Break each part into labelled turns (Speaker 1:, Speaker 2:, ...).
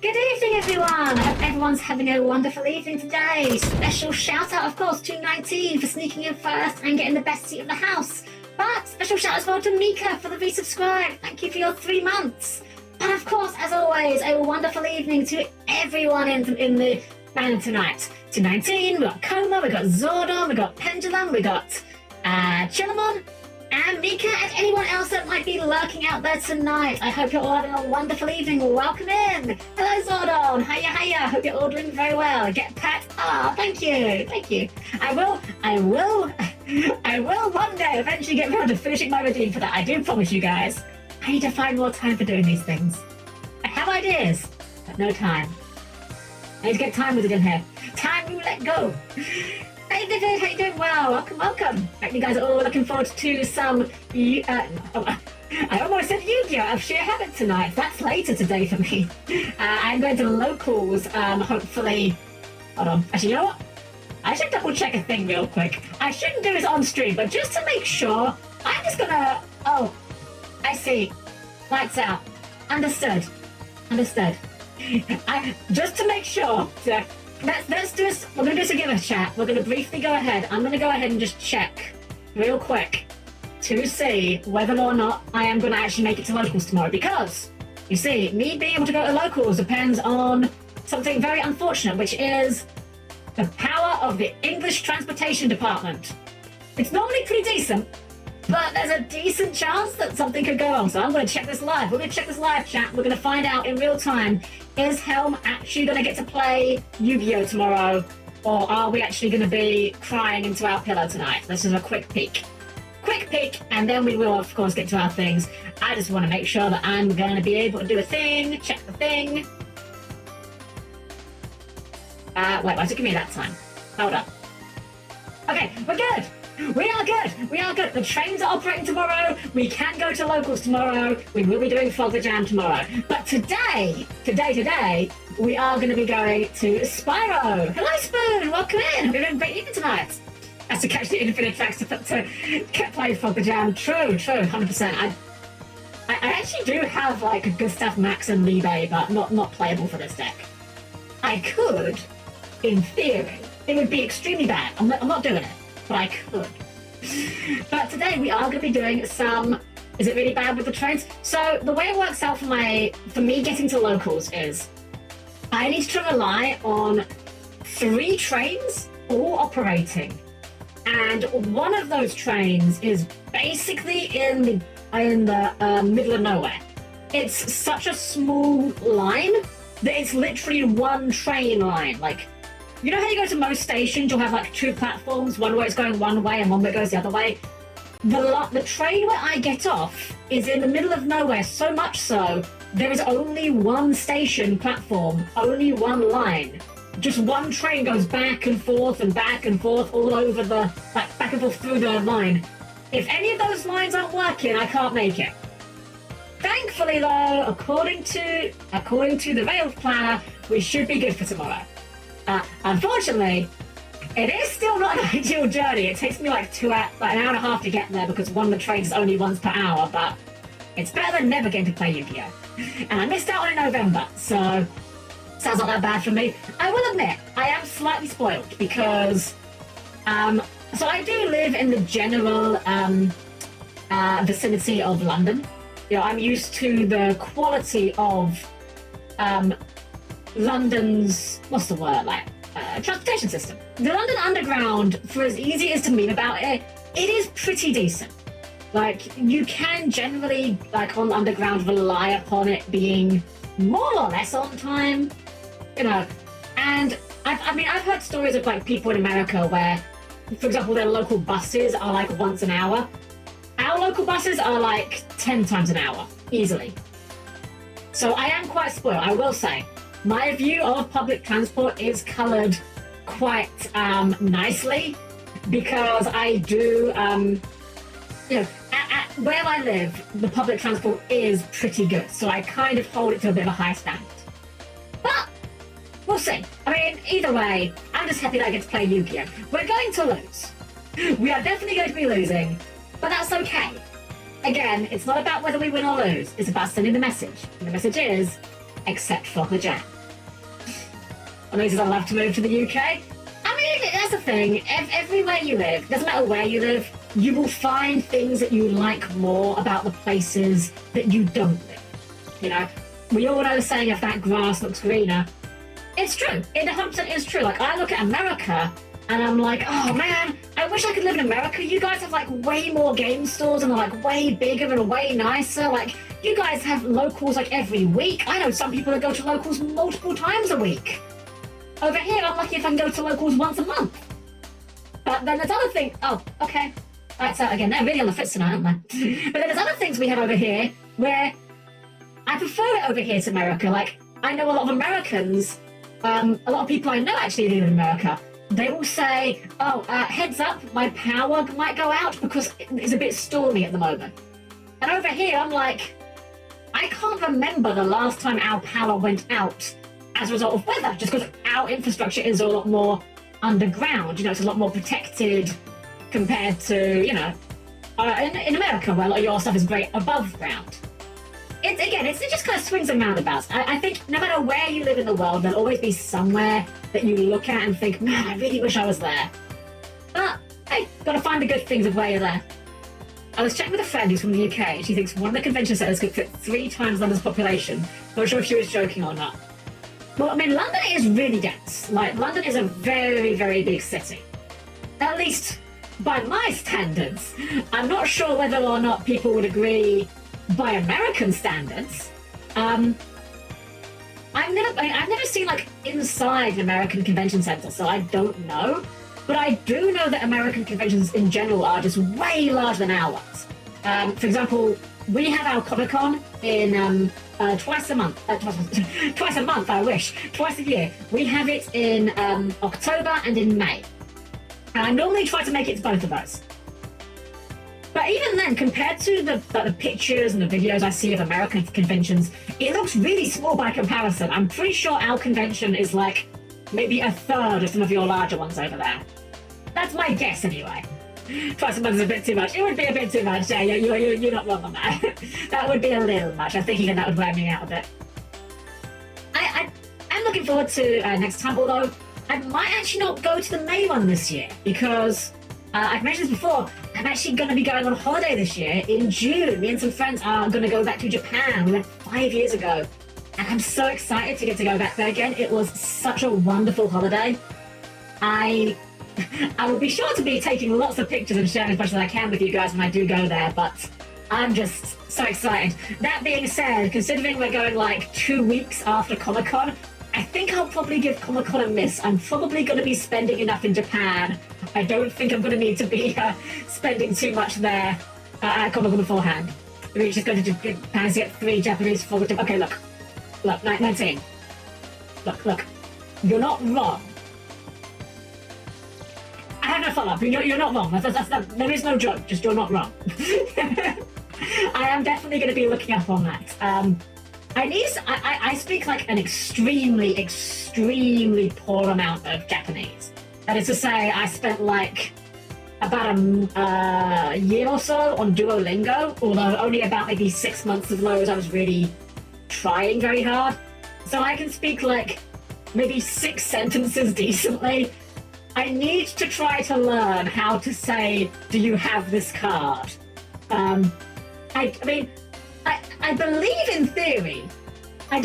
Speaker 1: Good evening, everyone! I hope everyone's having a wonderful evening today. Special shout out, of course, to 19 for sneaking in first and getting the best seat of the house. But special shout out as well to Mika for the resubscribe. Thank you for your 3 months. And of course, as always, a wonderful evening to everyone in the band tonight. To 19, we got Coma, we got Zordon, we got Pendulum, we got Chilamon, and Mika, and anyone else that might be lurking out there tonight. I hope you're all having a wonderful evening. Welcome in. Hello, Zordon. Hiya. Hope you're all doing very well. Get pat. Thank you. I will one day eventually get around to finishing my redeem for that. I do promise you guys. I need to find more time for doing these things. I have ideas, but no time. I need to get time with it in here. Time roulette go. Hey Vivid, how you doing? Well, welcome. Hope you guys are all looking forward to some... I almost said Yu-Gi-Oh! Out of sheer habit tonight. That's later today for me. I'm going to locals, hopefully... Hold on. Actually, you know what? I should double check a thing real quick. I shouldn't do this on stream, but just to make sure, I'm just gonna... Oh, I see. Lights out. Understood. Just to make sure... Let's do this. We're going to do this again in chat. We're going to briefly go ahead. I'm going to go ahead and just check real quick to see whether or not I am going to actually make it to locals tomorrow. Because, you see, me being able to go to locals depends on something very unfortunate, which is the power of the English Transportation Department. It's normally pretty decent, but there's a decent chance that something could go wrong. So I'm going to check this live. We're going to check this live chat. We're going to find out in real time, is Helm actually going to get to play Yu-Gi-Oh! Tomorrow? Or are we actually going to be crying into our pillow tonight? This is a quick peek. And then we will, of course, get to our things. I just want to make sure that I'm going to be able to do a thing, check the thing. Wait, why does it give me that time? Hold up. Okay, we're good. We are good. The trains are operating tomorrow. We can go to locals tomorrow. We will be doing Fog the Jam tomorrow. But today, we are going to be going to Spyro. Hello, Spoon. Welcome in. We're having a great evening tonight. That's to catch the infinite tracks to play Fog the Jam. True, 100%. I actually do have like good stuff, Max and Libe, but not playable for this deck. I could, in theory. It would be extremely bad. I'm not doing it. But I could. But today we are going to be doing some... Is it really bad with the trains? So the way it works out for me getting to locals is I need to rely on 3 trains all operating. And one of those trains is basically in the middle of nowhere. It's such a small line that it's literally one train line. Like, you know how you go to most stations, you'll have like 2 platforms, one where it's going one way and one where it goes the other way? The train where I get off is in the middle of nowhere, so much so, there is only one station platform, only one line. Just one train goes back and forth all over the, like back and forth through the line. If any of those lines aren't working, I can't make it. Thankfully though, according to the rail planner, we should be good for tomorrow. Unfortunately, it is still not an ideal journey. It takes me like an hour and a half to get there because one of the trains is only once per hour, but it's better than never getting to play Yu-Gi-Oh! And I missed out on it in November, so sounds not that bad for me. I will admit, I am slightly spoiled because, so I do live in the general vicinity of London. You know, I'm used to the quality of London's, what's the word, like, transportation system. The London Underground, for as easy as to meme about it, it is pretty decent. Like, you can generally, like, on the Underground, rely upon it being more or less on time, you know. And, I've heard stories of, like, people in America where, for example, their local buses are, like, once an hour. Our local buses are, like, 10 times an hour, easily. So I am quite spoiled, I will say. My view of public transport is coloured quite nicely because I do, you know, at where I live, the public transport is pretty good, so I kind of hold it to a bit of a high standard. But we'll see. I mean, either way, I'm just happy that I get to play Yu-Gi-Oh! We're going to lose. We are definitely going to be losing, but that's okay. Again, it's not about whether we win or lose, it's about sending the message. And the message is, except for the jam. says, I'd love to move to the UK. I mean, that's the thing. Everywhere you live, doesn't matter where you live, you will find things that you like more about the places that you don't live. You know, we all know the saying if that grass looks greener. It's true. It 100% is true. Like, I look at America and I'm like, oh man, I wish I could live in America. You guys have like way more game stores and they're like way bigger and way nicer. Like, you guys have locals like every week. I know some people that go to locals multiple times a week. Over here, I'm lucky if I can go to locals once a month. But then there's other things. Oh, okay. Right, so again, they're really on the fits tonight, aren't they? But then there's other things we have over here where I prefer it over here to America. Like, I know a lot of Americans, a lot of people I know actually live in America. They will say, oh, heads up, my power might go out because it's a bit stormy at the moment. And over here, I'm like, I can't remember the last time our power went out as a result of weather, just because our infrastructure is a lot more underground. You know, it's a lot more protected compared to, you know, in America, where a lot of your stuff is very above ground. It just kind of swings and roundabouts. I think no matter where you live in the world, there'll always be somewhere that you look at and think, man, I really wish I was there. But, hey, gotta find the good things of where you're there. I was chatting with a friend who's from the UK, and she thinks one of the convention centres could fit 3 times London's population. Not sure if she was joking or not. Well, I mean, London is really dense. Like, London is a very, very big city. At least by my standards. I'm not sure whether or not people would agree by American standards. I've never seen like inside an American convention center, so I don't know. But I do know that American conventions in general are just way larger than ours. For example, we have our Comic-Con in twice a month. Twice a month, I wish. Twice a year. We have it in October and in May. And I normally try to make it to both of those. But even then, compared to the pictures and the videos I see of American conventions, it looks really small by comparison. I'm pretty sure our convention is like maybe a third of some of your larger ones over there. That's my guess anyway. Twice a month is a bit too much. It would be a bit too much. Yeah, you're not wrong on that. That would be a little much. I think even that would wear me out a bit. I'm looking forward to next time, although I might actually not go to the May one this year because I've mentioned this before. I'm actually going to be going on holiday this year in June. Me and some friends are going to go back to Japan. We went 5 years ago. And I'm so excited to get to go back there again. It was such a wonderful holiday. I will be sure to be taking lots of pictures and sharing as much as I can with you guys when I do go there, but I'm just so excited. That being said, considering we're going like 2 weeks after Comic-Con, I think I'll probably give Comic-Con a miss. I'm probably going to be spending enough in Japan. I don't think I'm going to need to be spending too much there at Comic-Con beforehand. We're just going to Japan to get 3 Japanese forward. Okay, look, 19. Look. You're not wrong. I have no follow-up. You're not wrong. There is no joke. Just you're not wrong. I am definitely going to be looking up on that. I speak like an extremely, extremely poor amount of Japanese. That is to say, I spent like about a year or so on Duolingo, although only about maybe 6 months of those I was really trying very hard. So I can speak like maybe 6 sentences decently. I need to try to learn how to say, do you have this card? I believe in theory. I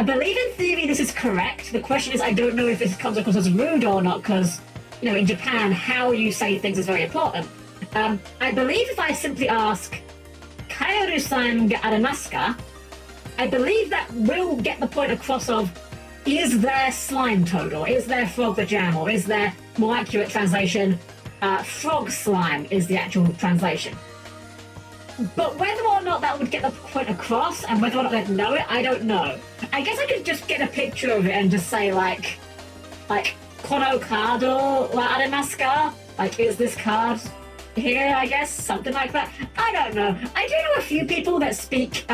Speaker 1: believe in theory this is correct. The question is, I don't know if this comes across as rude or not, because, you know, in Japan, how you say things is very important. I believe if I simply ask, Kaoru-san ga arimasu ka? I believe that will get the point across of, is there slime toad, or is there frog the jam, or is there, more accurate translation, frog slime is the actual translation. But whether or not that would get the point across, and whether or not they'd know it, I don't know. I guess I could just get a picture of it and just say like, kono kado wa arimasu ka? Like, is this card here, I guess? Something like that. I don't know. I do know a few people that speak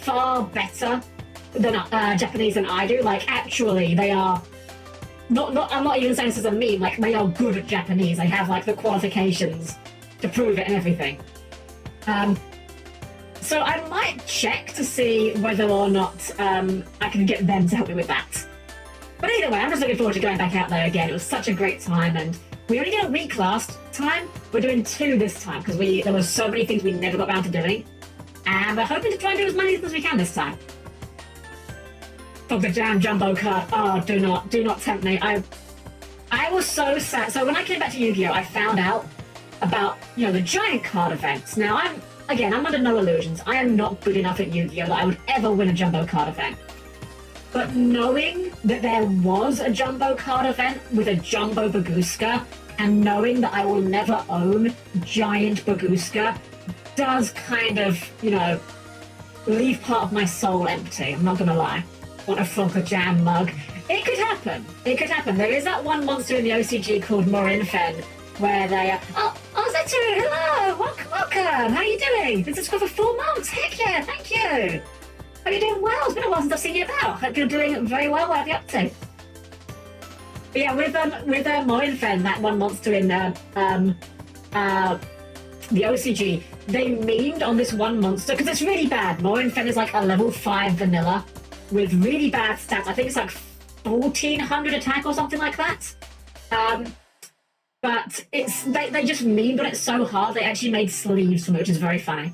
Speaker 1: far better than Japanese than I do. Like, actually, they are I'm not even saying this as a meme, like, they are good at Japanese. They have like the qualifications to prove it and everything. So I might check to see whether or not I can get them to help me with that. But either way, I'm just looking forward to going back out there again. It was such a great time, and we only did a week last time. We're doing 2 this time because there were so many things we never got around to doing, and we're hoping to try and do as many as we can this time. Dr. Jam Jumbo card. Oh, do not tempt me. I was so sad. So when I came back to Yu-Gi-Oh, I found out about the giant card events. Now I'm under no illusions. I am not good enough at Yu-Gi-Oh that I would ever win a jumbo card event. But knowing that there was a jumbo card event with a jumbo Bagooska, and knowing that I will never own giant Bagooska, does kind of, leave part of my soul empty. I'm not gonna lie. Want a Flonker Jam mug. It could happen. It could happen. There is that one monster in the OCG called Morinfen, where they oh, Zetu, hello, welcome. How are you doing? This is for 4 months. Heck yeah, thank you. Hope you're doing well. It's been a while since I've seen you about. Hope you're doing very well. What are you up to? But yeah, with Morinfen, that one monster in the OCG, they memed on this one monster because it's really bad. Morinfen is like a level 5 vanilla with really bad stats. I think it's like 1400 attack or something like that. But they just memed on it so hard they actually made sleeves from it, which is very funny.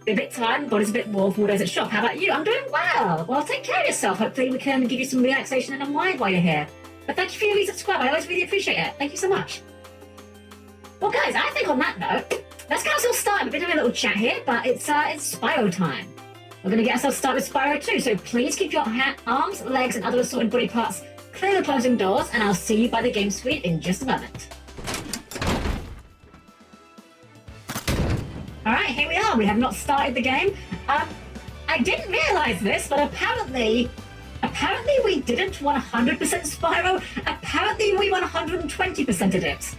Speaker 1: A bit tired, body's a bit more 4 days at shop. How about you? I'm doing well. Well, take care of yourself. Hopefully we can give you some relaxation and unwind while you're here. But thank you for your resubscribe. I always really appreciate it. Thank you so much. Well, guys, I think on that note, let's get ourselves started. We've been having a little chat here, but it's Spyro time. We're going to get ourselves started with Spyro too, so please keep your arms, legs, and other assorted body parts clear the closing doors, and I'll see you by the game suite in just a moment. Alright, here we are. We have not started the game. I didn't realise this, but apparently we didn't 100% Spyro. Apparently we 120%ed it.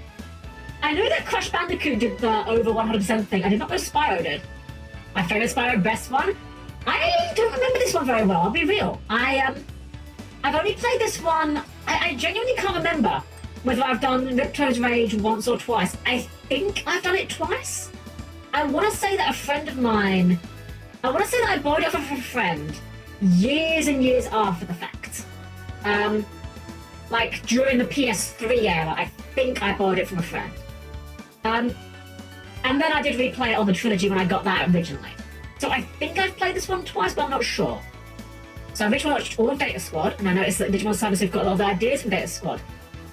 Speaker 1: I knew that Crash Bandicoot did the over 100% thing. I did not know Spyro did. My favourite Spyro, best one. I don't remember this one very well, I'll be real. I've only played this one. I genuinely can't remember whether I've done Ripto's Rage once or twice. I think I've done it twice. I want to say that I bought it off of a friend years and years after the fact. Like during the PS3 era, I think I bought it from a friend. And then I did replay it on the trilogy when I got that originally. So I think I've played this one twice, but I'm not sure. So I originally watched all of Data Squad, and I noticed that Digimon Cyber have got a lot of ideas from Data Squad.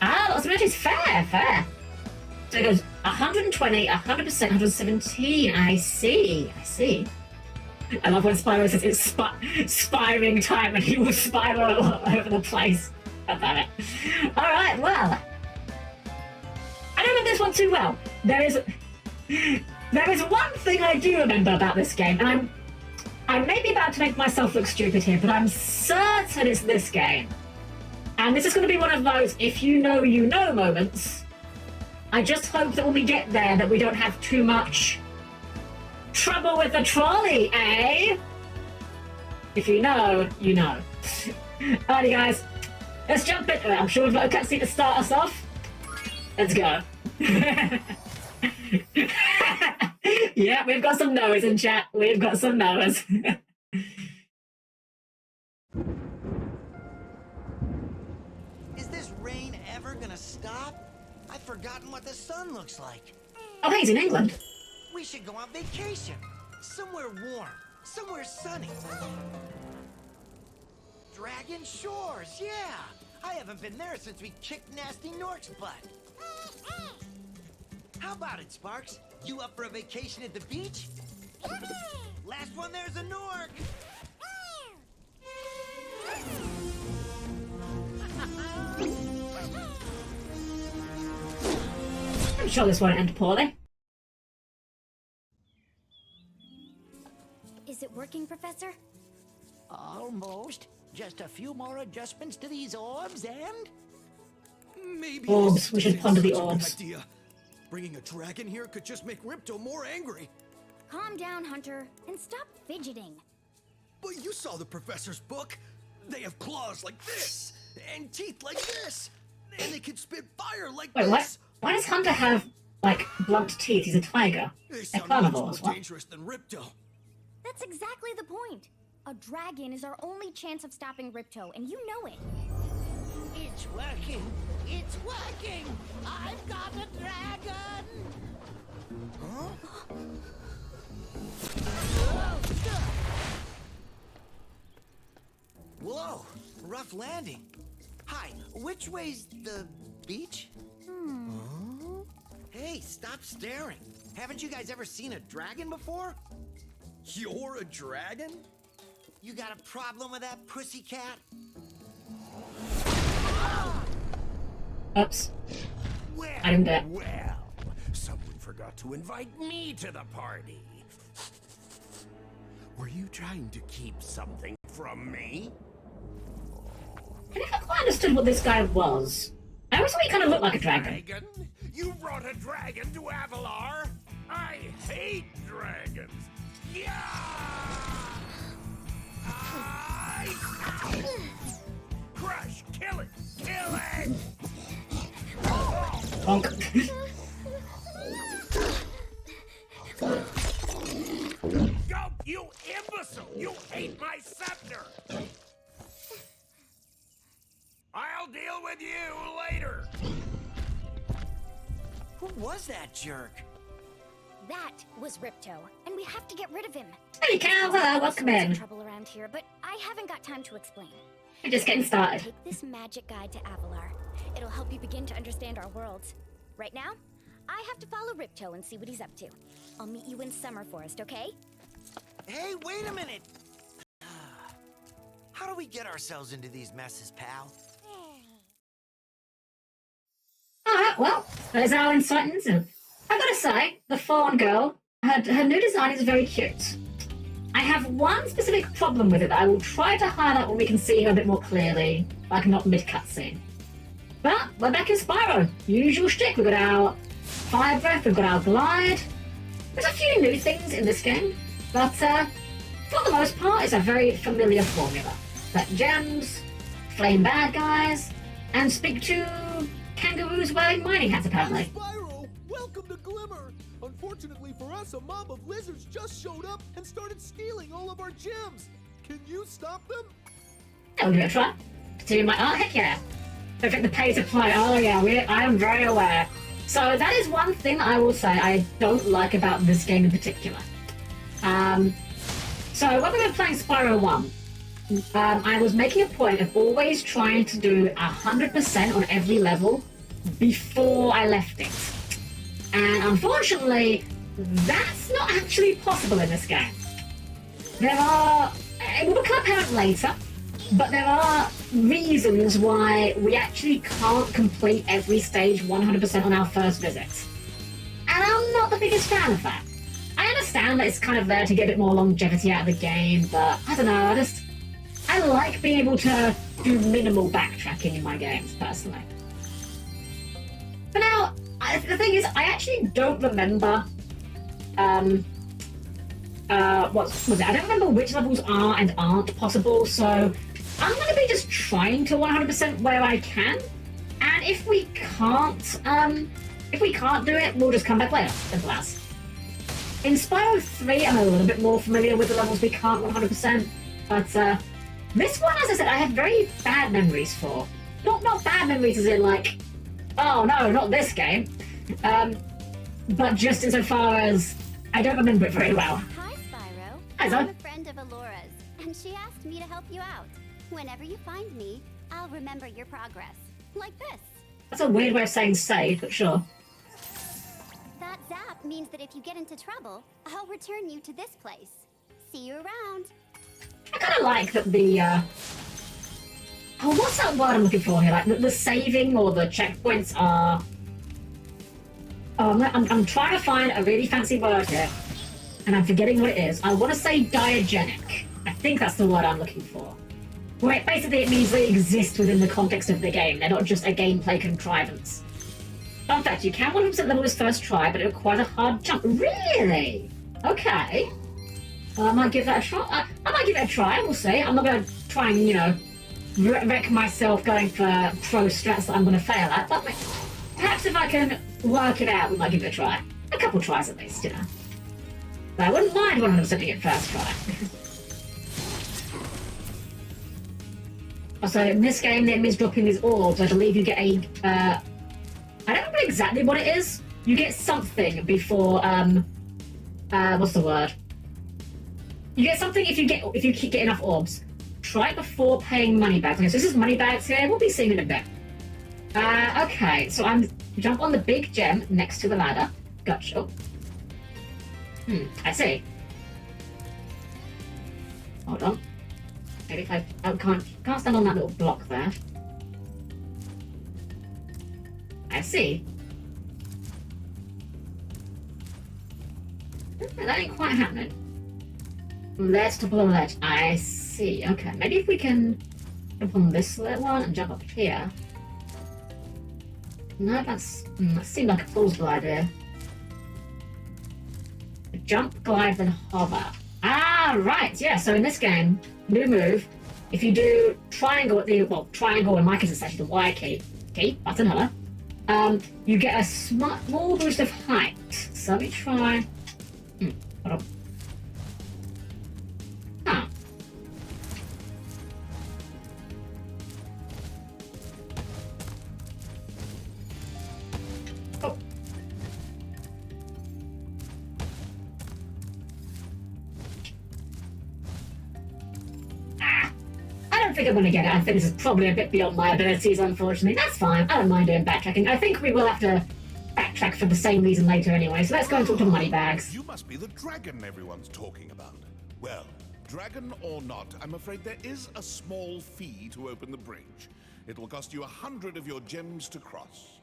Speaker 1: Lots of energies, fair. So it goes 120, 100%, 117. I see. I love when Spyro says it's spiring time and he will spiral all over the place. I love it. Alright, well. I don't remember this one too well. There is one thing I do remember about this game, and I may be about to make myself look stupid here, but I'm certain it's this game. And this is going to be one of those if you know moments. I just hope that when we get there that we don't have too much trouble with the trolley, eh? If you know, you know. Alrighty guys, let's jump in. I'm sure we've got a cutscene to start us off. Let's go. Yeah, we've got some Noahs in chat. We've got some Noahs.
Speaker 2: Is this rain ever gonna stop? I've forgotten what the sun looks like.
Speaker 1: Oh, he's in England.
Speaker 2: We should go on vacation. Somewhere warm. Somewhere sunny. Dragon Shores, yeah! I haven't been there since we kicked Nasty Nork's butt. How about it, Sparks? You up for a vacation at the beach? Last one there's a Nork!
Speaker 1: I'm sure this won't end poorly.
Speaker 3: Is it working, Professor?
Speaker 2: Almost. Just a few more adjustments to these orbs and...
Speaker 4: Maybe
Speaker 1: Orbs. We should ponder the
Speaker 4: such a good
Speaker 1: orbs.
Speaker 4: idea. Bringing a dragon here could just make Ripto more angry.
Speaker 3: Calm down, Hunter, and stop fidgeting.
Speaker 4: But you saw the professor's book. They have claws like this, and teeth like this, and they can spit fire like
Speaker 1: Wait,
Speaker 4: this.
Speaker 1: what? Why does Hunter have, like, blunt teeth? He's a tiger.
Speaker 4: They
Speaker 1: They're
Speaker 4: sound much
Speaker 1: carnivores.
Speaker 4: more
Speaker 1: What?
Speaker 4: dangerous than Ripto.
Speaker 3: That's exactly the point. A dragon is our only chance of stopping Ripto, and you know it.
Speaker 2: It's working! It's working! I've got a dragon! Huh? Whoa! Rough landing. Hi, which way's the beach? Huh? Hey, stop staring. Haven't you guys ever seen a dragon before?
Speaker 4: You're a dragon?
Speaker 2: You got a problem with that pussycat?
Speaker 1: Oops.
Speaker 2: Well,
Speaker 1: I didn't do it.
Speaker 5: Well, someone forgot to invite me to the party. Were you trying to keep something from me?
Speaker 1: I never quite understood what this guy was. I always thought he kind of looked like a dragon.
Speaker 5: Dragon? You brought a dragon to Avalar? I hate dragons. Yeah! Crush! Kill it! Kill it!
Speaker 1: Bonk.
Speaker 5: Go, you imbecile! You ate my scepter! I'll deal with you later!
Speaker 2: Who was that jerk?
Speaker 3: That was Ripto, and we have to get rid of him.
Speaker 1: Hey, Cal, welcome
Speaker 3: Some
Speaker 1: in.
Speaker 3: trouble around here, but I haven't got time to explain.
Speaker 1: We're just getting started.
Speaker 3: Take this magic guide to Avalar. It'll help you begin to understand our worlds. Right now, I have to follow Ripto and see what he's up to. I'll meet you in Summer Forest, okay?
Speaker 2: Hey, wait a minute! How do we get ourselves into these messes, pal?
Speaker 1: Alright, well, there's our insight into. I gotta say, the fawn girl, her new design is very cute. I have one specific problem with it that I will try to highlight when we can see her a bit more clearly, like not mid-cutscene. But we're back in Spyro. Usual shtick. We've got our fire breath, we've got our glide. There's a few new things in this game, but for the most part, it's a very familiar formula. Like gems, flame bad guys, and speak to kangaroos wearing mining hats, apparently.
Speaker 6: Spyro, welcome to Glimmer. Unfortunately for us, a mob of lizards just showed up and started stealing all of our gems. Can you stop them?
Speaker 1: I'll give it a try. Continue my art, heck yeah. Perfect the pay to play. Oh yeah, I am very aware. So that is one thing I will say I don't like about this game in particular. So when we were playing Spyro 1, I was making a point of always trying to do 100% on every level before I left it. And unfortunately, that's not actually possible in this game. It will become apparent later, but there are reasons why we actually can't complete every stage 100% on our first visit. And I'm not the biggest fan of that. I understand that it's kind of there to get a bit more longevity out of the game, but I don't know, I like being able to do minimal backtracking in my games, personally. But now, the thing is, I actually don't remember, what was it? I don't remember which levels are and aren't possible, so I'm going to be just trying to 100% where I can, and if we can't do it, we'll just come back later, simple as. In Spyro 3, I'm a little bit more familiar with the levels we can't 100%, but this one, as I said, I have very bad memories for. Not bad memories as in like, oh no, not this game, but just insofar as I don't remember it very well.
Speaker 7: Hi, Spyro.
Speaker 1: Hi, Zoe.
Speaker 7: I'm a friend of Alora's, and she asked me to help you out. Whenever you find me, I'll remember your progress. Like this.
Speaker 1: That's a weird way of saying save, but sure.
Speaker 7: That zap means that if you get into trouble, I'll return you to this place. See you around.
Speaker 1: I kind of like that the, oh, what's that word I'm looking for here? Like, the saving or the checkpoints are... Oh, I'm trying to find a really fancy word here, and I'm forgetting what it is. I want to say diegenic. I think that's the word I'm looking for. Where basically it means they exist within the context of the game. They're not just a gameplay contrivance. Fun fact, you can 100% level this first try, but it requires a hard jump. Really? Okay. Well, I might give that a try. I might give it a try, we'll see. I'm not going to try and, you know, wreck myself going for pro strats that I'm going to fail at, but perhaps if I can work it out, we might give it a try. A couple tries at least, you know. But I wouldn't mind 100%ing it first try. So in this game, the enemies dropping these orbs. I believe you get a. I don't remember exactly what it is. You get something before. What's the word? You get something if you keep getting enough orbs. Try it before paying money bags. Okay, so this is money bags here. We'll be seeing in a bit. Okay, so I'm jump on the big gem next to the ladder. Gotcha. I see. Hold on. Maybe if I can't stand on that little block there. I see. That ain't quite happening. Let's top of the ledge. I see. Okay, maybe if we can jump on this little one and jump up here. No, that seemed like a plausible idea. Jump, glide, then hover. Ah, right. Yeah. So in this game, new move. If you do triangle at the triangle in my case it's actually the Y key button, hello. You get a small boost of height. So let me try. Hold on. Huh. Oh. I don't think I'm going to get it. I think this is probably a bit beyond my abilities, unfortunately. That's fine. I don't mind doing backtracking. I think we will have to backtrack for the same reason later anyway, so let's go and talk to Moneybags.
Speaker 5: You must be the dragon everyone's talking about. Well, dragon or not, I'm afraid there is a small fee to open the bridge. It will cost you 100 of your gems to cross.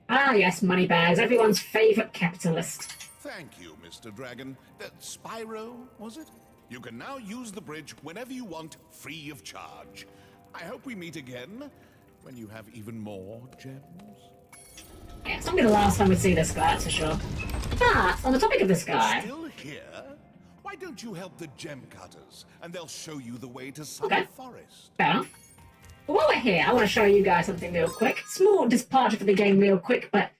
Speaker 1: Ah, yes, Moneybags, everyone's favourite capitalist.
Speaker 5: Thank you, Mr. Dragon. Spyro, was it? You can now use the bridge whenever you want, free of charge. I hope we meet again when you have even more gems.
Speaker 1: Yeah, it's not gonna be the last time we see this guy, that's for sure. But, on the topic of this guy...
Speaker 5: Still here? Why don't you help the gem cutters, and they'll show you the way to Summer Forest.
Speaker 1: Fair enough. But while we're here, I want to show you guys something real quick. Small departure for the game real quick, but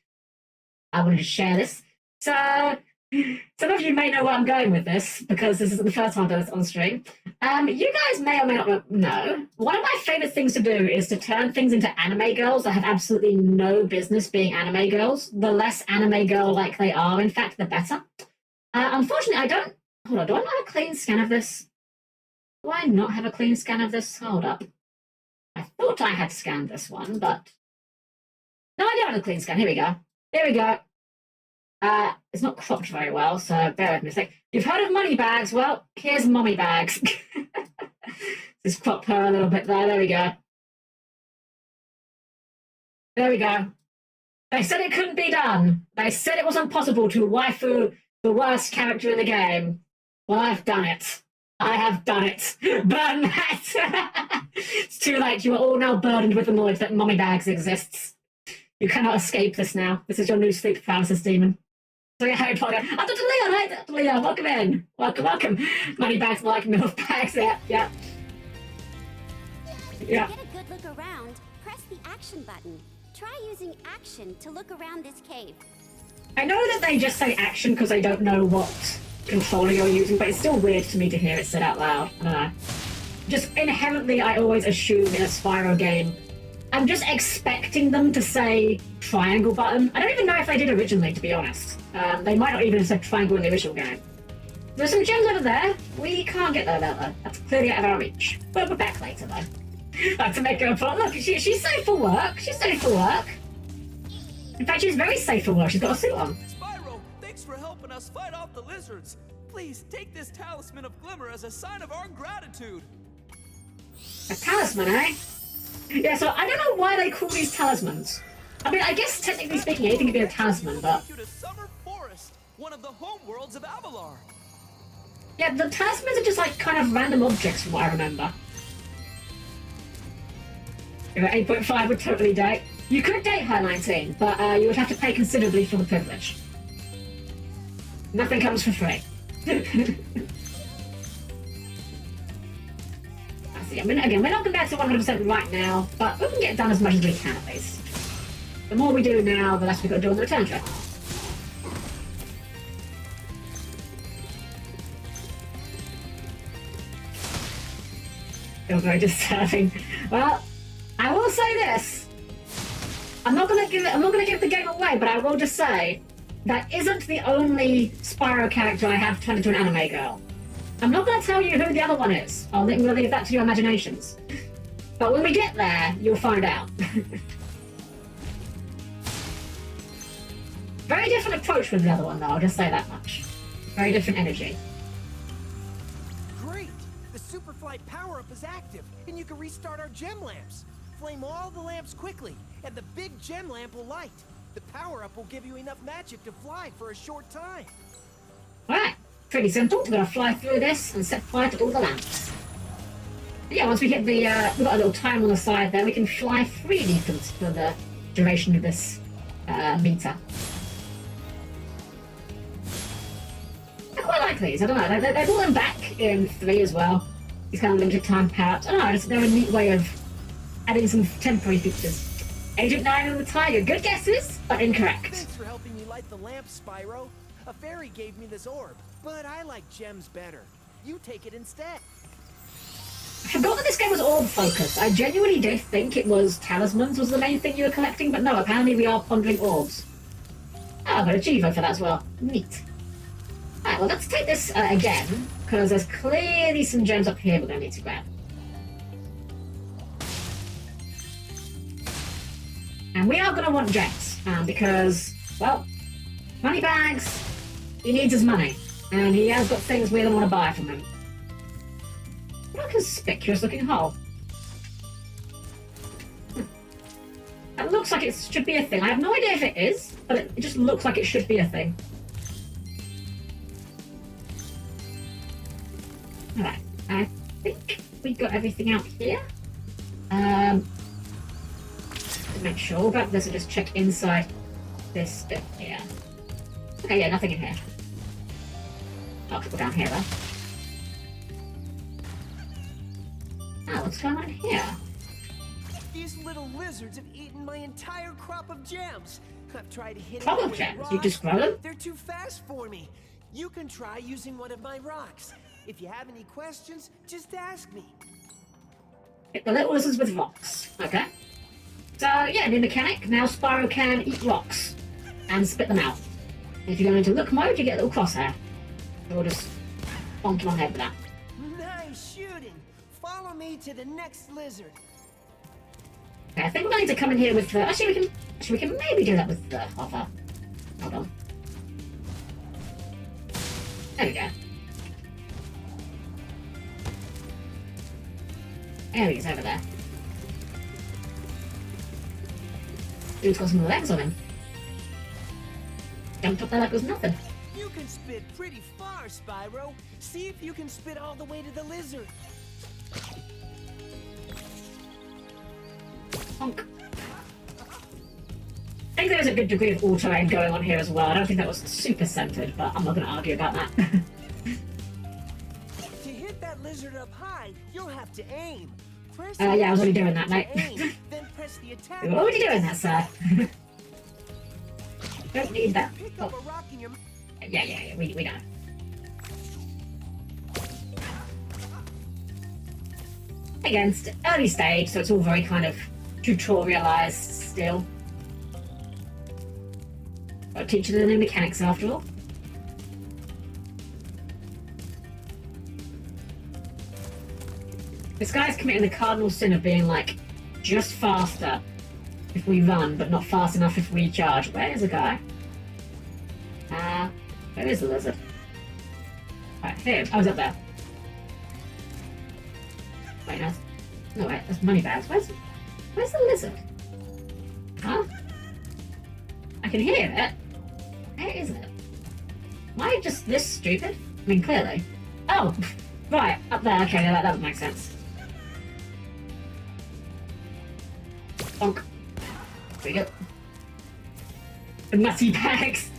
Speaker 1: I wanted to share this. So, some of you may know where I'm going with this, because this isn't the first time I've done this on stream. You guys may or may not know, one of my favourite things to do is to turn things into anime girls that have absolutely no business being anime girls. The less anime girl-like they are, in fact, the better. Unfortunately, I don't... Hold on, do I not have a clean scan of this? Do I not have a clean scan of this? Hold up. I thought I had scanned this one, but... No, I don't have a clean scan. Here we go. Here we go. It's not cropped very well, so bear with me a sec. You've heard of Moneybags? Well, here's Mommybags. Just crop her a little bit there. There we go. There we go. They said it couldn't be done. They said it was impossible to waifu the worst character in the game. Well, I've done it. I have done it. Burn that! It's too late. You are all now burdened with the knowledge that Mommybags exists. You cannot escape this now. This is your new sleep paralysis demon. So yeah, Harry Potter. Oh, Dr. Leon, hi, Dr. Leon. Welcome in. Welcome, welcome. Moneybags like milk bags. Yeah, yeah. Yeah.
Speaker 7: To get a good look around, press the action button. Try using action to look around this cave.
Speaker 1: I know that they just say action because they don't know what controller you're using, but it's still weird to me to hear it said out loud. I don't know. Just inherently, I always assume in a Spyro game, I'm just expecting them to say triangle button. I don't even know if they did originally, to be honest. They might not even have said triangle in the original game. There's some gems over there. We can't get there, though. That's clearly out of our reach. But we're back later, though. Like to make her point. Look, she's safe for work. She's safe for work. In fact, she's very safe for work. She's got a suit on.
Speaker 8: Spyro, thanks for helping us fight off the lizards. Please take this talisman of glimmer as a sign of our gratitude.
Speaker 1: A talisman, eh? Yeah, so I don't know why they call these talismans. I mean, I guess technically speaking, anything could be a talisman, but...
Speaker 8: You to Summer Forest, one of the homeworlds of Avalar.
Speaker 1: Yeah, the talismans are just like kind of random objects from what I remember. 8.5 would totally date. You could date her 19, but you would have to pay considerably for the privilege. Nothing comes for free. I mean, again, we're not going back to 100% right now, but we can get done as much as we can at least. The more we do now, the less we've got to do on the return trip. Still very disturbing. Well, I will say this. I'm not gonna give the game away, but I will just say that isn't the only Spyro character I have turned into an anime girl. I'm not gonna tell you who the other one is. I'll leave that to your imaginations. But when we get there, you'll find out. Very different approach with the other one, though, I'll just say that much. Very different energy.
Speaker 2: Great! The Superflight power-up is active, and you can restart our gem lamps. Flame all the lamps quickly, and the big gem lamp will light. The power-up will give you enough magic to fly for a short time.
Speaker 1: Alright, pretty simple. We're going to fly through this and set fire to all the lamps. But yeah, once we hit the, we've got a little time on the side there, we can fly freely for the duration of this meter. I quite like these, I don't know, they brought them back in 3 as well. These kind of limited time power-ups. I don't know, they're a neat way of adding some temporary features. Agent 9 and the Tiger, good guesses, but incorrect.
Speaker 2: Thanks for helping me light the lamp, Spyro. A fairy gave me this orb, but I like gems better. You take it instead.
Speaker 1: I forgot that this game was orb focused. I genuinely did think it was talismans was the main thing you were collecting, but no, apparently we are pondering orbs. Oh, I've got a Chivo for that as well. Neat. Alright, well let's take this again, because there's clearly some gems up here we're going to need to grab. And we are going to want gems, because, well, Moneybags, he needs his money, and he has got things we don't want to buy from him. What a conspicuous looking hole. That looks like it should be a thing. I have no idea if it is, but it just looks like it should be a thing. Alright, I think we got everything out here. To make sure, but let's just check inside this bit here. Okay, yeah, nothing in here. I'll go down here though. Oh, what's going on here?
Speaker 2: These little lizards have eaten my entire crop of gems. I've tried hitting
Speaker 1: Crop
Speaker 2: them
Speaker 1: of
Speaker 2: with
Speaker 1: gems?
Speaker 2: rocks.
Speaker 1: You just grow them?
Speaker 2: They're too fast for me. You can try using one of my rocks. If you have any questions, just ask me.
Speaker 1: Hit the little lizards with rocks. Okay. So, yeah, new mechanic. Now Spyro can eat rocks and spit them out. If you go into look mode, you get a little crosshair. So we'll just bonk him on the head with that.
Speaker 2: Nice shooting. Follow me to the next lizard.
Speaker 1: Okay, I think we're going to come in here with the... Actually, we can maybe do that with the hover. Hold on. There we go. There he is, over there. Dude's got some legs on him. Jumped up there like it was nothing.
Speaker 2: You can spit pretty far, Spyro. See if you can spit all the way to the lizard.
Speaker 1: Honk. I think there's a good degree of auto-aim going on here as well. I don't think that was super centered, but I'm not going to argue about that.
Speaker 2: To hit that lizard up high, you'll have to aim. Press
Speaker 1: Yeah, I was already doing that,
Speaker 2: to
Speaker 1: mate.
Speaker 2: aim, then press the attack.
Speaker 1: You're already doing that, sir. Don't need that.
Speaker 2: Pick up a rock in your...
Speaker 1: Yeah, we know. Again, early stage, so it's all very kind of tutorialized still. Got to teach you the new mechanics after all. This guy's committing the cardinal sin of being like, just faster if we run, but not fast enough if we charge. Where is the guy? Where is the lizard? Right, here. I was up there. Wait, no, wait, that's Moneybags. Where's the lizard? Huh? I can hear it. Where is it? Am I just this stupid? I mean, clearly. Oh, right, up there. Okay, that would make sense. Bonk. There we go. The Nutty Bags.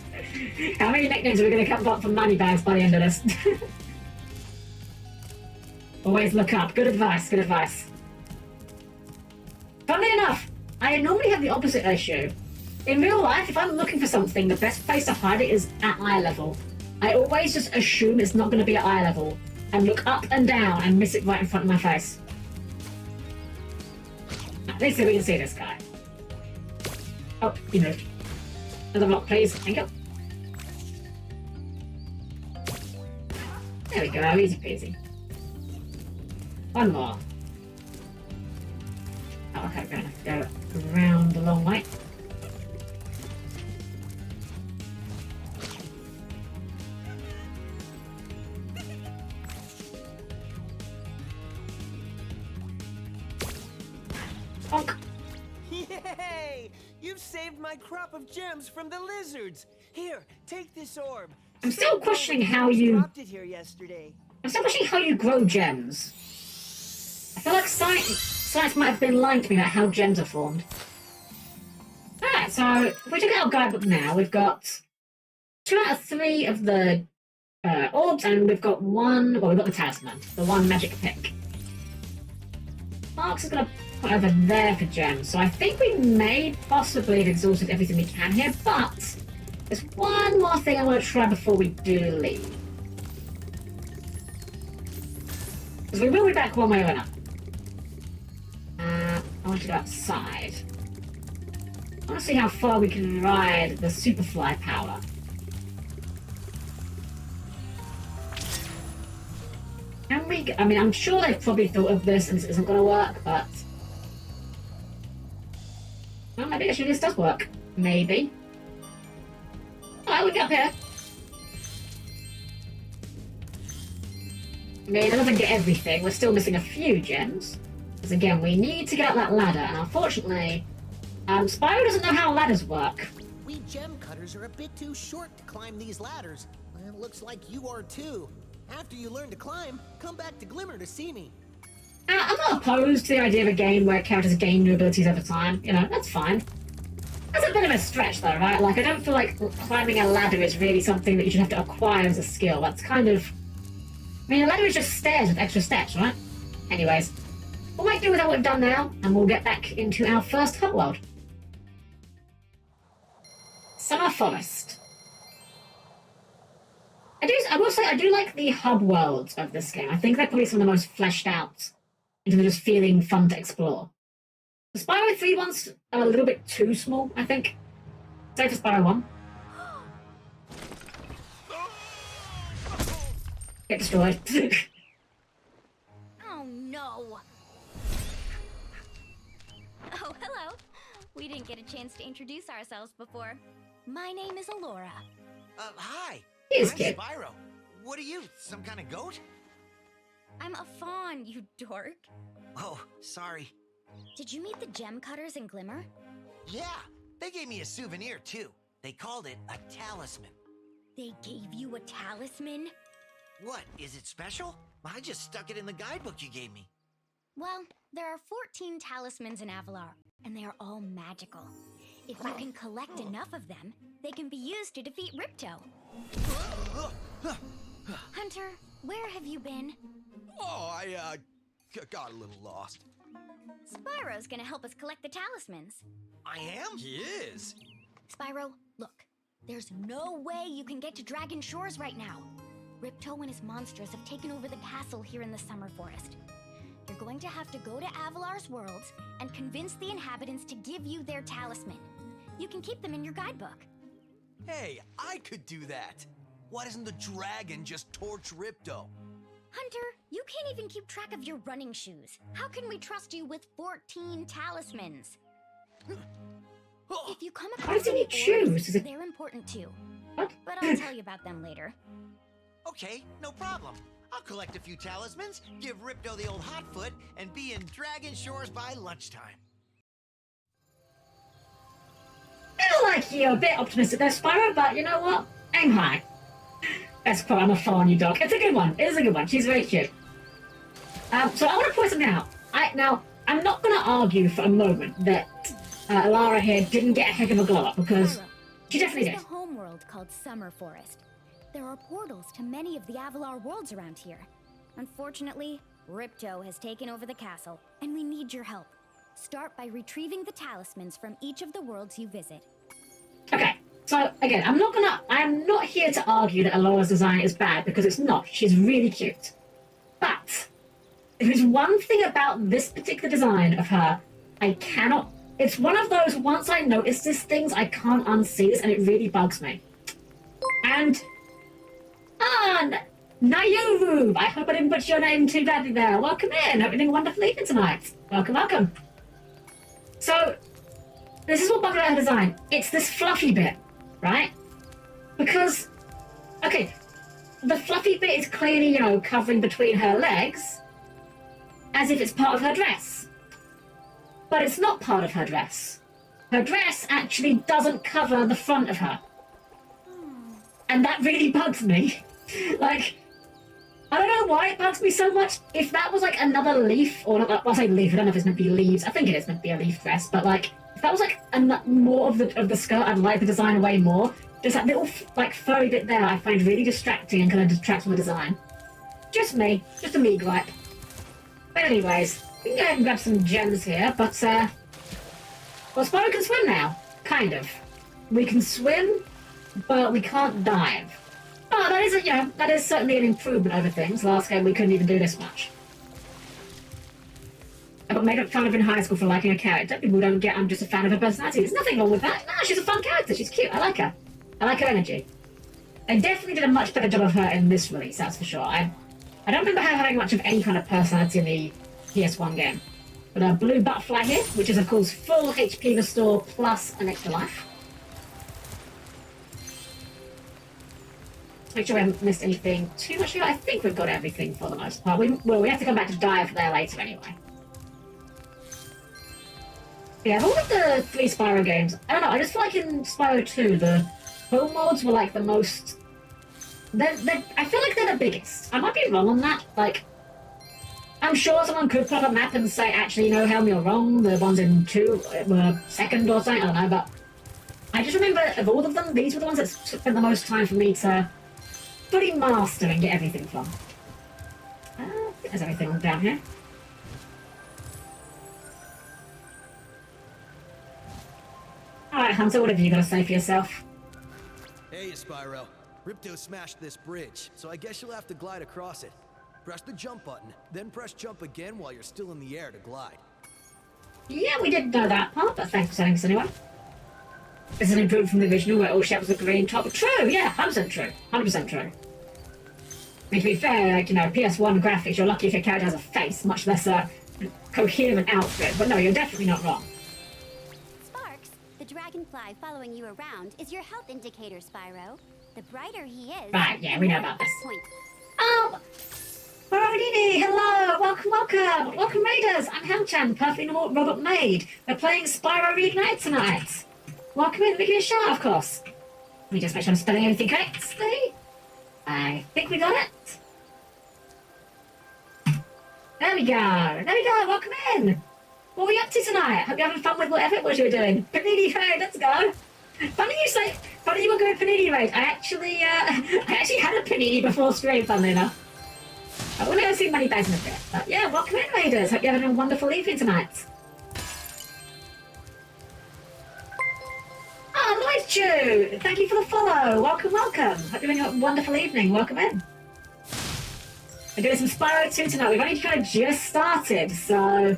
Speaker 1: How many nicknames are we going to come up from Moneybags by the end of this? Always look up. Good advice, good advice. Funnily enough, I normally have the opposite issue. In real life, if I'm looking for something, the best place to hide it is at eye level. I always just assume it's not going to be at eye level, and look up and down and miss it right in front of my face. At least we can see this guy. Oh, you moved. Another block, please. Thank you. There we go, easy peasy. One more. Oh, okay, we're gonna have to go around the long way. Bonk.
Speaker 2: Yay! You've saved my crop of gems from the lizards. Here, take this orb.
Speaker 1: I'm still questioning how you...
Speaker 2: dropped it here yesterday.
Speaker 1: I'm still questioning how you grow gems. I feel like science might have been lying to me about how gems are formed. Alright, so if we look at our guidebook now, we've got 2 out of 3 of the orbs, and we've got one... Well, we've got the talisman, the one magic pick. Mark's is going to put over there for gems, so I think we may possibly have exhausted everything we can here, but there's one more thing I want to try before we do leave. Because we will be back one way or another. I want to go outside. I want to see how far we can ride the Superfly power. Can we... I mean, I'm sure they've probably thought of this and this isn't going to work, but... Well, maybe actually this does work. Maybe. Alright, we'll get up here. I mean, I don't get everything. We're still missing a few gems. Because again, we need to get up that ladder, and unfortunately, Spyro doesn't know how ladders work.
Speaker 9: We gem cutters are a bit too short to climb these ladders. And it looks like you are too. After you learn to climb, come back to Glimmer to see me.
Speaker 1: I'm not opposed to the idea of a game where characters gain new abilities over time. You know, that's fine. That's a bit of a stretch though, right? Like, I don't feel like climbing a ladder is really something that you should have to acquire as a skill. That's kind of... I mean, a ladder is just stairs with extra steps, right? Anyways, we'll make do with what we've done now, and we'll get back into our first hub world. Summer Forest. I will say, I do like the hub worlds of this game. I think they're probably some of the most fleshed out, into just feeling fun to explore. The Spyro 3 ones are a little bit too small, I think. Save for Spyro 1. Get destroyed.
Speaker 3: Oh no! Oh, hello. We didn't get a chance to introduce ourselves before. My name is Alora.
Speaker 2: Hi.
Speaker 1: He's
Speaker 2: I'm
Speaker 1: cute.
Speaker 2: Spyro. What are you, some kind of goat?
Speaker 3: I'm a fawn, you dork.
Speaker 2: Oh, sorry.
Speaker 3: Did you meet the gem cutters in Glimmer?
Speaker 2: Yeah, they gave me a souvenir too. They called it a talisman.
Speaker 3: They gave you a talisman?
Speaker 2: What, is it special? I just stuck it in the guidebook you gave me.
Speaker 3: Well, there are 14 talismans in Avalar, and they are all magical. If you can collect enough of them, they can be used to defeat Ripto. Hunter, where have you been?
Speaker 4: Oh, I got a little lost.
Speaker 3: Spyro's gonna help us collect the talismans.
Speaker 2: I am?
Speaker 4: He is.
Speaker 3: Spyro, look. There's no way you can get to Dragon Shores right now. Ripto and his monsters have taken over the castle here in the Summer Forest. You're going to have to go to Avalar's worlds and convince the inhabitants to give you their talisman. You can keep them in your guidebook.
Speaker 2: Hey, I could do that. Why doesn't the dragon just torch Ripto?
Speaker 3: Hunter, you can't even keep track of your running shoes. How can we trust you with 14 talismans? If you come
Speaker 1: Why
Speaker 3: across
Speaker 1: does he
Speaker 3: any
Speaker 1: need shoes?
Speaker 3: orbs,
Speaker 1: Is it...
Speaker 3: they're important too.
Speaker 1: What?
Speaker 3: But I'll tell you about them later.
Speaker 2: Okay, no problem. I'll collect a few talismans, give Ripto the old hot foot, and be in Dragon Shores by lunchtime.
Speaker 1: I feel like you're a bit optimistic there, Spyro, but you know what? Aim high. That's quite, I'm a fawn, you dog. It's a good one. It is a good one. She's very cute. So I want to point something out. Now, I'm not going to argue for a moment that Alara here didn't get a heck of a glow up, because she definitely did.
Speaker 3: There's a homeworld called Summer Forest. There are portals to many of the Avalar worlds around here. Unfortunately, Ripto has taken over the castle, and we need your help. Start by retrieving the talismans from each of the worlds you visit.
Speaker 1: Okay, so again, I'm not here to argue that Alora's design is bad, because it's not. She's really cute. But there is one thing about this particular design of her I cannot. It's one of those, once I notice these things, I can't unsee this, and it really bugs me. And... Nayuru! I hope I didn't butcher your name too badly there. Welcome in. Hope you're doing a wonderful evening tonight. Welcome, welcome. So, this is what bugged out her design. It's this fluffy bit, right? Because, okay, the fluffy bit is clearly, you know, covering between her legs, as if it's part of her dress. But it's not part of her dress. Her dress actually doesn't cover the front of her. And that really bugs me. Like, I don't know why it bugs me so much. If that was like another leaf, or well, I say leaf, I don't know if it's meant to be leaves. I think it is meant to be a leaf dress, but like, if that was like more of the skirt, I'd like the design away more. Just that little like furry bit there, I find really distracting and kind of detracts from the design. Just me, just a me gripe. But anyways, we can go ahead and grab some gems here, but well, Spyro can swim now, kind of. We can swim, but we can't dive. Oh, that is, that is certainly an improvement over things. Last game we couldn't even do this much. I got made fun of in high school for liking a character. People don't get I'm just a fan of her personality. There's nothing wrong with that. No, she's a fun character. She's cute. I like her. I like her energy. They definitely did a much better job of her in this release, that's for sure. I don't remember her having much of any kind of personality in the PS1 game. But a blue butterfly here, which is of course full HP restore plus an extra life. Make sure we haven't missed anything too much here. I think we've got everything for the most part. We have to come back to dive there later anyway. Yeah, of all of the 3 Spyro games, I don't know, I just feel like in Spyro 2, the home modes were like the most... I feel like they're the biggest. I might be wrong on that. Like, I'm sure someone could put up a map and say, actually, no, Helm, you're wrong. The ones in 2 were second or something, I don't know, but... I just remember, of all of them, these were the ones that spent the most time for me to fully master and get everything from. There's everything down here. Alright, Hunter, what have you got to say for yourself?
Speaker 2: Hey, Spyro. Ripto smashed this bridge, so I guess you'll have to glide across it. Press the jump button, then press jump again while you're still in the air to glide.
Speaker 1: Yeah, we didn't know that part, but thanks for telling us anyway. This is an improvement from the original where all she had was a green top. True, yeah, 100% true. 100% true. I mean, to be fair, like, you know, PS1 graphics, you're lucky if your character has a face, much less a coherent outfit. But no, you're definitely not wrong.
Speaker 7: Sparks, the dragonfly following you around is your health indicator, Spyro. The brighter he is...
Speaker 1: Right, yeah, we know about this. Oh! Baronini, hello! Welcome, welcome! Welcome, Raiders! I'm Helm-Chan, perfectly normal robot maid. We're playing Spyro Reignited tonight. Welcome in, we give you a shout, of course. Let me just make sure I'm spelling everything correctly. I think we got it. There we go. There we go. Welcome in. What are we up to tonight? Hope you're having fun with whatever it was you were doing. Panini raid. Let's go. Funny you were going panini raid. I actually had a panini before stream. Funnily enough. I've only ever seen many days in a bit. But yeah, welcome in, raiders. Hope you're having a wonderful evening tonight. Oh, nice, Chew. Thank you for the follow. Welcome, welcome. Hope you're having a wonderful evening. Welcome in. We're doing some Spyro 2 tonight. We've only kind of just started, so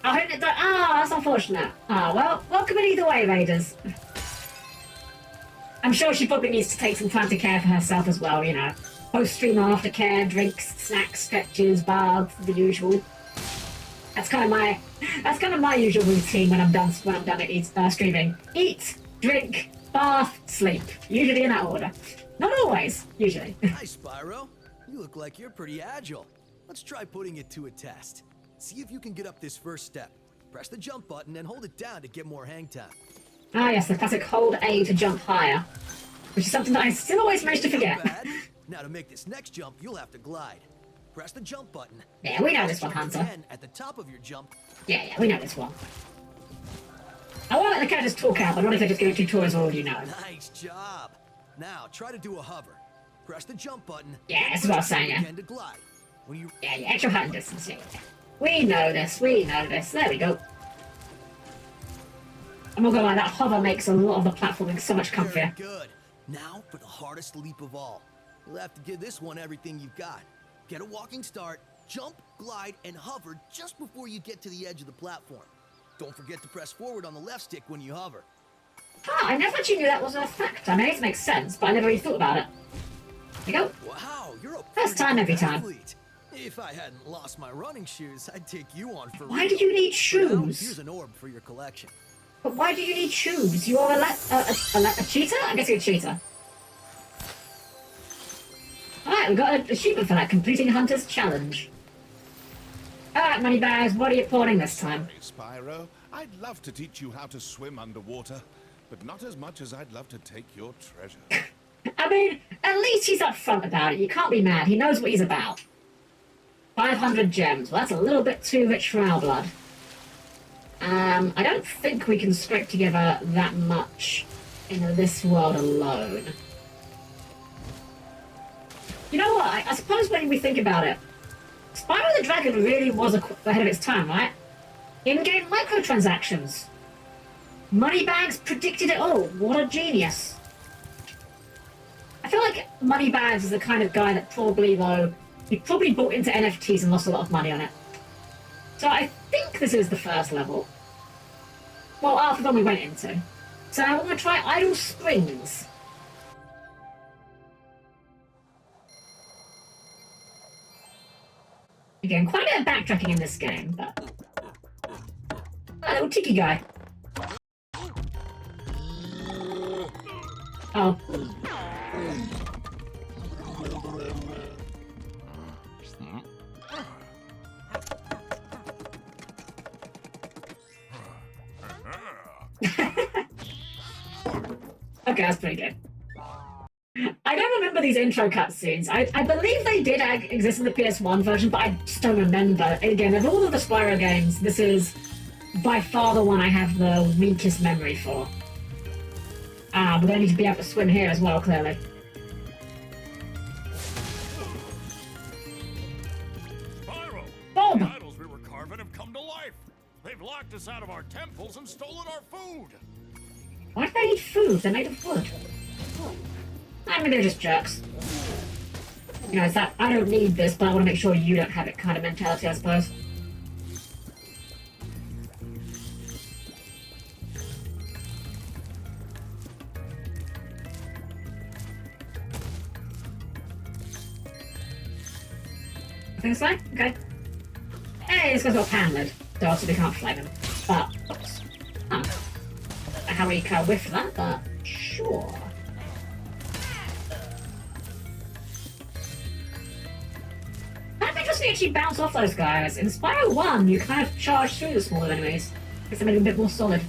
Speaker 1: I hope that. That's unfortunate. Well, welcome in either way, Raiders. I'm sure she probably needs to take some time to care for herself as well. You know, post-stream aftercare, drinks, snacks, stretches, baths, the usual. That's kind of my usual routine when I'm done streaming. Eat, drink, bath, sleep. Usually in that order. Not always. Usually.
Speaker 2: Hi, Spyro. You look like you're pretty agile. Let's try putting it to a test. See if you can get up this first step. Press the jump button and hold it down to get more hang time.
Speaker 1: Ah, yes, the classic hold A to jump higher. Which is something that I still always manage to forget.
Speaker 2: Now to make this next jump, you'll have to glide. Press the jump button.
Speaker 1: Yeah, we know this one, Hunter.
Speaker 2: At the top of your jump.
Speaker 1: Yeah, we know this one. I want to let the characters talk out, but not if they're just giving tutorials all you know.
Speaker 2: Nice job. Now try to do a hover. Press the jump button.
Speaker 1: Yeah, this is what I was saying.
Speaker 2: To glide. When you...
Speaker 1: Yeah, extra height and distance. Yeah. We know this. We know this. There we go. I'm not gonna lie, that hover makes a lot of the platforming so much comfier.
Speaker 2: Very good. Now for the hardest leap of all. You'll have to give this one everything you've got. Get a walking start, jump, glide, and hover just before you get to the edge of the platform. Don't forget to press forward on the left stick when you hover.
Speaker 1: Ah, I never actually knew that was a factor. I mean, it makes sense, but I never really thought about it. There you go.
Speaker 2: Wow, you're a
Speaker 1: First
Speaker 2: pretty
Speaker 1: time
Speaker 2: good
Speaker 1: every time.
Speaker 2: athlete. If I hadn't lost my running shoes, I'd take you on for
Speaker 1: Why
Speaker 2: real.
Speaker 1: do you need
Speaker 2: For now,
Speaker 1: shoes?
Speaker 2: here's an orb for your collection.
Speaker 1: But why do you need shoes? You are a cheater? I guess you're a cheater. Alright, we got an achievement for that, completing Hunter's Challenge. Alright, Moneybags, what are you pawning this time?
Speaker 5: Hey, Spyro, I'd love to teach you how to swim underwater, but not as much as I'd love to take your treasure.
Speaker 1: I mean, at least he's upfront about it. You can't be mad. He knows what he's about. 500 gems. Well, that's a little bit too rich for our blood. I don't think we can scrape together that much in this world alone. You know what? I suppose when we think about it, Spyro the Dragon really was ahead of its time, right? In-game microtransactions. Moneybags predicted it all. What a genius. I feel like Moneybags is the kind of guy that probably, though, he probably bought into NFTs and lost a lot of money on it. So I think this is the first level. Well, after the one we went into. So I'm going to try Idle Springs. Again, quite a bit of backtracking in this game, but... A little tiki guy. Oh. Okay, that's pretty good. I don't remember these intro cutscenes. I believe they did exist in the PS1 version, but I just don't remember. Again, of all of the Spyro games, this is by far the one I have the weakest memory for. We're going to need to be able to swim here as well, clearly.
Speaker 10: Spyro!
Speaker 1: Bob!
Speaker 10: The idols we were carving have come to life. They've locked us out of our temples and stolen our food.
Speaker 1: Why do they need food? They're made of wood. I mean, they're just jerks. You know, it's that I don't need this, but I want to make sure you don't have it kind of mentality, I suppose. I think so? Okay. Hey, this guy's got a pan lid, so obviously we can't flame him. But, oops. Oh. How we can whiff that, but sure. Kind of interesting to actually bounce off those guys. In Spyro 1, you kind of charge through the smaller enemies, because they make them a bit more solid.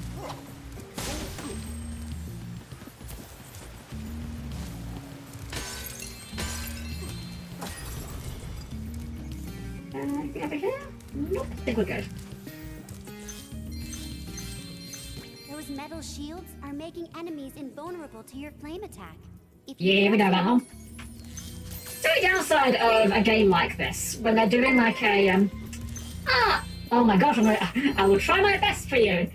Speaker 1: Anything over here? Nope, I think we're good.
Speaker 7: Those metal shields are making enemies invulnerable to your flame attack. If
Speaker 1: Yeah, we know that one. So the downside of a game like this, when they're doing like a, oh my gosh, I will try my best for you.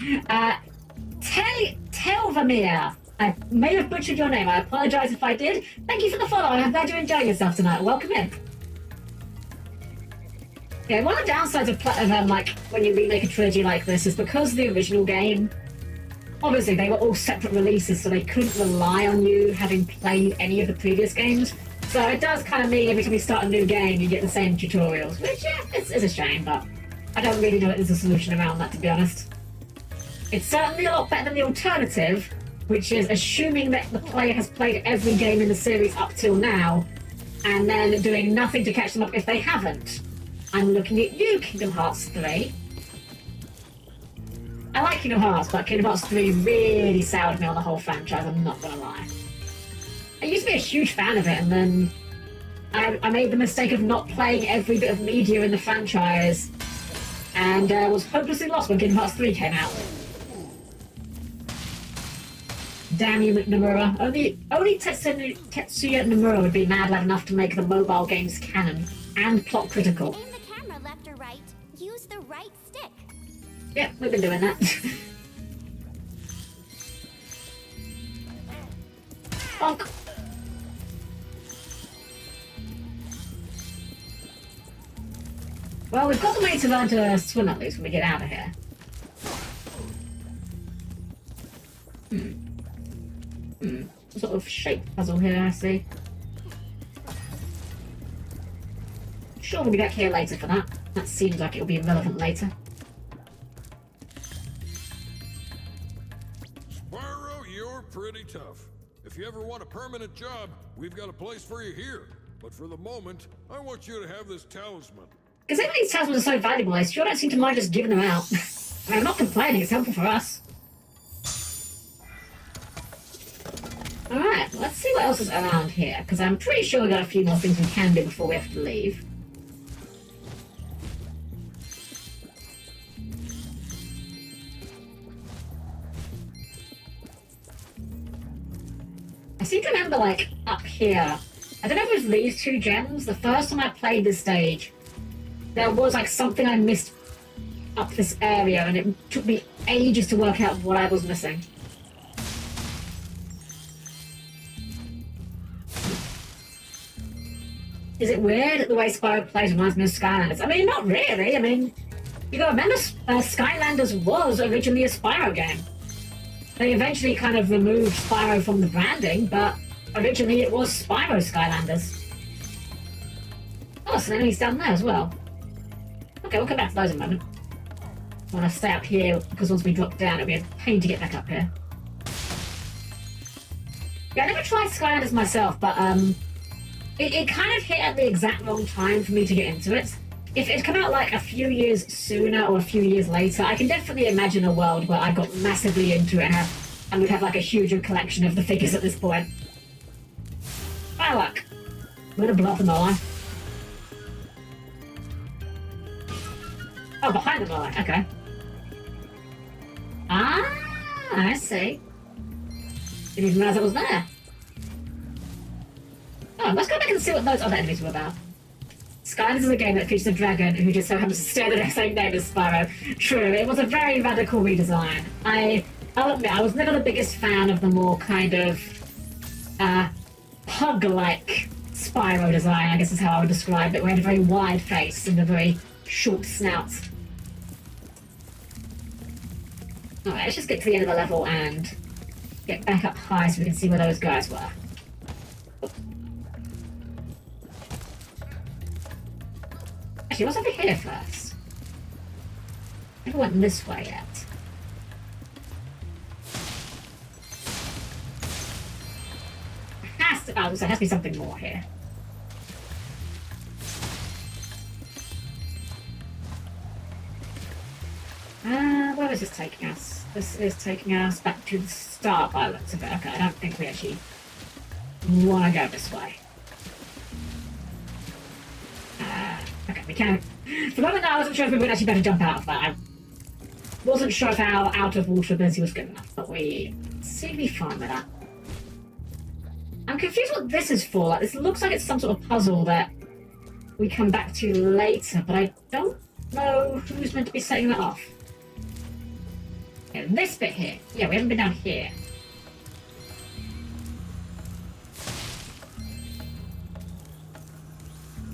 Speaker 1: Telvamir. I may have butchered your name. I apologize if I did. Thank you for the follow. I'm glad you're enjoying yourself tonight. Welcome in. Yeah, one of the downsides of like when you remake a trilogy like this is because the original game, obviously they were all separate releases, so they couldn't rely on you having played any of the previous games. So it does kind of mean every time you start a new game, you get the same tutorials, which yeah, it's a shame, but I don't really know if there's a solution around that, to be honest. It's certainly a lot better than the alternative, which is assuming that the player has played every game in the series up till now, and then doing nothing to catch them up if they haven't. I'm looking at you, Kingdom Hearts 3. I like Kingdom Hearts, but Kingdom Hearts 3 really soured me on the whole franchise, I'm not gonna lie. I used to be a huge fan of it, and then I made the mistake of not playing every bit of media in the franchise, and was hopelessly lost when Kingdom Hearts 3 came out. Damn you, Nomura. Only Tetsuya Nomura would be mad lad enough to make the mobile games canon and plot critical.
Speaker 7: aim the camera left or right, use the right stick.
Speaker 1: Yep, we've been doing that. Bonk. Well, we've got the way to learn to swim at least when we get out of here. Some sort of shape puzzle here, I see. Sure, we'll be back here later for that. That seems like it'll be relevant later.
Speaker 10: Spyro, you're pretty tough. If you ever want a permanent job, we've got a place for you here. But for the moment, I want you to have this talisman.
Speaker 1: Considering these talismans are so valuable, I sure don't seem to mind just giving them out. I'm not complaining, it's helpful for us. Alright, let's see what else is around here, because I'm pretty sure we've got a few more things we can do before we have to leave. I seem to remember, like, up here, I don't know if it was these two gems. The first time I played this stage, there was, like, something I missed up this area, and it took me ages to work out what I was missing. Is it weird that the way Spyro plays reminds me of Skylanders? I mean, not really. I mean, you gotta remember, Skylanders was originally a Spyro game. They eventually kind of removed Spyro from the branding, but originally it was Spyro Skylanders. Oh, so then he's down there as well. Okay, we'll come back to those in a moment. I want to stay up here, because once we drop down, it'll be a pain to get back up here. Yeah, I never tried Skylanders myself, but it kind of hit at the exact wrong time for me to get into it. If it had come out like a few years sooner or a few years later, I can definitely imagine a world where I got massively into it and would have like a huge collection of the figures at this point. Oh look, we're gonna blow up the mole. Oh, behind the mole, okay. Ah, I see. Didn't even realize it was there. Oh, let's go back and see what those other enemies were about. Skylanders is a game that features a dragon who just so happens to stay the same name as Spyro. True, it was a very radical redesign. I'll admit, I was never the biggest fan of the more kind of pug-like Spyro design, I guess is how I would describe it, where it had a very wide face and a very short snout. Alright, let's just get to the end of the level and get back up high so we can see where those guys were. Actually, what's over here first? I never went this way yet. There has to be something more here. Where is this taking us? This is taking us back to the start by the looks of it. Okay, I don't think we actually want to go this way. Okay, we can. For the moment, I wasn't sure if we would actually better jump out of that. I wasn't sure if our out of water ability was good enough, but we seem to be fine with that. I'm confused what this is for. Like, this looks like it's some sort of puzzle that we come back to later, but I don't know who's meant to be setting that off. Yeah, this bit here. Yeah, we haven't been down here.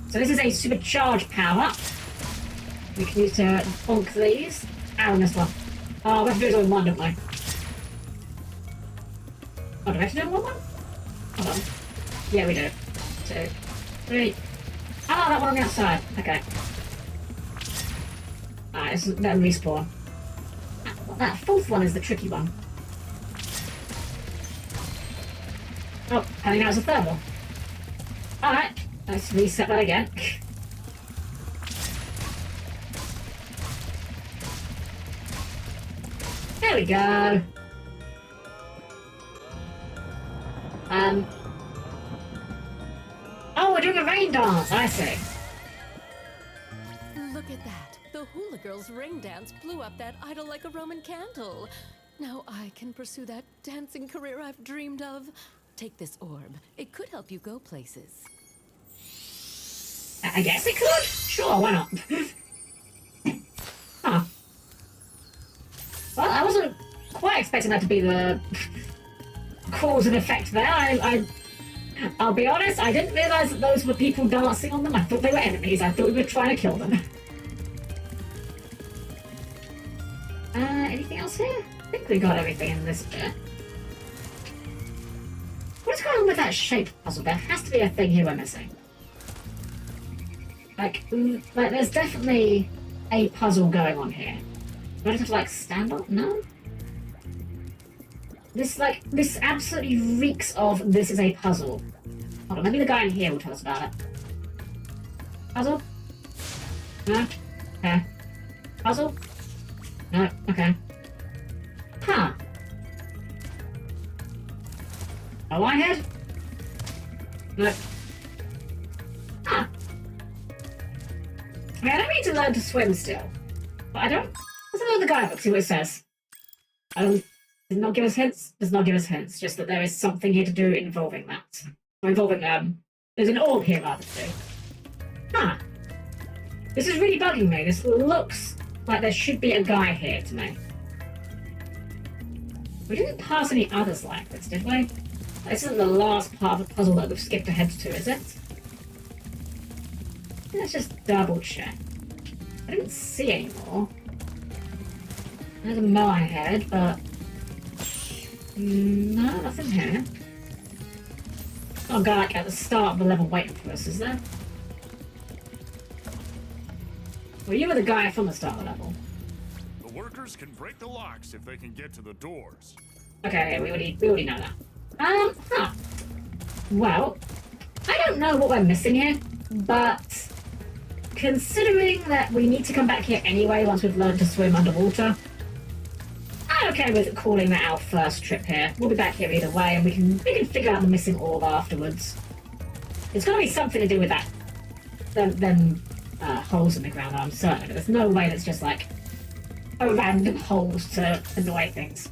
Speaker 1: So this is a supercharged power. We can use to bonk these. Ow, this one. Oh, we have to do it all in one, don't we? Oh, do we have to do it in one? Hold on. Yeah, we do. 2, 3. Oh, that one on the outside. Okay. Alright, let's let them respawn. That fourth one is the tricky one. Oh, I think that was the third one. Alright, let's reset that again. There we go. Oh, we're doing a rain dance, I see.
Speaker 11: Look at that. The hula girl's ring dance blew up that idol like a Roman candle. Now I can pursue that dancing career I've dreamed of. Take this orb. It could help you go places.
Speaker 1: I guess it could. Sure, why not? Huh. Well, I wasn't quite expecting that to be the cause and effect there. I'll be honest, I didn't realise that those were people dancing on them. I thought they were enemies. I thought we were trying to kill them. Anything else here? I think we got everything in this bit. that shape puzzle. There has to be a thing here we're missing. Like there's definitely a puzzle going on here. Do I just have to, like, stand up? No? This absolutely reeks of this is a puzzle. Hold on, maybe the guy in here will tell us about it. Puzzle? No? Okay. Puzzle? No? Okay. Huh. Oh, I had? No. Huh. I mean, I don't need to learn to swim still. But I don't... Let's have another guy book, see what it says. Does not give us hints? Does not give us hints. Just that there is something here to do involving that. Or involving, there's an orb here rather too. Huh. This is really bugging me. This looks like there should be a guy here to me. We didn't pass any others like this, did we? This isn't the last part of the puzzle that we've skipped ahead to, is it? Let's just double check. I didn't see any more. There's a mower head, but... no, nothing here. Oh, guy like at the start of the level waiting for us, is there? Well, you were the guy from the start of the level.
Speaker 12: The workers can break the locks if they can get to the doors.
Speaker 1: Okay, we already know that. Huh. Well, I don't know what we're missing here, but considering that we need to come back here anyway once we've learned to swim underwater, I'm okay with calling that our first trip here. We'll be back here either way, and we can figure out the missing orb afterwards. It's got to be something to do with that. Them holes in the ground, I'm certain. There's no way that's just like random holes to annoy things.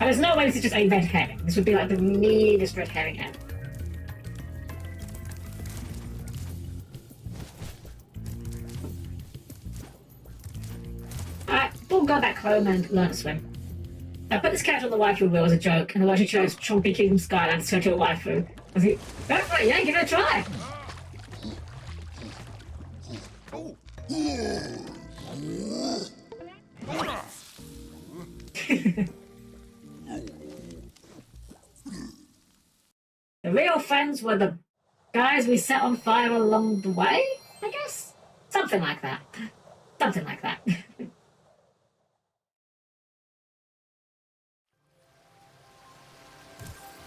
Speaker 1: And there's no way this is just a red herring. This would be like the meanest red herring ever. Alright, we'll go back home and learn to swim. I put this character on the waifu wheel as a joke, and the way she chose Chompy Kingdom Skyline to turn to a waifu. I think, go for it, yeah, give it a try! The real friends were the guys we set on fire along the way, I guess? Something like that. Something like that.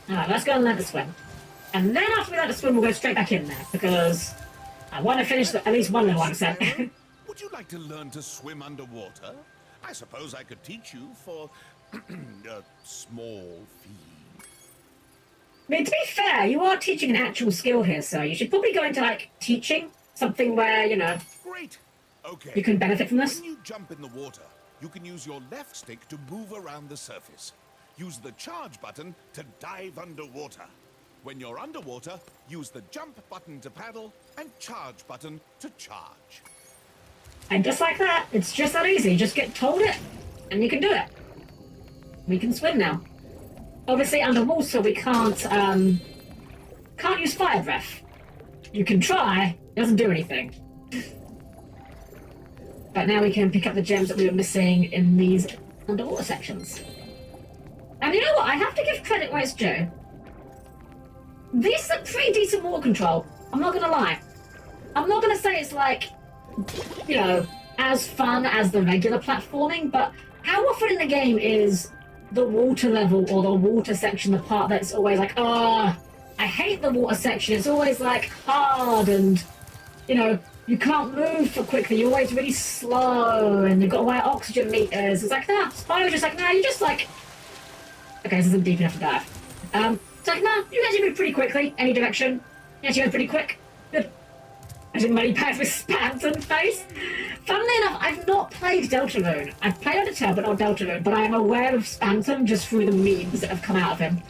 Speaker 1: Alright, let's go and learn to swim. And then after we learn to swim, we'll go straight back in there, because I want to finish at least one level, I'm set.
Speaker 5: Would you like to learn to swim underwater? I suppose I could teach you for a small fee.
Speaker 1: I mean, to be fair, you are teaching an actual skill here, so you should probably go into, like, teaching. Something where, you know...
Speaker 5: Great. Okay.
Speaker 1: You can benefit from this.
Speaker 5: When you jump in the water, you can use your left stick to move around the surface. Use the charge button to dive underwater. When you're underwater, use the jump button to paddle and charge button to charge.
Speaker 1: And just like that, it's just that easy. Just get told it, and you can do it. We can swim now. Obviously, underwater we can't use fire breath. You can try, it doesn't do anything. But now we can pick up the gems that we were missing in these underwater sections. And you know what? I have to give credit where it's due. This is a pretty decent water control. I'm not gonna lie. I'm not gonna say it's like, you know, as fun as the regular platforming, but how often in the game is the water level or the water section the part that's always like, I hate the water section. It's always like hard and, you know, you can't move for quickly. You're always really slow and you've got to wear oxygen meters. It's like, Spyro's just like, no, you're just like, okay, this isn't deep enough to dive. It's like, no, you actually move pretty quickly, any direction. You actually go pretty quick. Good. I didn't money pass with Spanton face. Funnily enough, I've not played Deltarune. I've played Undertale, but not Deltarune, but I am aware of Spanton just through the memes that have come out of him.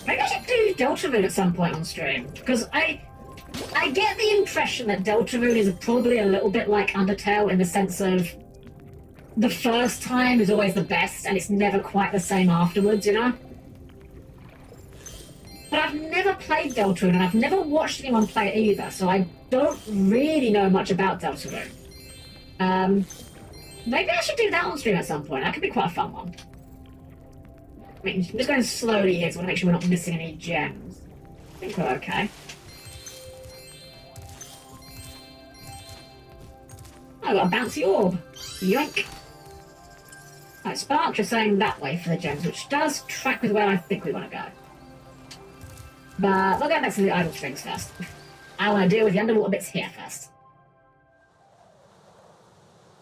Speaker 1: Maybe I should do Deltarune at some point on stream, because I get the impression that Deltarune is probably a little bit like Undertale in the sense of the first time is always the best, and it's never quite the same afterwards, you know? But I've never played Deltarune, and I've never watched anyone play it either, so I don't really know much about Deltarune. Maybe I should do that on stream at some point. That could be quite a fun one. I mean, I'm just going slowly here because I want to make sure we're not missing any gems. I think we're okay. I got a bouncy orb. Yoink. Right, Sparks are saying that way for the gems, which does track with where I think we want to go. But we'll go back to the idle strings first. I want to deal with the underwater bits here first.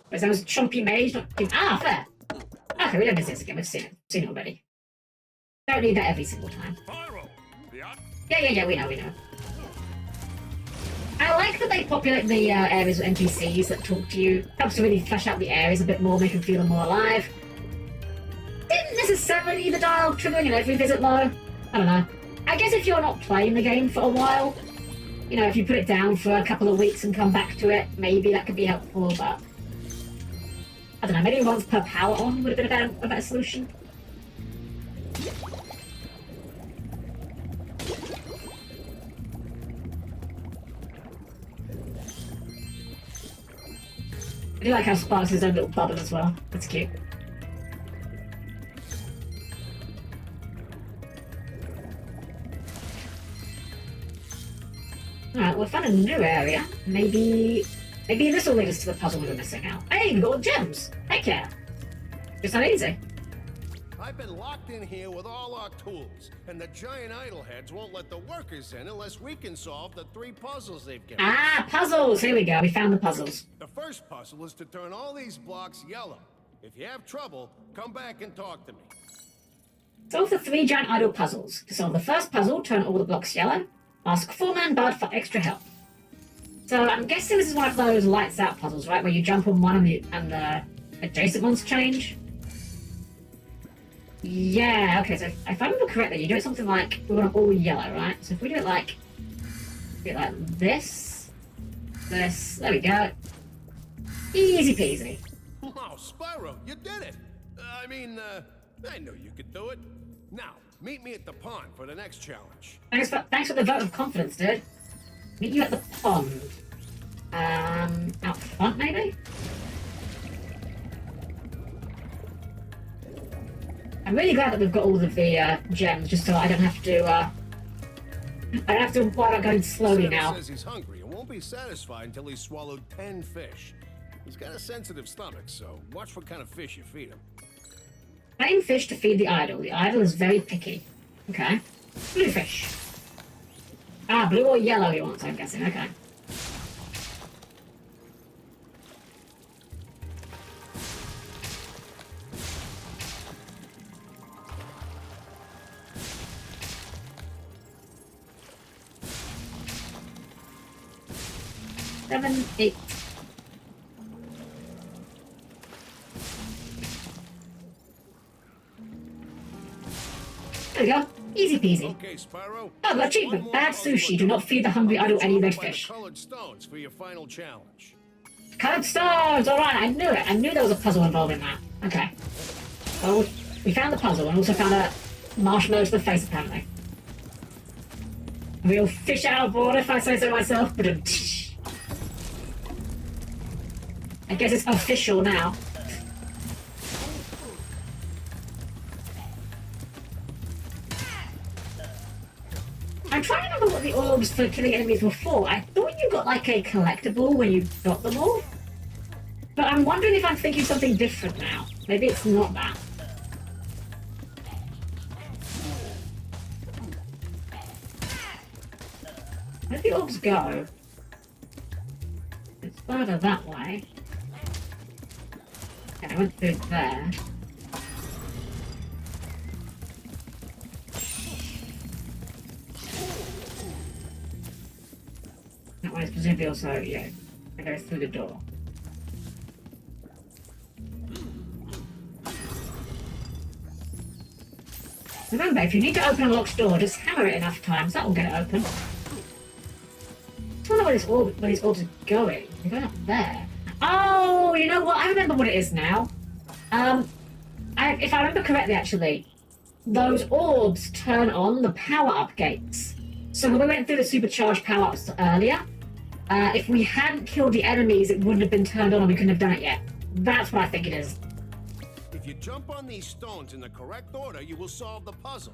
Speaker 1: Whereas I was chompy mage, not... Ah, fair! Okay, we don't miss this again, we've seen it. Seen it already. Don't need that every single time. Yeah, we know. I like that they populate the areas with NPCs that talk to you. Helps to really flesh out the areas a bit more, make them feel more alive. Didn't necessarily need the dialogue triggering in every visit though. I don't know. I guess if you're not playing the game for a while, you know, if you put it down for a couple of weeks and come back to it, maybe that could be helpful, but... I don't know, maybe once per power on would have been a better solution. I do like how Sparks has his own little bubble as well. That's cute. Alright, we've found a new area. Maybe this will lead us to the puzzle we were missing out. Hey, we got all the gems! Heck yeah! Just not easy.
Speaker 13: I've been locked in here with all our tools, and the giant idleheads won't let the workers in unless we can solve the 3 puzzles they've given us.
Speaker 1: Ah, puzzles! Here we go, we found the puzzles.
Speaker 13: The first puzzle is to turn all these blocks yellow. If you have trouble, come back and talk to me.
Speaker 1: Solve the 3 giant idle puzzles. To solve the first puzzle, turn all the blocks yellow. Ask 4-man Bard for extra help. So I'm guessing this is one of those lights out puzzles, right? Where you jump on one and the adjacent ones change? Yeah, okay, so if I remember correctly, you do it something like, we want them all yellow, right? So if we do it like this, there we go. Easy peasy.
Speaker 13: Wow, Spyro, you did it! I know you could do it. Now, meet me at the pond for the next challenge.
Speaker 1: Thanks for the vote of confidence, dude. Meet you at the pond. Out front, maybe? I'm really glad that we've got all of the gems, just so I don't have to, I don't have to worry about going slowly now.
Speaker 13: Says he's hungry and won't be satisfied until he's swallowed 10 fish. He's got a sensitive stomach, so watch what kind of fish you feed him.
Speaker 1: Plain fish to feed the idol. The idol is very picky. Okay. Blue fish. Ah, blue or yellow he wants, I'm guessing. Okay. Seven, 8. There we go. Easy peasy.
Speaker 13: Okay, Spyro.
Speaker 1: Oh, achievement. Bad sushi. Do not feed the hungry idol any red fish.
Speaker 13: Colored stones for your final challenge.
Speaker 1: Colored stones! Alright, I knew it. I knew there was a puzzle involved in that. Okay. Well, we found the puzzle and also found a marshmallow to the face, apparently. We'll fish out of water if I say so myself, but I guess it's official now. I'm trying to remember what the orbs for killing enemies were for. I thought you got like a collectible when you got them all. But I'm wondering if I'm thinking something different now. Maybe it's not that. Where do the orbs go? It's further that way. Okay, I went through there. That way is presumably also, yeah, I go through the door. Remember, if you need to open a locked door, just hammer it enough times, that will get it open. I don't know where these orbs are going. They're going up there. Oh, you know what? I remember what it is now. If I remember correctly, actually, those orbs turn on the power-up gates. So when we went through the supercharged power-ups earlier, if we hadn't killed the enemies, it wouldn't have been turned on and we couldn't have done it yet. That's what I think it is.
Speaker 13: If you jump on these stones in the correct order, you will solve the puzzle.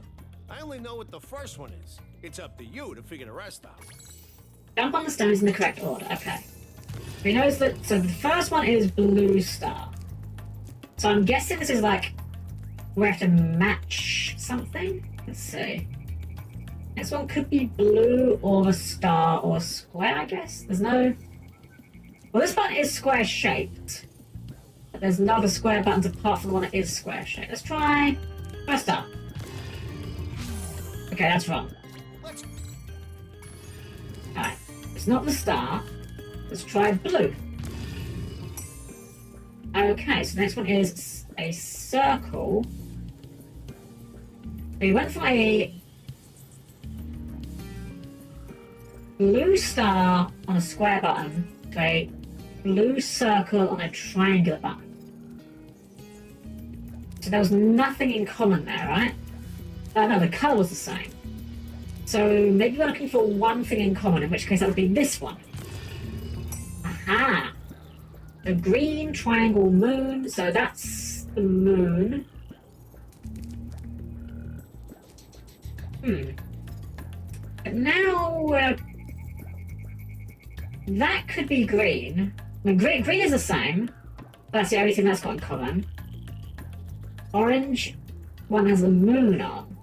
Speaker 13: I only know what the first one is. It's up to you to figure the rest out.
Speaker 1: Jump on the stones in the correct order. Okay. We know that. So the first one is blue star. So I'm guessing this is like we have to match something. Let's see. Next one could be blue or a star or a square, I guess. There's no... Well, this button is square shaped. But there's no other square buttons apart from the one that is square shaped. Let's try a star. Okay, that's wrong. Alright, it's not the star. Let's try blue. Okay, so the next one is a circle. We went from a blue star on a square button to a blue circle on a triangular button. So there was nothing in common there, right? No, the colour was the same. So maybe we're looking for one thing in common, in which case that would be this one. Aha! The green triangle moon, so that's the moon. But now, that could be green. I mean, green is the same. That's the only thing that's got in common. Orange one has the moon on.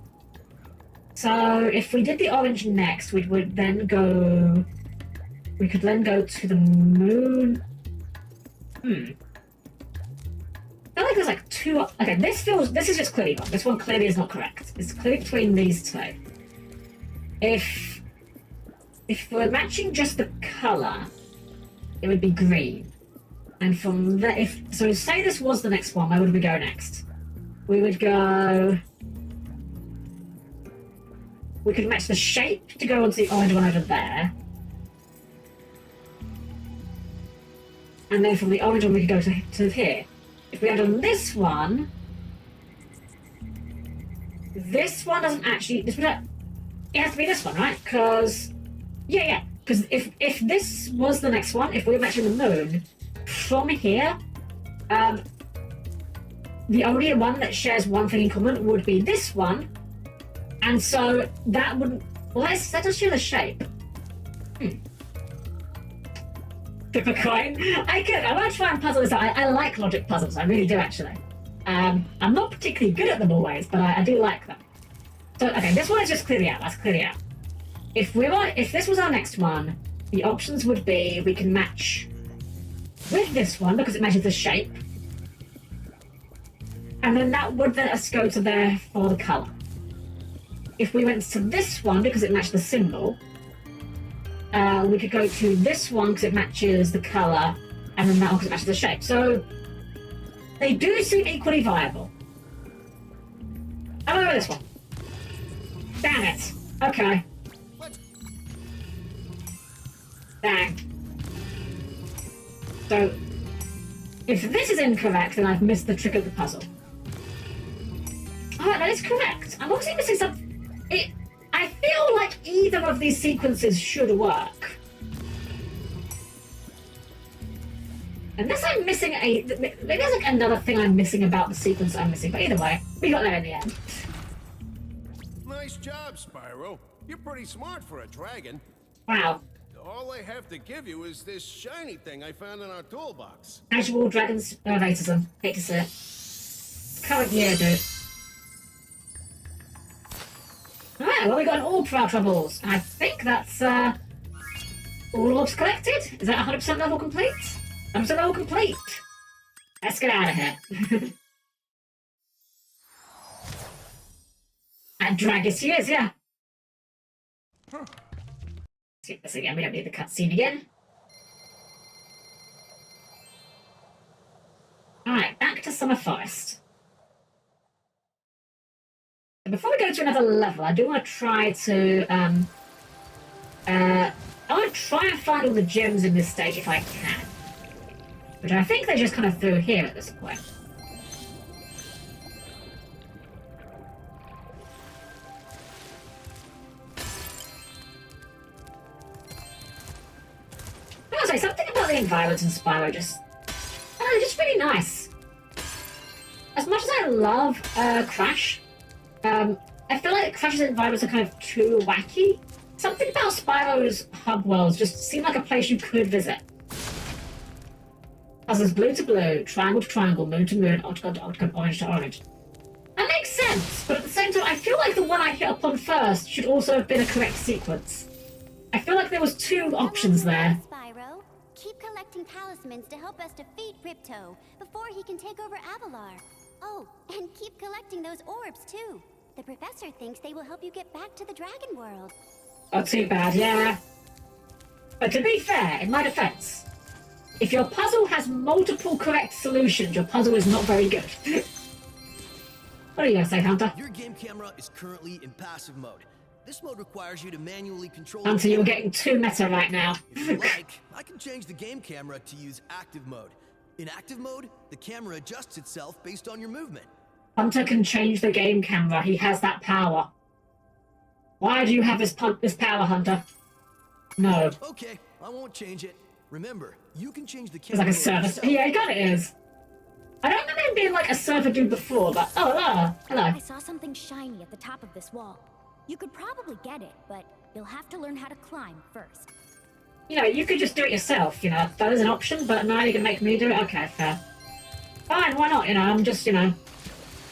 Speaker 1: So if we did the orange next, we would then go... We could then go to the moon. I feel like there's like two... Okay, this is just clearly wrong. This one clearly is not correct. It's clearly between these two. If we're matching just the colour, it would be green. And from there, so say this was the next one, where would we go next? We would go... We could match the shape to go onto the orange one over there. And then from the orange one we could go to here. If we had on this one doesn't actually... It has to be this one, right? Because... Yeah. Because if this was the next one, if we were matching the moon, from here, the only one that shares one thing in common would be this one. And so that wouldn't... Well, that does share the shape. Flip a coin. I want to try and puzzle this out. I like logic puzzles. I really do, actually. I'm not particularly good at them always, but I do like them. So, okay, this one is just clearly out. That's clearly out. If this was our next one, the options would be we can match with this one because it matches the shape. And then that would let us go to there for the colour. If we went to this one because it matched the symbol, we could go to this one because it matches the colour, and then that one because it matches the shape. So they do seem equally viable. I'll go with this one. Damn it. Okay. Dang. So if this is incorrect, then I've missed the trick of the puzzle. Oh, that is correct. I'm obviously missing something. I feel like either of these sequences should work. Unless I'm missing maybe there's like another thing I'm missing about the sequence I'm missing, but either way, we got there in the end.
Speaker 13: Nice job, Spyro. You're pretty smart for a dragon.
Speaker 1: Wow.
Speaker 13: All I have to give you is this shiny thing I found in our toolbox.
Speaker 1: Actual dragons racism. Hate to see it. Current year, dude. Alright, well we got an orb for our troubles. I think that's all orbs collected. Is that 100% level complete? 100% level complete. Let's get out of here. And Dragus, yeah. Let's get this again. We don't need the cutscene again. Alright, back to Summer Forest. Before we go to another level, I do want to try to, I want to try and find all the gems in this stage if I can. Which I think they're just kind of through here at this point. I want to say, something about the environment in Spyro just really nice. As much love Crash. I feel like Crash's environments are kind of too wacky. Something about Spyro's hub worlds just seem like a place you could visit. Puzzles blue to blue, triangle to triangle, moon to moon, octagon to octagon, orange to orange. That makes sense, but at the same time, I feel like the one I hit upon first should also have been a correct sequence. I feel like there was two options there.
Speaker 7: Spyro, keep collecting talismans to help us defeat Ripto before he can take over Avalar. Oh, and keep collecting those orbs too. The professor thinks they will help you get back to the Dragon World.
Speaker 1: Not too bad, yeah. But to be fair, in my defense, if your puzzle has multiple correct solutions, your puzzle is not very good. What are you gonna say, Hunter?
Speaker 2: Your game camera is currently in passive mode. This mode requires you to manually control.
Speaker 1: Hunter, you're getting too meta right now.
Speaker 2: If you like, I can change the game camera to use active mode. In active mode, the camera adjusts itself based on your movement.
Speaker 1: Hunter can change the game camera. He has that power. Why do you have this power, Hunter? No.
Speaker 2: Okay, I won't change it. Remember, you can change the
Speaker 1: It's
Speaker 2: camera.
Speaker 1: like a server. Yeah, I got it is. I don't remember him being like a server dude before, but oh, hello. Hello.
Speaker 3: I saw something shiny at the top of this wall. You could probably get it, but you'll have to learn how to climb first.
Speaker 1: You know, you could just do it yourself, you know. That is an option, but now you're gonna make me do it? Okay, fair. Fine, why not? You know, I'm just, you know...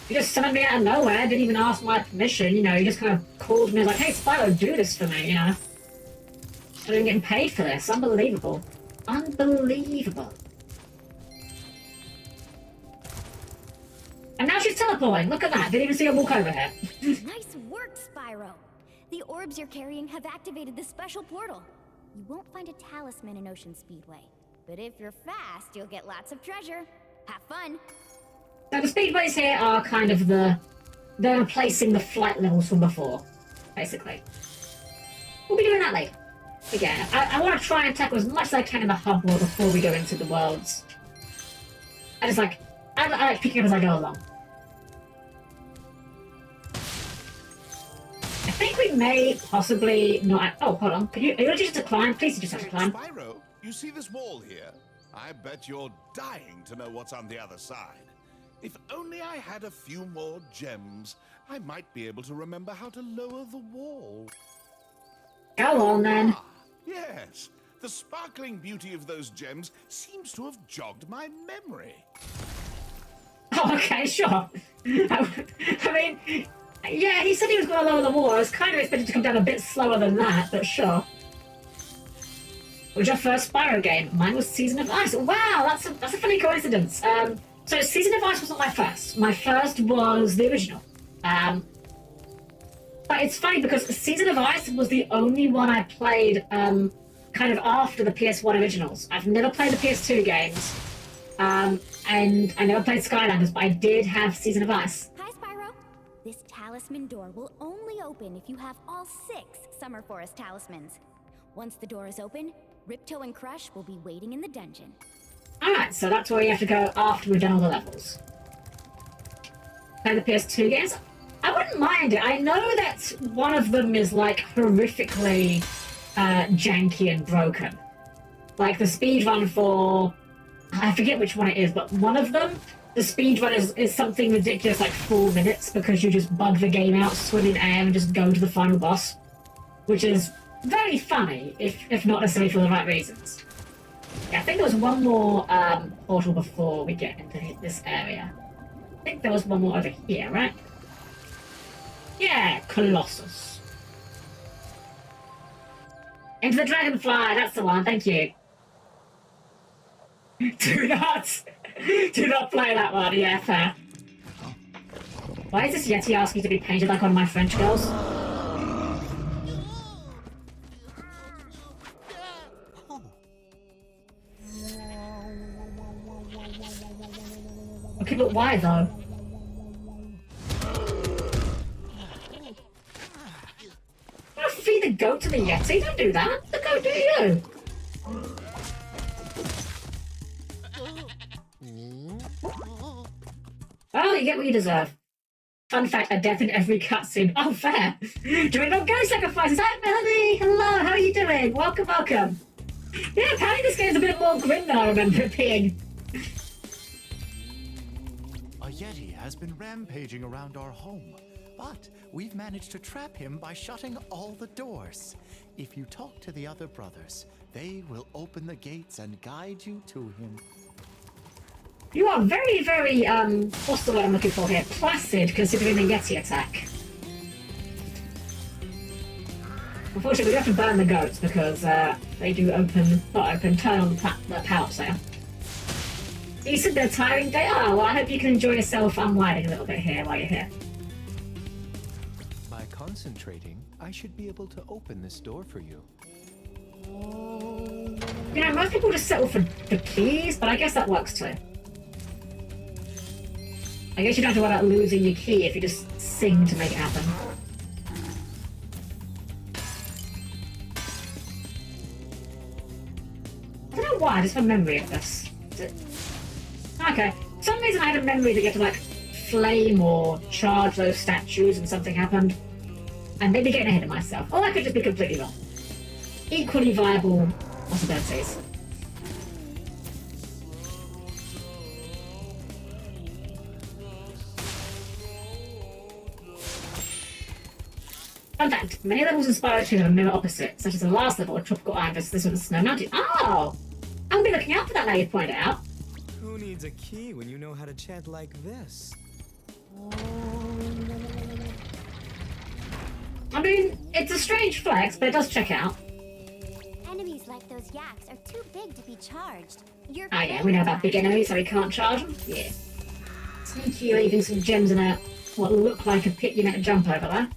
Speaker 1: You just summoned me out of nowhere, didn't even ask my permission, you know, you just kind of called me like, hey, Spyro, do this for me, you know. I'm even getting paid for this. Unbelievable. Unbelievable. And now she's teleporting. Look at that. Didn't even see her walk over here.
Speaker 3: Nice work, Spyro. The orbs you're carrying have activated this special portal. You won't find a talisman in Ocean Speedway. But if you're fast, you'll get lots of treasure. Have fun.
Speaker 1: So the speedways here are kind of they're replacing the flight levels from before, basically. We'll be doing that later. But yeah, I want to try and tackle as much as I can in the hub world before we go into the worlds. I like picking up as I go along. I think we may possibly not... Oh, hold on. Are you just to climb? Please, you just have to climb.
Speaker 5: Spyro, you see this wall here? I bet you're dying to know what's on the other side. If only I had a few more gems, I might be able to remember how to lower the wall.
Speaker 1: Go on, then.
Speaker 5: Ah, yes. The sparkling beauty of those gems seems to have jogged my memory.
Speaker 1: Oh, okay, sure. I mean, yeah, he said he was going to lower the wall. I was kind of expecting to come down a bit slower than that, but sure. What was your first Spyro game? Mine was Season of Ice. Wow, that's a funny coincidence. So Season of Ice was not my first. My first was the original. But it's funny because Season of Ice was the only one I played kind of after the PS1 originals. I've never played the PS2 games. And I never played Skylanders, but I did have Season of Ice.
Speaker 3: Hi, Spyro. This talisman door will only open if you have all 6 Summer Forest talismans. Once the door is open, Ripto and Crush will be waiting in the dungeon.
Speaker 1: Alright, so that's where you have to go after we've done all the levels. Play the PS2 games? I wouldn't mind it. I know that one of them is like horrifically janky and broken. Like the speedrun for... I forget which one it is, but one of them, the speedrun is something ridiculous like 4 minutes because you just bug the game out, swim in air, and just go to the final boss. Which is very funny, if not necessarily for the right reasons. Yeah, I think there was one more portal before we get into this area. I think there was one more over here, right? Yeah, Colossus. Into the Dragonfly, that's the one, thank you. Do not play that one, yeah, fair. Why is this Yeti asking to be painted like one of my French girls? Okay, but why though? Don't feed the goat to the Yeti, don't do that. The goat do you. Well, you get what you deserve. Fun fact, a death in every cutscene. Oh, fair. Doing no ghost sacrifices. Hi, Melody. Hello, how are you doing? Welcome, welcome. Yeah, apparently this game's a bit more grim than I remember it being.
Speaker 14: A Yeti has been rampaging around our home, but we've managed to trap him by shutting all the doors. If you talk to the other brothers, they will open the gates and guide you to him.
Speaker 1: You are very, very, what's the word I'm looking for here? Placid, considering the Yeti attack. Unfortunately, we have to burn the goats because they do turn on the power player. You said they're tiring day? Oh, well, I hope you can enjoy yourself unwinding a little bit here while you're here.
Speaker 15: By concentrating, I should be able to open this door for you.
Speaker 1: You know, most people just settle for the keys, but I guess that works too. I guess you don't have to worry about losing your key if you just sing to make it happen. I don't know why, I just have a memory of this. Okay, for some reason I had a memory that you have to like flame or charge those statues and something happened. I'm maybe getting ahead of myself. Or I could just be completely wrong. Equally viable possibilities. Fun fact, many levels in Spyro 2 have a mirror opposite, such as the last level of Tropical Island versus this one with Snow Mountain. Oh! I'll be looking out for that now you've pointed it out.
Speaker 2: Who needs a key when you know how to chant like this?
Speaker 1: I mean, it's a strange flex, but it does check out.
Speaker 7: Enemies like those yaks are too big to be charged. You're
Speaker 1: Oh yeah, we know about big enemies, so we can't charge them. Yeah. Sneaky leaving some gems in a what looked like a pit you meant to jump over there.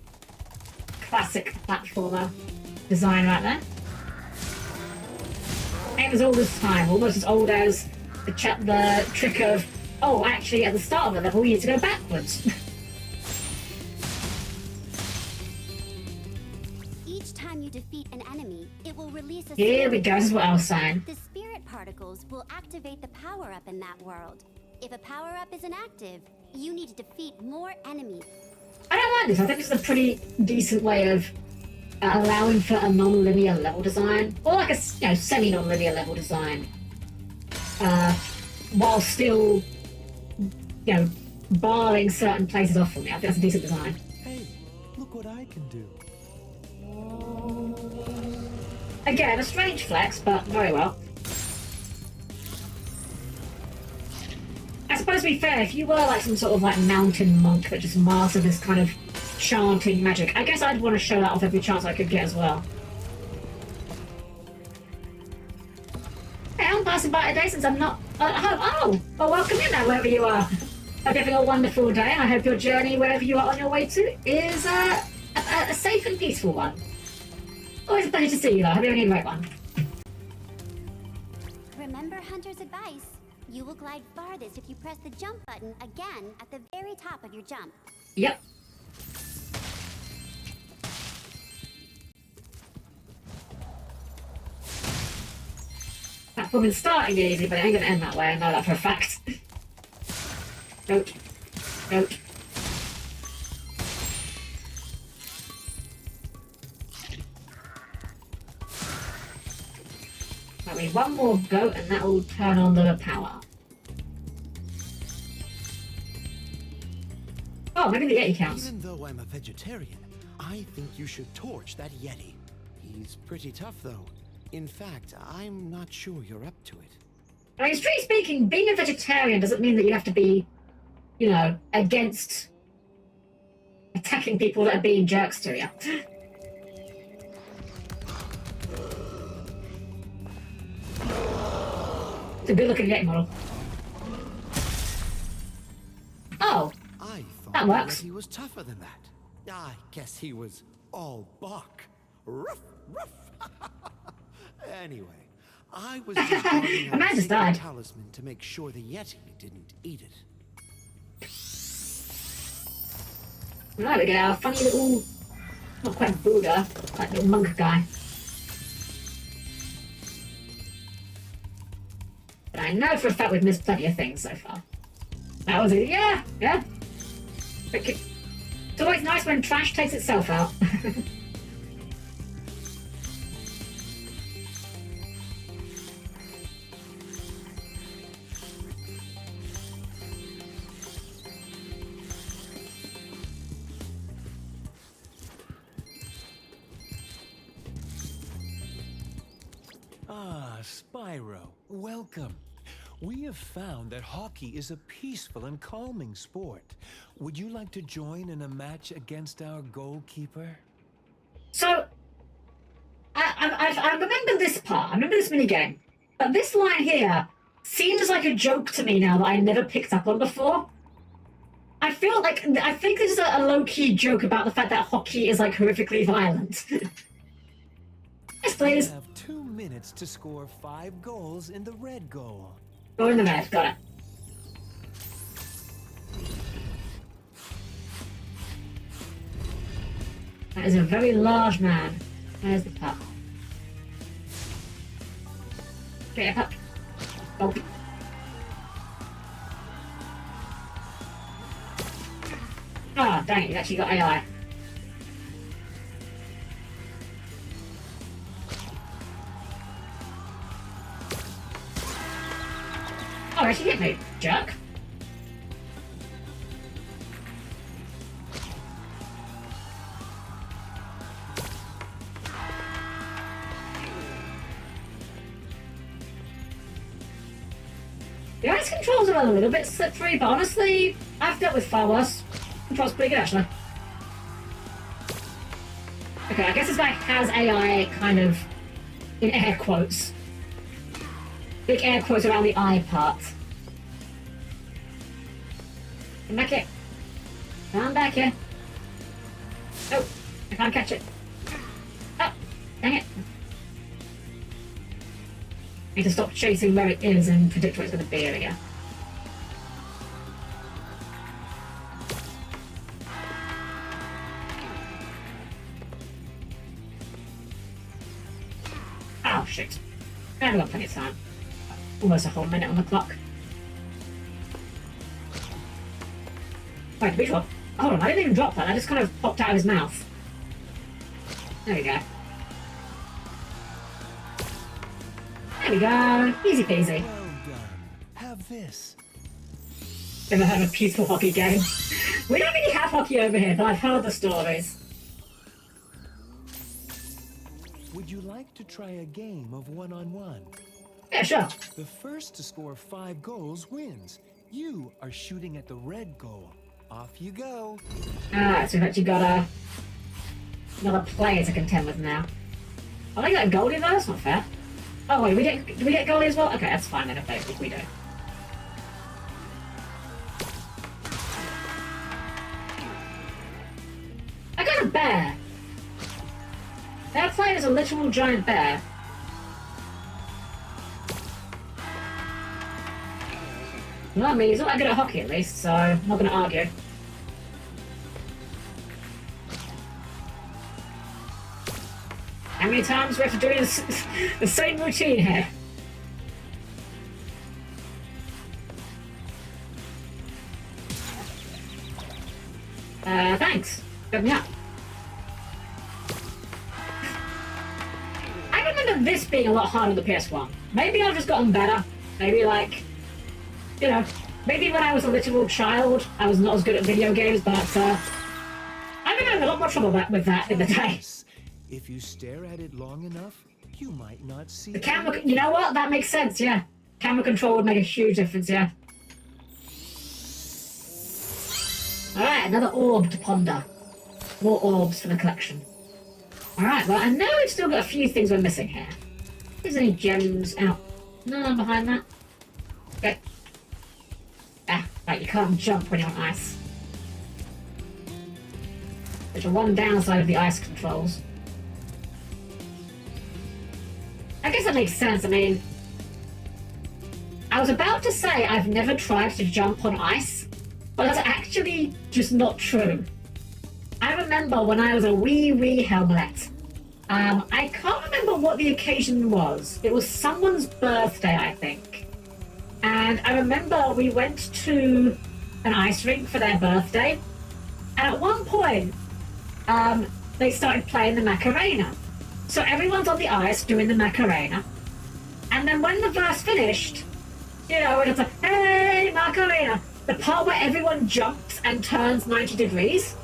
Speaker 1: Classic platformer design right there. Ain't as old as time, almost as old as the trick of, oh, actually at the start of the level you need to go backwards.
Speaker 7: Each time you defeat an enemy, it will release a
Speaker 1: Here we go, this is what I was saying.
Speaker 7: The spirit particles will activate the power-up in that world. If a power-up is inactive, you need to defeat more enemies.
Speaker 1: I don't like this. I think this is a pretty decent way of allowing for a non-linear level design, or like a semi-non-linear level design, while still, barring certain places off from me. I think that's a decent design.
Speaker 15: Hey, look what I can do.
Speaker 1: Again, a strange flex, but very well. I suppose to be fair, if you were like some sort of like mountain monk that just mastered this kind of chanting magic, I guess I'd want to show that off every chance I could get as well. Hey, I'm passing by today since I'm not at home. Oh, welcome in now, wherever you are. Hope you're having a wonderful day, and I hope your journey, wherever you are on your way to, is a safe and peaceful one. Always a pleasure to see you, though. Hope you're having a great one.
Speaker 7: Remember Hunter's advice. You will glide farthest if you press the jump button again at the very top of your jump.
Speaker 1: Yep. Platforming's starting easy, but it ain't gonna end that way. I know that for a fact. Goat. Goat. I mean, one more goat and that will turn on the power. Oh, maybe the Yeti counts.
Speaker 9: Even though I'm a vegetarian, I think you should torch that Yeti. He's pretty tough, though. In fact, I'm not sure you're up to it.
Speaker 1: I mean, strictly speaking, being a vegetarian doesn't mean that you have to be, against attacking people that are being jerks to you. It's a good looking Yeti model. Oh,
Speaker 9: I thought
Speaker 1: that works.
Speaker 9: He was tougher than that. I guess he was all bark. Ruff, ruff. Anyway, I was just guarding our sacred talisman to make sure the Yeti didn't eat it.
Speaker 1: There we go, our funny little, not quite Buddha, like little monk guy. But I know for a fact we've missed plenty of things so far. That was it, yeah. It's always nice when trash takes itself out.
Speaker 16: Spyro, welcome. We have found that hockey is a peaceful and calming sport. Would you like to join in a match against our goalkeeper?
Speaker 1: So, I remember this part. I remember this minigame. But this line here seems like a joke to me now that I never picked up on before. I think this is a low-key joke about the fact that hockey is like horrifically violent. Yes, please.
Speaker 16: You have 2 minutes to score 5 goals in the red goal.
Speaker 1: Go in the red, got it. That is a very large man. There's the puck. Get a puck. Oh. Ah, dang it, you actually got AI. Oh, actually hit me, jerk. The ice controls are a little bit slippery, but honestly, I've dealt with far worse. Controls pretty good, actually. Okay, I guess this guy has AI kind of in air quotes. Big air quotes around the eye part. Come back here. Come back here. Oh, I can't catch it. Oh, dang it. I need to stop chasing where it is and predict where it's going to be here. Oh, shit. I've got plenty of time. Almost a whole minute on the clock. Wait, which one? Hold on, I didn't even drop that. I just kind of popped out of his mouth. There we go. There we go. Easy peasy.
Speaker 16: Well done. Have this.
Speaker 1: Never heard of a peaceful hockey game. We don't really have hockey over here, but I've heard the stories.
Speaker 16: Would you like to try a game of one-on-one?
Speaker 1: Yeah, sure.
Speaker 16: The first to score 5 goals wins. You are shooting at the red goal. Off you go.
Speaker 1: Alright, so we've actually got another player to contend with now. I think that a goalie though, that's not fair. Oh wait, do we get goalie as well? Okay, that's fine then if we do. I got a bear. That player is a literal giant bear. Well, I mean, he's not that good at hockey at least, so I'm not going to argue. How many times do we have to do the same routine here? Thanks. Good me up. I remember this being a lot harder on the PS1. Maybe I've just gotten better. Maybe like... You know, maybe when I was a literal child, I was not as good at video games, but I've been having a lot more trouble with that in the day.
Speaker 16: If you stare at it long enough, you might not see
Speaker 1: the camera. You know what? That makes sense. Yeah, camera control would make a huge difference. Yeah. All right, another orb to ponder. More orbs for the collection. All right. Well, I know we've still got a few things we're missing here. If there's any gems out? No, behind that. Okay. Ah, right, you can't jump when you're on ice. There's one downside of the ice controls. I guess that makes sense. I mean, I was about to say I've never tried to jump on ice, but that's actually just not true. I remember when I was a wee Helmlet. I can't remember what the occasion was. It was someone's birthday, I think. And I remember we went to an ice rink for their birthday, and at one point, they started playing the Macarena. So everyone's on the ice doing the Macarena, and then when the verse finished, you know, it's like, hey, Macarena, the part where everyone jumps and turns 90 degrees,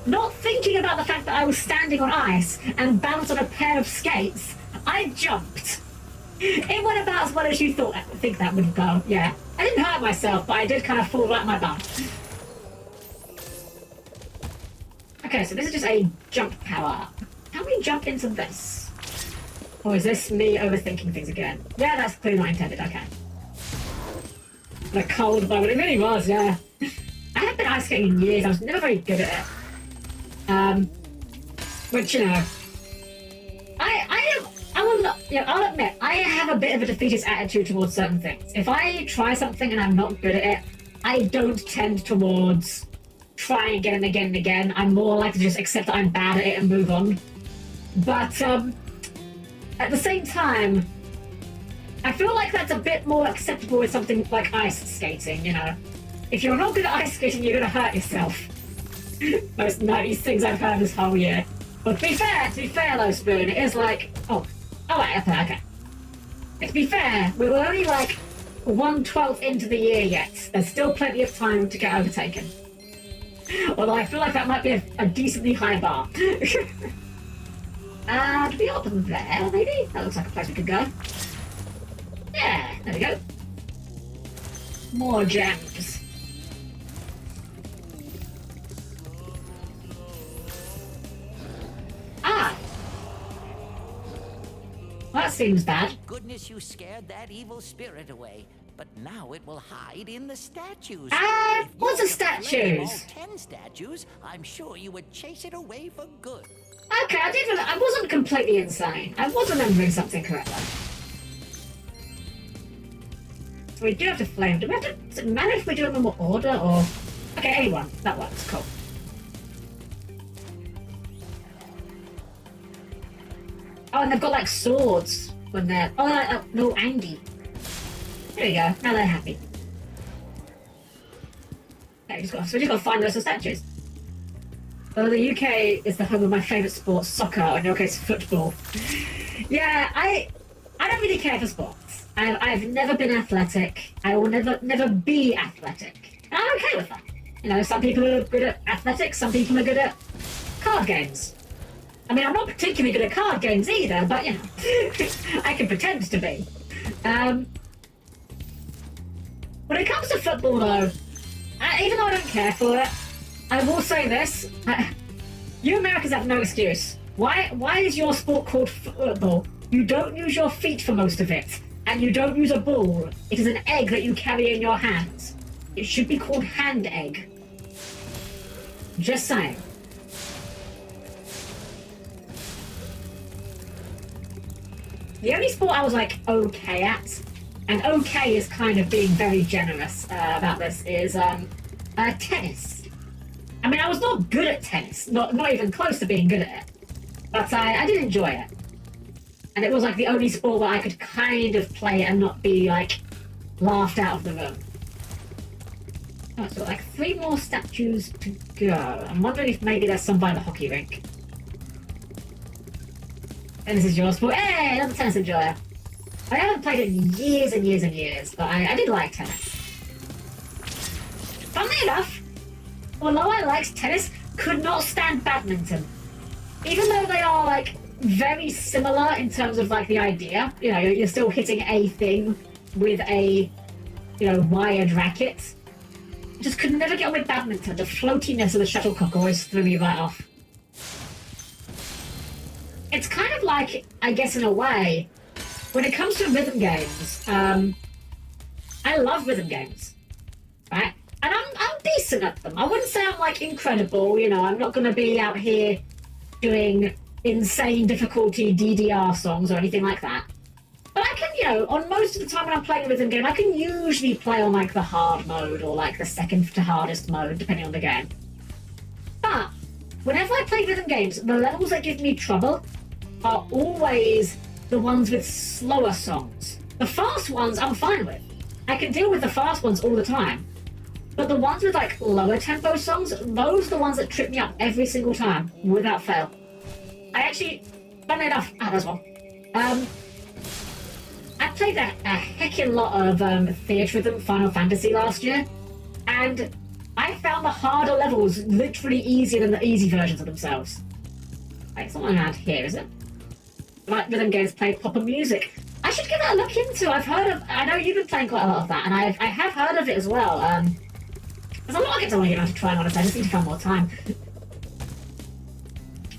Speaker 1: not thinking about the fact that I was standing on ice and bounced on a pair of skates, I jumped. It went about as well as you think that would go. Yeah, I didn't hurt myself, but I did kind of fall right my bum. Okay, so this is just a jump power. How do we jump into this? Or is this me overthinking things again? Yeah, that's clearly not intended. Okay. The cold moment. It really was. Yeah. I haven't been ice skating in years. I was never very good at it. Which, you know, I'll admit, I have a bit of a defeatist attitude towards certain things. If I try something and I'm not good at it, I don't tend towards trying again and again and again. I'm more likely to just accept that I'm bad at it and move on. But at the same time, I feel like that's a bit more acceptable with something like ice skating, you know. If you're not good at ice skating, you're going to hurt yourself. Most 90s things I've heard this whole year. But to be fair though, Spoon, it is like... Oh, right, okay. To be fair, we're only like 1/12 into the year yet. There's still plenty of time to get overtaken. Although I feel like that might be a decently high bar. Do we open there, maybe? That looks like a place we could go. Yeah, there we go. More gems. Ah! Well, that seems bad.
Speaker 17: Goodness, you scared that evil spirit away. But now it will hide in the statues.
Speaker 1: What's the statues?
Speaker 17: All 10 statues, I'm sure you would chase it away for good.
Speaker 1: Okay, I wasn't completely insane. I was remembering something correctly. So we do have to flame. Does it matter if we do them in what order or... Okay, anyone. That works. Cool. Oh, and they've got like swords when they're... Oh, no, Andy. There we go. Now they're happy. Okay, so we just got to find the rest of the statues. Well, the UK is the home of my favourite sport, soccer, or in your case, football. Yeah, I don't really care for sports. I've never been athletic. I will never be athletic. And I'm okay with that. You know, some people are good at athletics, some people are good at card games. I mean, I'm not particularly good at card games either, but, you know, I can pretend to be. When it comes to football, though, even though I don't care for it, I will say this. You Americans have no excuse. Why is your sport called football? You don't use your feet for most of it. And you don't use a ball. It is an egg that you carry in your hands. It should be called hand egg. Just saying. The only sport I was like okay at, and okay is kind of being very generous about this, is tennis. I mean, I was not good at tennis, not even close to being good at it, but I did enjoy it. And it was like the only sport where I could kind of play and not be like laughed out of the room. Oh, so like 3 more statues to go. I'm wondering if maybe there's some by the hockey rink. And this is your sport. Hey, another tennis enjoyer. I haven't played it in years and years and years, but I did like tennis. Funnily enough, although I liked tennis, could not stand badminton. Even though they are like very similar in terms of like the idea, you know, you're still hitting a thing with a, you know, wired racket. Just could never get on with badminton. The floatiness of the shuttlecock always threw me right off. It's kind of like, I guess in a way, when it comes to rhythm games, I love rhythm games, right? And I'm decent at them. I wouldn't say I'm like incredible, you know, I'm not going to be out here doing insane difficulty DDR songs or anything like that. But I can, you know, on most of the time when I'm playing a rhythm game, I can usually play on like the hard mode or like the second to hardest mode, depending on the game. But whenever I play rhythm games, the levels that give me trouble are always the ones with slower songs. The fast ones I'm fine with. I can deal with the fast ones all the time. But the ones with like lower tempo songs, those are the ones that trip me up every single time, without fail. I actually, funny enough, there's one. I played a heckin' lot of Theatrhythm Final Fantasy last year, and I found the harder levels literally easier than the easy versions of themselves. Wait, it's not around here, is it? Like rhythm games play proper music. I should give that a look into. I know you've been playing quite a lot of that, and I have heard of it as well. There's a lot of games I want to get around to trying, honestly. I just need to find more time.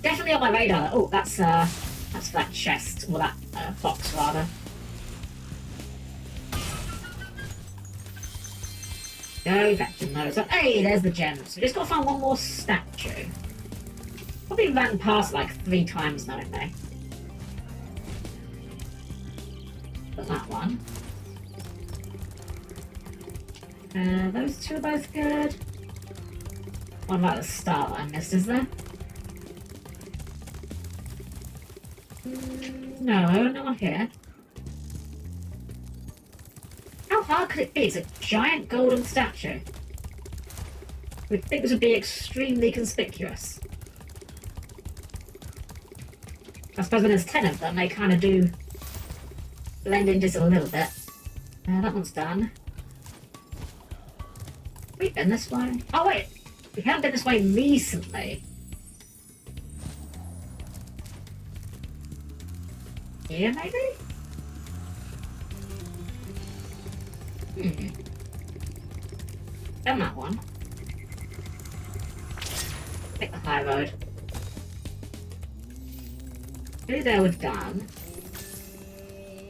Speaker 1: Definitely on my radar. Oh, that's that chest, or that box, rather. Go vacuum those up. Hey, there's the gems. We just got to find one more statue. Probably ran past like 3 times now, haven't they? But that one. Those two are both good. What about the start I missed, is there? No, not here. How hard could it be? It's a giant golden statue. We'd think this would be extremely conspicuous. I suppose when there's 10 of them, they kind of do blend in just a little bit. That one's done. We've been this way. Oh wait, we haven't been this way recently. Here, maybe? Done that one. Pick the high road. Through there we've done.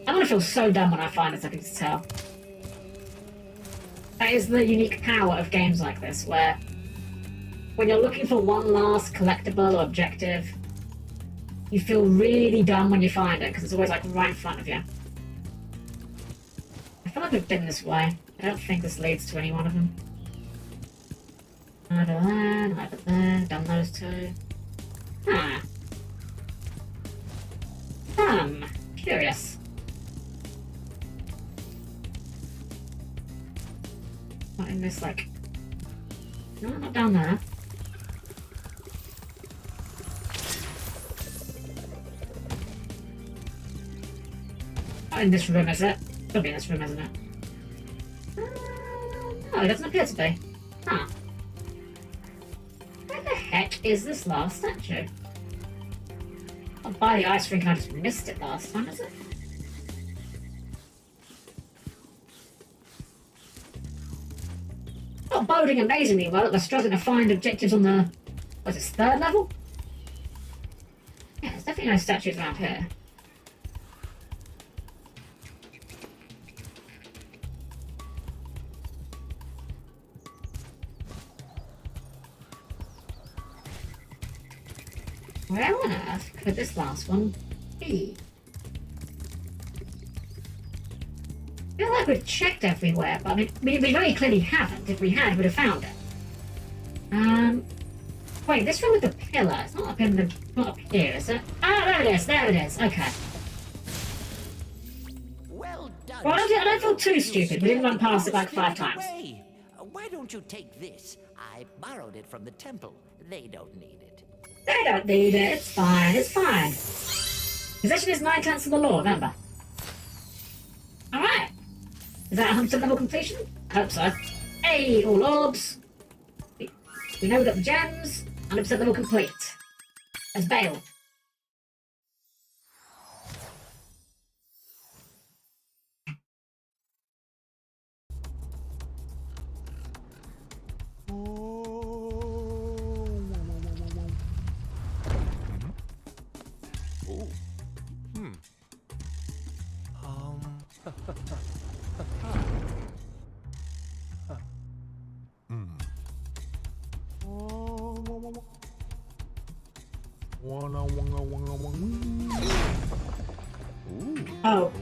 Speaker 1: I'm gonna feel so dumb when I find this, I can just tell. That is the unique power of games like this, where when you're looking for one last collectible or objective, you feel really dumb when you find it, because it's always like right in front of you. I feel like we've been this way. I don't think this leads to any one of them. Neither there, neither there. Done those two. Huh. Curious. Not in this, like... No, not down there. Not in this room, is it? It'll be in this room, isn't it? No, it doesn't appear to be. Huh. Where the heck is this last statue? I'll buy the ice rink and I just missed it last time, is it? Not boding amazingly well that we're struggling to find objectives on the... what's it, 3rd level? Yeah, there's definitely no statues around here. Where on earth could this last one be? I feel like we've checked everywhere, but I mean, we very clearly haven't. If we had, we'd have found it. Wait, this room with the pillar, it's not up in the... not up here, is it? Ah, there it is, okay.
Speaker 17: Well done.
Speaker 1: Well, I don't feel too stupid. We didn't run past it like 5 times.
Speaker 17: Why don't you take this? I borrowed it from the temple. They don't need it.
Speaker 1: They don't need it, it's fine, it's fine. Possession is 9/10 of the law, remember? Alright. Is that 100% level completion? I hope so. Hey, all orbs. We know we got the gems. 100% level complete. Let's bail. Oh.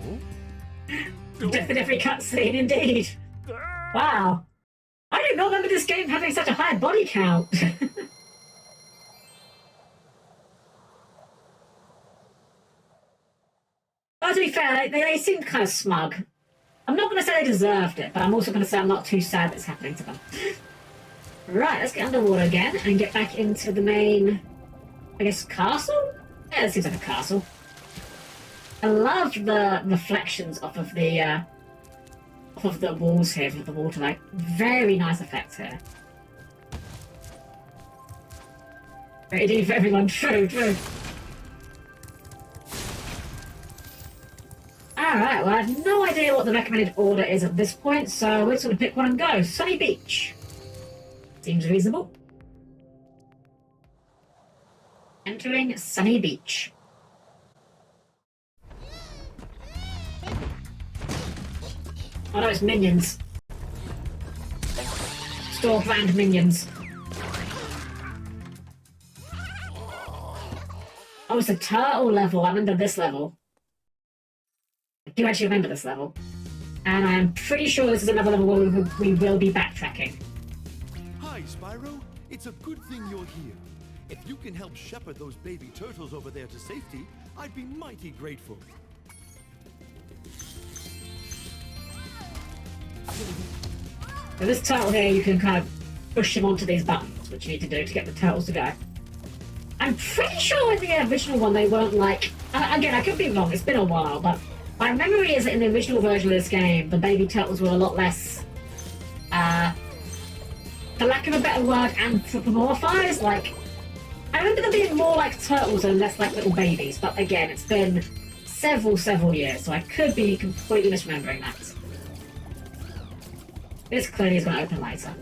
Speaker 1: Death in every cutscene, indeed. Wow. I did not remember this game having such a high body count. Well, to be fair, they seemed kind of smug. I'm not going to say they deserved it, but I'm also going to say I'm not too sad it's happening to them. Right, let's get underwater again and get back into the main, I guess, castle? Yeah, it seems like a castle. I love the reflections off of the walls here, of the water, like, very nice effects here. Very deep for everyone, true. Alright, well I have no idea what the recommended order is at this point, so we're just gonna pick one and go. Sunny Beach. Seems reasonable. Entering Sunny Beach. Oh no, it's minions. Store brand minions. Oh, it's a turtle level. I remember this level. I do actually remember this level. And I am pretty sure this is another level where we will be backtracking.
Speaker 6: Hi, Spyro. It's a good thing you're here. If you can help shepherd those baby turtles over there to safety, I'd be mighty grateful.
Speaker 1: So this turtle here, you can kind of push him onto these buttons, which you need to do to get the turtles to go. I'm pretty sure in the original one they weren't like... again, I could be wrong, it's been a while, but my memory is that in the original version of this game, the baby turtles were a lot less... for lack of a better word, anthropomorphized. Like, I remember them being more like turtles and less like little babies, but again, it's been several years, so I could be completely misremembering that. This clearly is going to open later.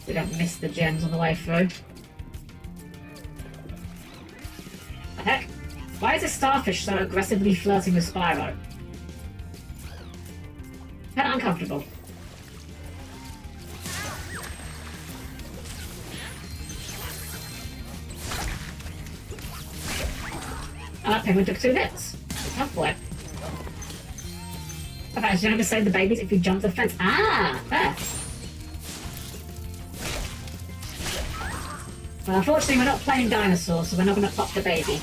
Speaker 1: We don't miss the gems on the way through. The heck? Why is this starfish so aggressively flirting with Spyro? Kinda uncomfortable. Penguin took 2 hits. Tough boy. Okay, so you're going to save the babies if you jump the fence. Ah! There. Well, unfortunately, we're not playing dinosaurs, so we're not going to pop the baby.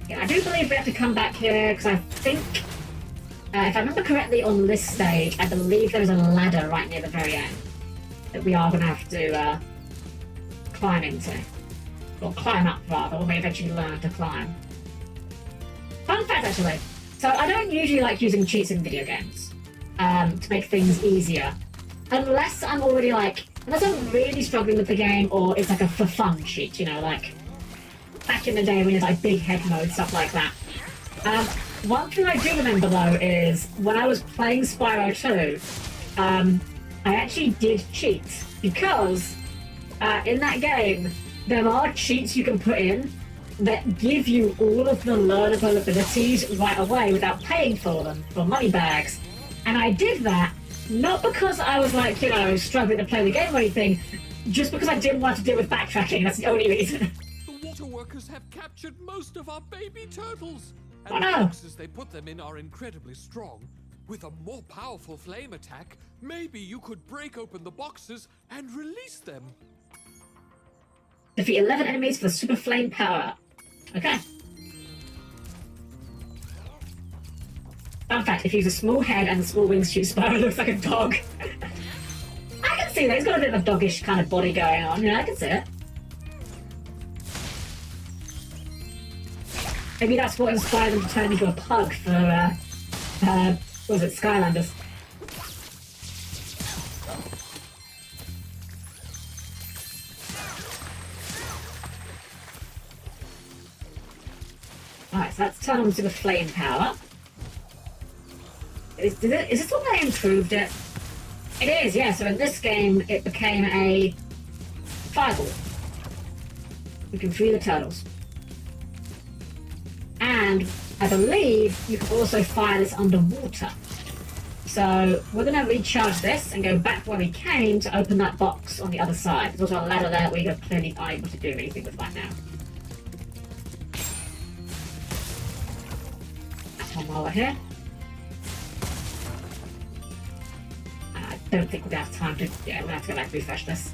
Speaker 1: Yeah, I do believe we have to come back here, because I think, if I remember correctly on this stage, I believe there's a ladder right near the very end that we are going to have to climb into. Or climb up, rather, when we eventually learn to climb. Fun fact, actually. So, I don't usually like using cheats in video games. To make things easier. Unless I'm already unless I'm really struggling with the game or it's like a for fun cheat, you know, like back in the day when it's like big head mode, stuff like that. One thing I do remember though is when I was playing Spyro 2, I actually did cheat because in that game there are cheats you can put in that give you all of the learnable abilities right away without paying for them, for money bags. And I did that, not because I was like, you know, struggling to play the game or anything, just because I didn't want to deal with backtracking, that's the only reason.
Speaker 8: The water workers have captured most of our baby turtles!
Speaker 1: Oh,
Speaker 8: And
Speaker 1: no.
Speaker 8: the boxes they put them in are incredibly strong. With a more powerful flame attack, maybe you could break open the boxes and release them.
Speaker 1: Defeat 11 enemies for the super flame power. Okay. Fun fact, if you use a small head and a small wings shoot, Spyro looks like a dog. I can see that, he's got a bit of a doggish kind of body going on, yeah, I can see it. Maybe that's what inspired them to turn him into a pug for, what was it, Skylanders. Alright, so let's turn on to the flame power. Is this the way they improved it? It is, yeah. So in this game, it became a fireball. You can free the turtles. And I believe you can also fire this underwater. So we're going to recharge this and go back where we came to open that box on the other side. There's also a ladder there we are clearly unable to do anything with right now. One while we're here. I don't think we're going to have time to... Yeah, we're going to have to go back and refresh this.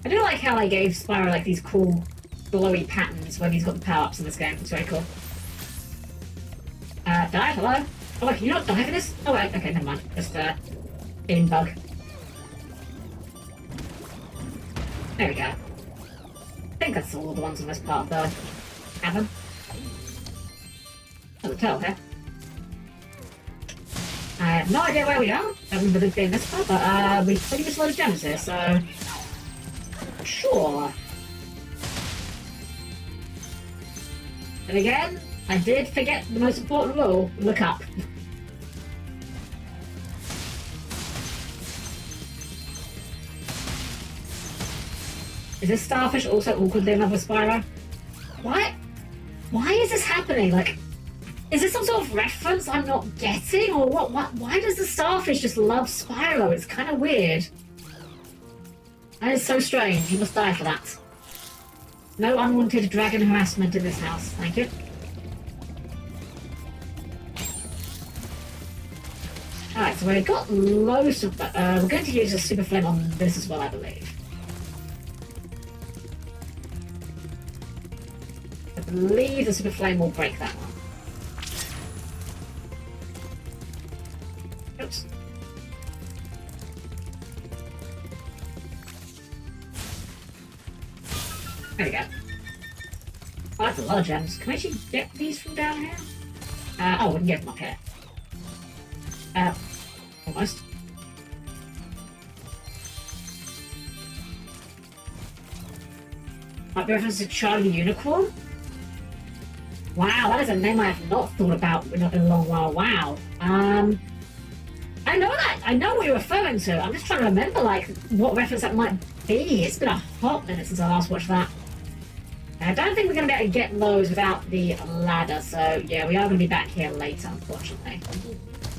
Speaker 1: I do like how they gave Spyro like these cool glowy patterns when he's got the power-ups in this game. It's very cool. Dive, hello? Oh wait, can you not dive in this? Oh wait, okay, never mind. Just, in bug. There we go. I think that's all the ones on this part of the cavern. There's a turtle here. I have no idea where we are. I don't remember this being this far, but we pretty much a lot of gems here, so sure. And again, I did forget the most important rule: look up. Is this starfish also awkwardly in love with Spyro? Why? Why is this happening? Like, is this some sort of reference I'm not getting, or what? Why does the starfish just love Spyro? It's kind of weird. That is so strange. You must die for that. No unwanted dragon harassment in this house. Thank you. Alright, so we've got loads of... we're going to use a super flame on this as well, I believe. I believe the super flame will break that one. Oops. There we go. Oh, that's a lot of gems. Can I actually get these from down here? Oh, we can get them up here. Almost. Might be reference to Charlie Unicorn? Wow, that is a name I have not thought about in a long while. Wow. I know that. I know what you're referring to. I'm just trying to remember, like, what reference that might be. It's been a hot minute since I last watched that. I don't think we're going to be able to get those without the ladder, so yeah, we are going to be back here later, unfortunately.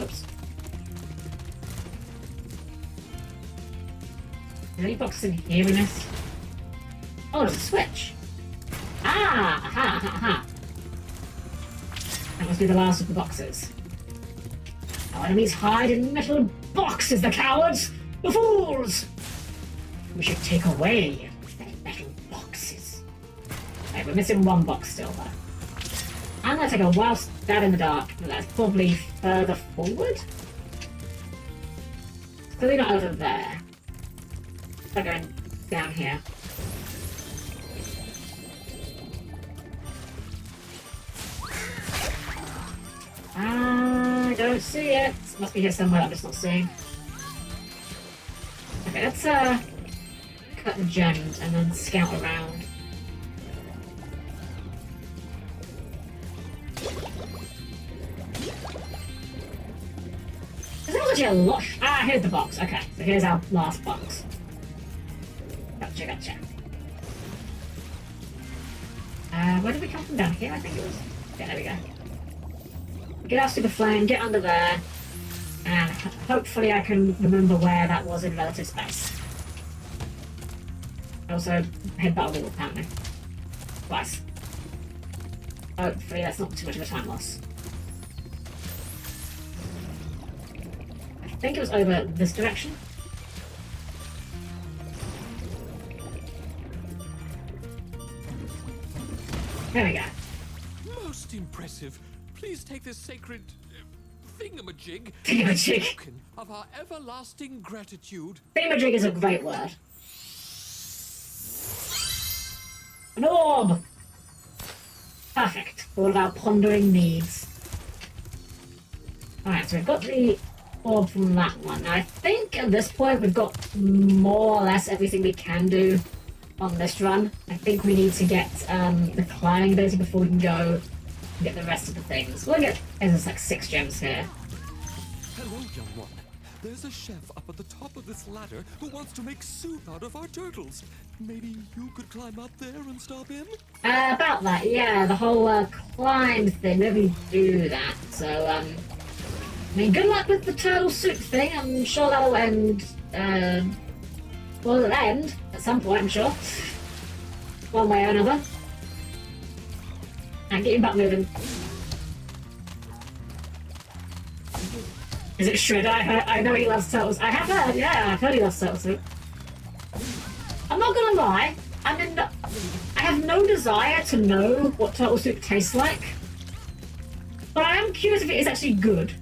Speaker 1: Oops. Are there any boxes in here in this? Oh, there's a switch. Ah! Aha! Aha! Aha! That must be the last of the boxes. Our enemies hide in metal boxes, the cowards! The fools! We should take away their metal boxes. Okay, we're missing one box still, though. I'm gonna take a wild stab in the dark, but that's probably further forward? It's clearly not over there. We're going down here. I don't see it. It must be here somewhere I'm just not seeing. Okay, let's cut the gems and then scout around. There's actually a lot. Ah, here's the box. Okay, so here's our last box. Gotcha, gotcha. Where did we come from? Down here, I think it was. Yeah, there we go. Get our super flame, get under there, and hopefully I can remember where that was in relative space. Also, headbutt a wall, apparently. Twice. Hopefully that's not too much of a time loss. I think it was over this direction. There we go.
Speaker 8: Most impressive. Please take this sacred thingamajig
Speaker 1: Thingamajig.
Speaker 8: token of our everlasting gratitude.
Speaker 1: Thingamajig is a great word. An orb! Perfect for all of our pondering needs. Alright, so we've got the orb from that one. Now, I think at this point we've got more or less everything we can do on this run. I think we need to get the climbing ability before we can go get the rest of the things. We'll get, there's like 6 gems here.
Speaker 8: Hello, young one. There's a chef up at the top of this ladder who wants to make soup out of our turtles. Maybe you could climb up there and stop him?
Speaker 1: About that, yeah, the whole climb thing, maybe do that. So, I mean, good luck with the turtle soup thing. I'm sure that'll end, well, it'll end at some point, I'm sure. One way or another. And get your butt moving. Is it Shredder? I know he loves turtles. I have heard, yeah, I've heard he loves turtle soup. I'm not gonna lie, I have no desire to know what turtle soup tastes like. But I am curious if it is actually good.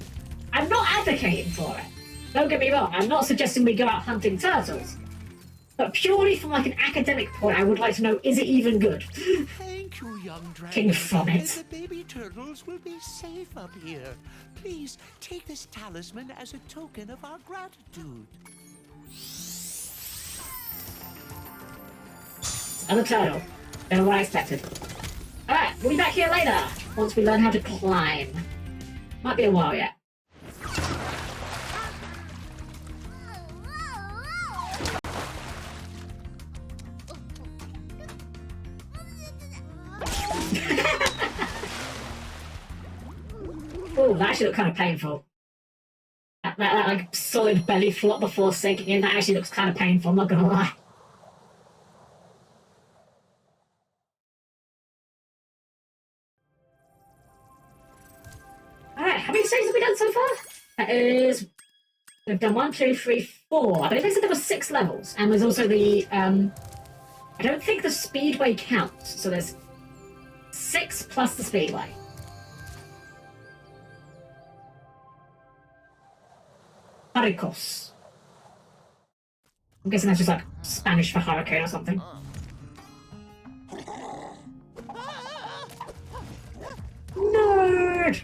Speaker 1: I'm not advocating for it. Don't get me wrong, I'm not suggesting we go out hunting turtles. But purely from like an academic point, I would like to know, is it even good?
Speaker 18: Thank you, young dragon.
Speaker 1: King from it.
Speaker 18: The baby turtles will be safe up here. Please take this talisman as a token of our gratitude.
Speaker 1: Another turtle. Better than what I expected. Alright, we'll be back here later, once we learn how to climb. Might be a while yet. Oh, that actually looked kind of painful. That like solid belly flop before sinking in, that actually looks kind of painful, I'm not gonna lie. Alright, how many stages have we done so far? That is... We've done 1, 2, 3, 4. I believe they said there were 6 levels. And there's also the, I don't think the speedway counts. So there's 6 plus the speedway. Haricos. I'm guessing that's just like Spanish for hurricane or something. Nerd!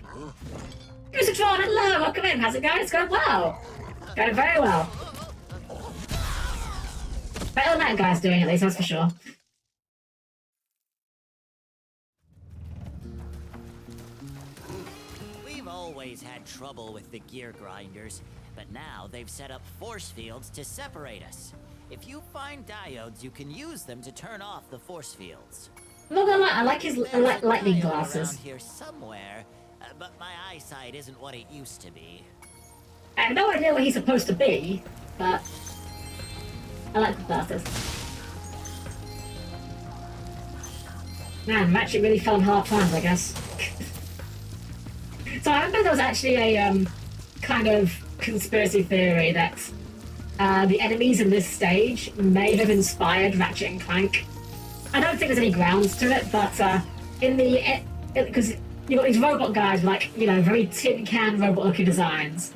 Speaker 1: Who's a drawn at low? Welcome in. How's it going? It's going well. Going very well. Better than that guy's doing, at least, that's for sure.
Speaker 17: We've always had trouble with the gear grinders, but now they've set up force fields to separate us. If you find diodes, you can use them to turn off the force fields.
Speaker 1: I'm not gonna lie, I like his lightning glasses.
Speaker 17: Around here somewhere, but my eyesight isn't what it used to be.
Speaker 1: I have no idea what he's supposed to be, but I like the glasses. Man, Ratchet really fell on hard times, I guess. So I remember there was actually a kind of conspiracy theory that the enemies in this stage may have inspired Ratchet and Clank. I don't think there's any grounds to it, but in the... because you've got these robot guys with, like, you know, very tin can robot-looking designs.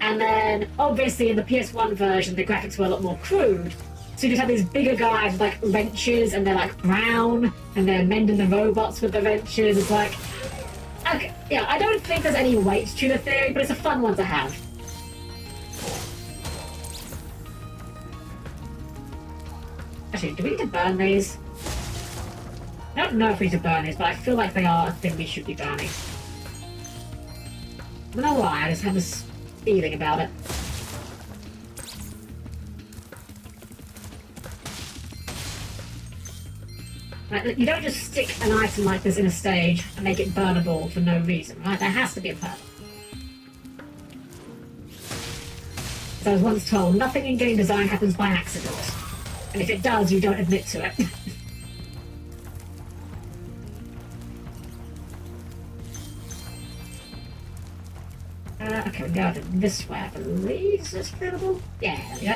Speaker 1: And then, obviously, in the PS1 version, the graphics were a lot more crude. So you just have these bigger guys with, like, wrenches, and they're, like, brown, and they're mending the robots with the wrenches. It's like... Okay, yeah, I don't think there's any weight to the theory, but it's a fun one to have. Actually, do we need to burn these? I don't know if we need to burn these, but I feel like they are a thing we should be burning. I don't know why, I just have this feeling about it. Like, you don't just stick an item like this in a stage and make it burnable for no reason, right? There has to be a purpose. As I was once told, nothing in game design happens by accident. And if it does, you don't admit to it. Okay, we go this way, I believe. Is this available? Yeah, there we go.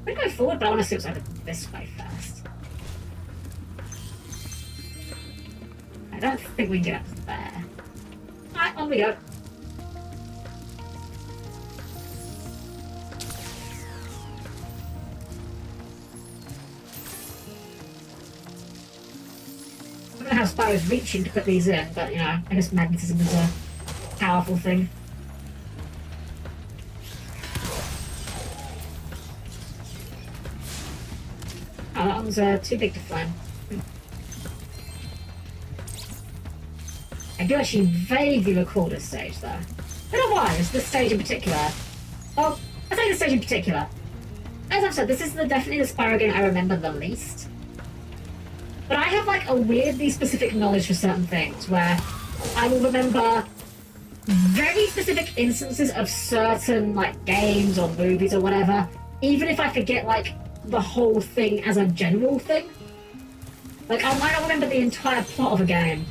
Speaker 1: I'm gonna go forward, but I want to see what's over this way first. I don't think we can get up to there. Alright, on we go. I don't know how Spyro's reaching to put these in, but you know, I guess magnetism is a powerful thing. Oh, that one's too big to flame. I do actually vaguely recall this stage, though. I don't know why, it's this stage in particular. Well, I say this stage in particular. As I've said, this is definitely the Spyro game I remember the least. But I have, like, a weirdly specific knowledge for certain things, where I will remember very specific instances of certain, like, games or movies or whatever, even if I forget, like, the whole thing as a general thing. Like, I might not remember the entire plot of a game,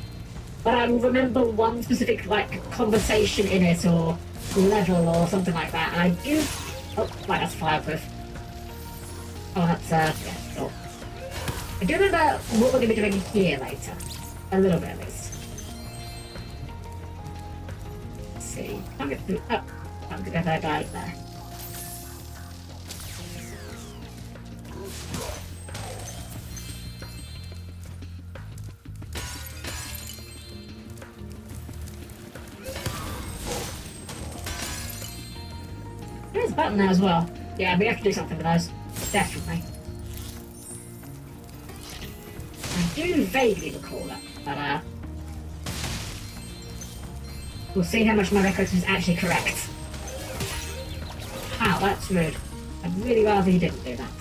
Speaker 1: but I will remember one specific, like, conversation in it or level or something like that, and I do... Oh, right, that's fireproof. Oh, that's, yeah, sure. I do remember what we're going to be doing here later. A little bit, at least. see. Can't get through. Oh, I'm gonna go there, there. There's a button there as well. Yeah, we have to do something with those. Definitely. I do vaguely recall that, but we'll see how much my recollection is actually correct. Wow, that's rude. I'd really rather you didn't do that.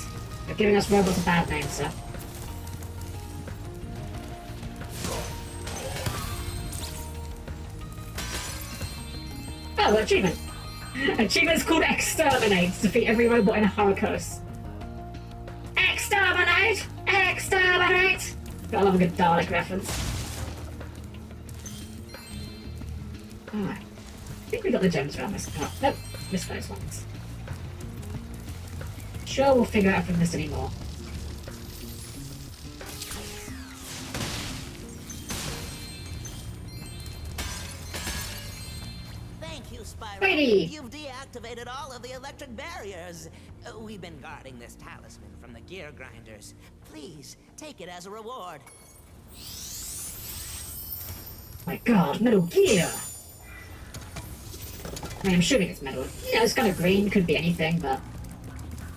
Speaker 1: You're giving us robots a bad name, sir. Oh, achievement. Achievement is called Exterminate. Defeat every robot in a Holocaust. Exterminate! Exterminate! I love a good Dalek reference. Alright. I think we got the gems around this part. Nope, missed those ones. Sure, we'll figure out if we missed any more.
Speaker 19: Thank you, Spyro.
Speaker 1: Brady.
Speaker 19: You've deactivated all of the electric barriers. We've been guarding this talisman from the gear grinders. Please, take it as a reward.
Speaker 1: My god, Metal Gear! I mean, I'm assuming it's metal. You know, it's kind of green, could be anything, but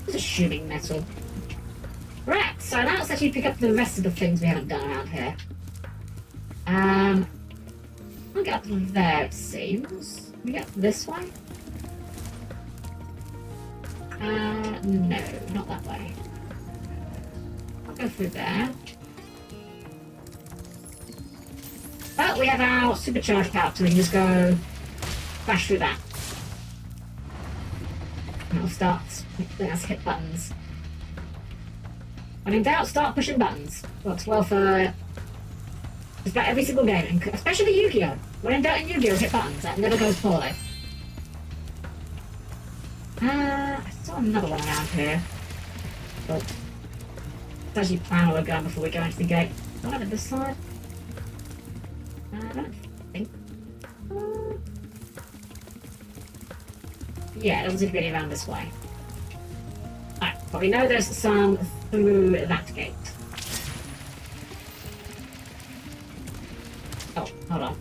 Speaker 1: it's assuming metal. Right, so now let's actually pick up the rest of the things we haven't done around here. I'll get up there, it seems. Can we get this way? No, not that way. I'll go through there. But we have our supercharged power, so we can just go crash through that. And it'll start letting us hit buttons. When in doubt, start pushing buttons. Works well for just about every single game, especially Yu-Gi-Oh! When in doubt in Yu-Gi-Oh! Hit buttons, that never goes poorly. I saw another one around here. But let's actually plan where we're going before we go into the gate. What over this side? I don't think. Yeah, it doesn't seem to be any around this way. Alright, but we know there's some through that gate. Oh, hold on.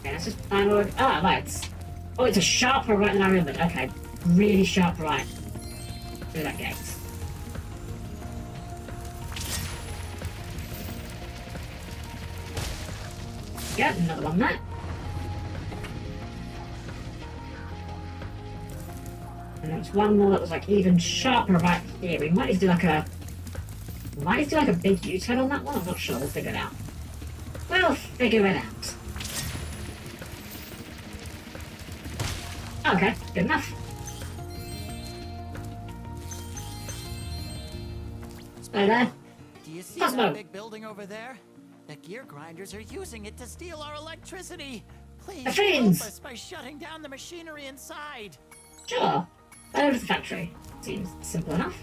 Speaker 1: Okay, let's just plan where. Ah, right. Oh, it's a sharper right than I remembered. Okay, really sharp right through that gate. Yep, another one there. And there was one more that was like even sharper right here. We might just do like a big U-turn on that one. I'm not sure. We'll figure it out. We'll figure it out. Okay, good enough. Right there.
Speaker 17: Do you see
Speaker 1: Cosmo.
Speaker 17: that big building over there? The gear grinders are using it to steal our electricity. Please
Speaker 1: The
Speaker 17: help
Speaker 1: fiends.
Speaker 17: us by shutting down the machinery inside.
Speaker 1: Sure. Over to the factory. Seems simple enough.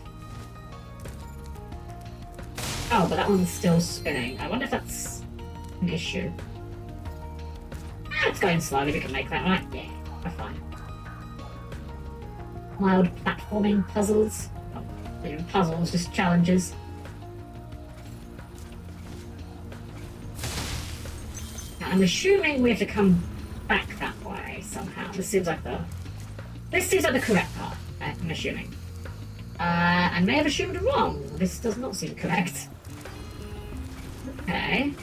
Speaker 1: Oh, but that one's still spinning. I wonder if that's an issue. Ah, it's going slowly. We can make that, right? Yeah, we're fine. Mild platforming puzzles. Oh, not even puzzles, just challenges. Now, I'm assuming we have to come back that way somehow. This seems like the correct path. I'm assuming. I may have assumed wrong. This does not seem correct. Okay.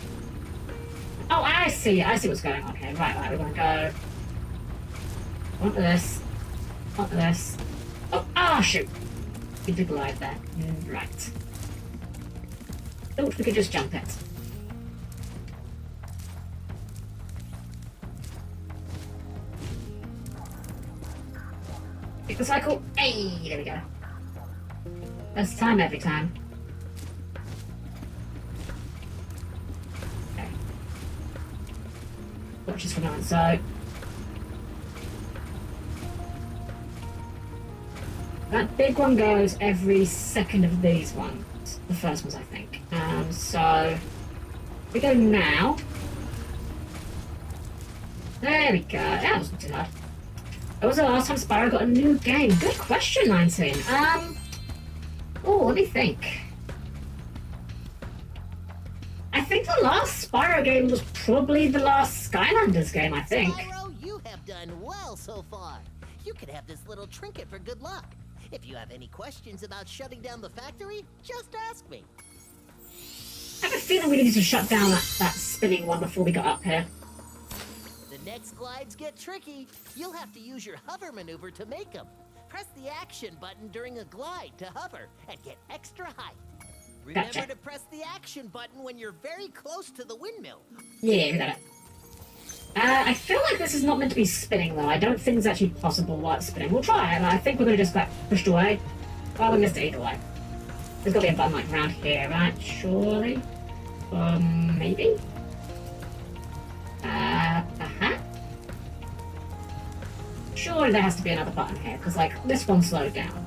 Speaker 1: Oh, I see. I see what's going on here. Right. We're gonna go. Onto this. Onto this. Oh, shoot. We did glide there. Right. Thought we could just jump it. Pick the cycle. Hey, there we go. That's time every time. Okay. Watch this from now on. So that big one goes every second of these ones. The first ones, I think. So we go now. There we go. That wasn't too hard. When was the last time Spyro got a new game? Good question, 19. Oh, let me think. I think the last Spyro game was probably the last Skylanders game, I think.
Speaker 19: Spyro, you have done well so far. You could have this little trinket for good luck. If you have any questions about shutting down the factory, just ask me.
Speaker 1: I have a feeling we needed to shut down that spinning one before we got up here.
Speaker 19: The next glides get tricky. You'll have to use your hover maneuver to make them. Press the action button during a glide to hover and get extra height. Remember
Speaker 1: Gotcha.
Speaker 19: to press the action button when you're very close to the windmill.
Speaker 1: Yeah, we got it. I feel like this is not meant to be spinning, though. I don't think it's actually possible while it's spinning. We'll try it, I think we're going to just get pushed away. Well, we missed it either way. There's got to be a button like around here, right? Surely? Maybe? Perhaps? Surely there has to be another button here, because, like, this one slowed down.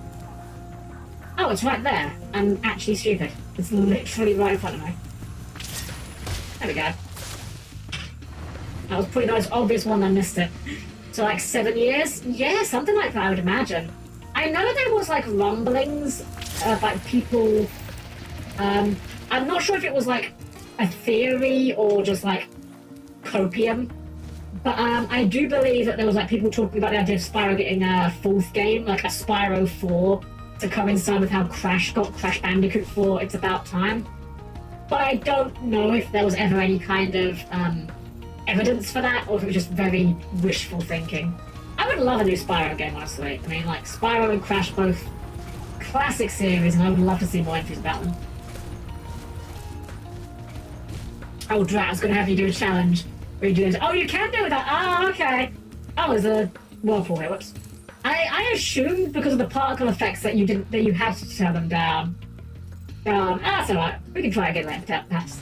Speaker 1: Oh, it's right there. I'm actually stupid. It's literally right in front of me. There we go. That was pretty nice, obvious one, I missed it. So, like, 7 years? Yeah, something like that, I would imagine. I know there was, like, rumblings of, like, people... I'm not sure if it was, like, a theory or just, like, copium. But, I do believe that there was, like, people talking about the idea of Spyro getting a fourth game, like a Spyro 4, to coincide with how Crash got Crash Bandicoot 4, It's About Time. But I don't know if there was ever any kind of, evidence for that, or if it was just very wishful thinking. I would love a new Spyro game, honestly. I mean, like, Spyro and Crash both classic series, and I would love to see more entries about them. Oh, Drat, I was going to have you do a challenge. Where you do this. Oh, you can do that! Ah, okay. Oh, there's a whirlpool here, whoops. I assumed because of the particle effects that you didn't, that you had to turn them down. That's alright. We can try again later, perhaps.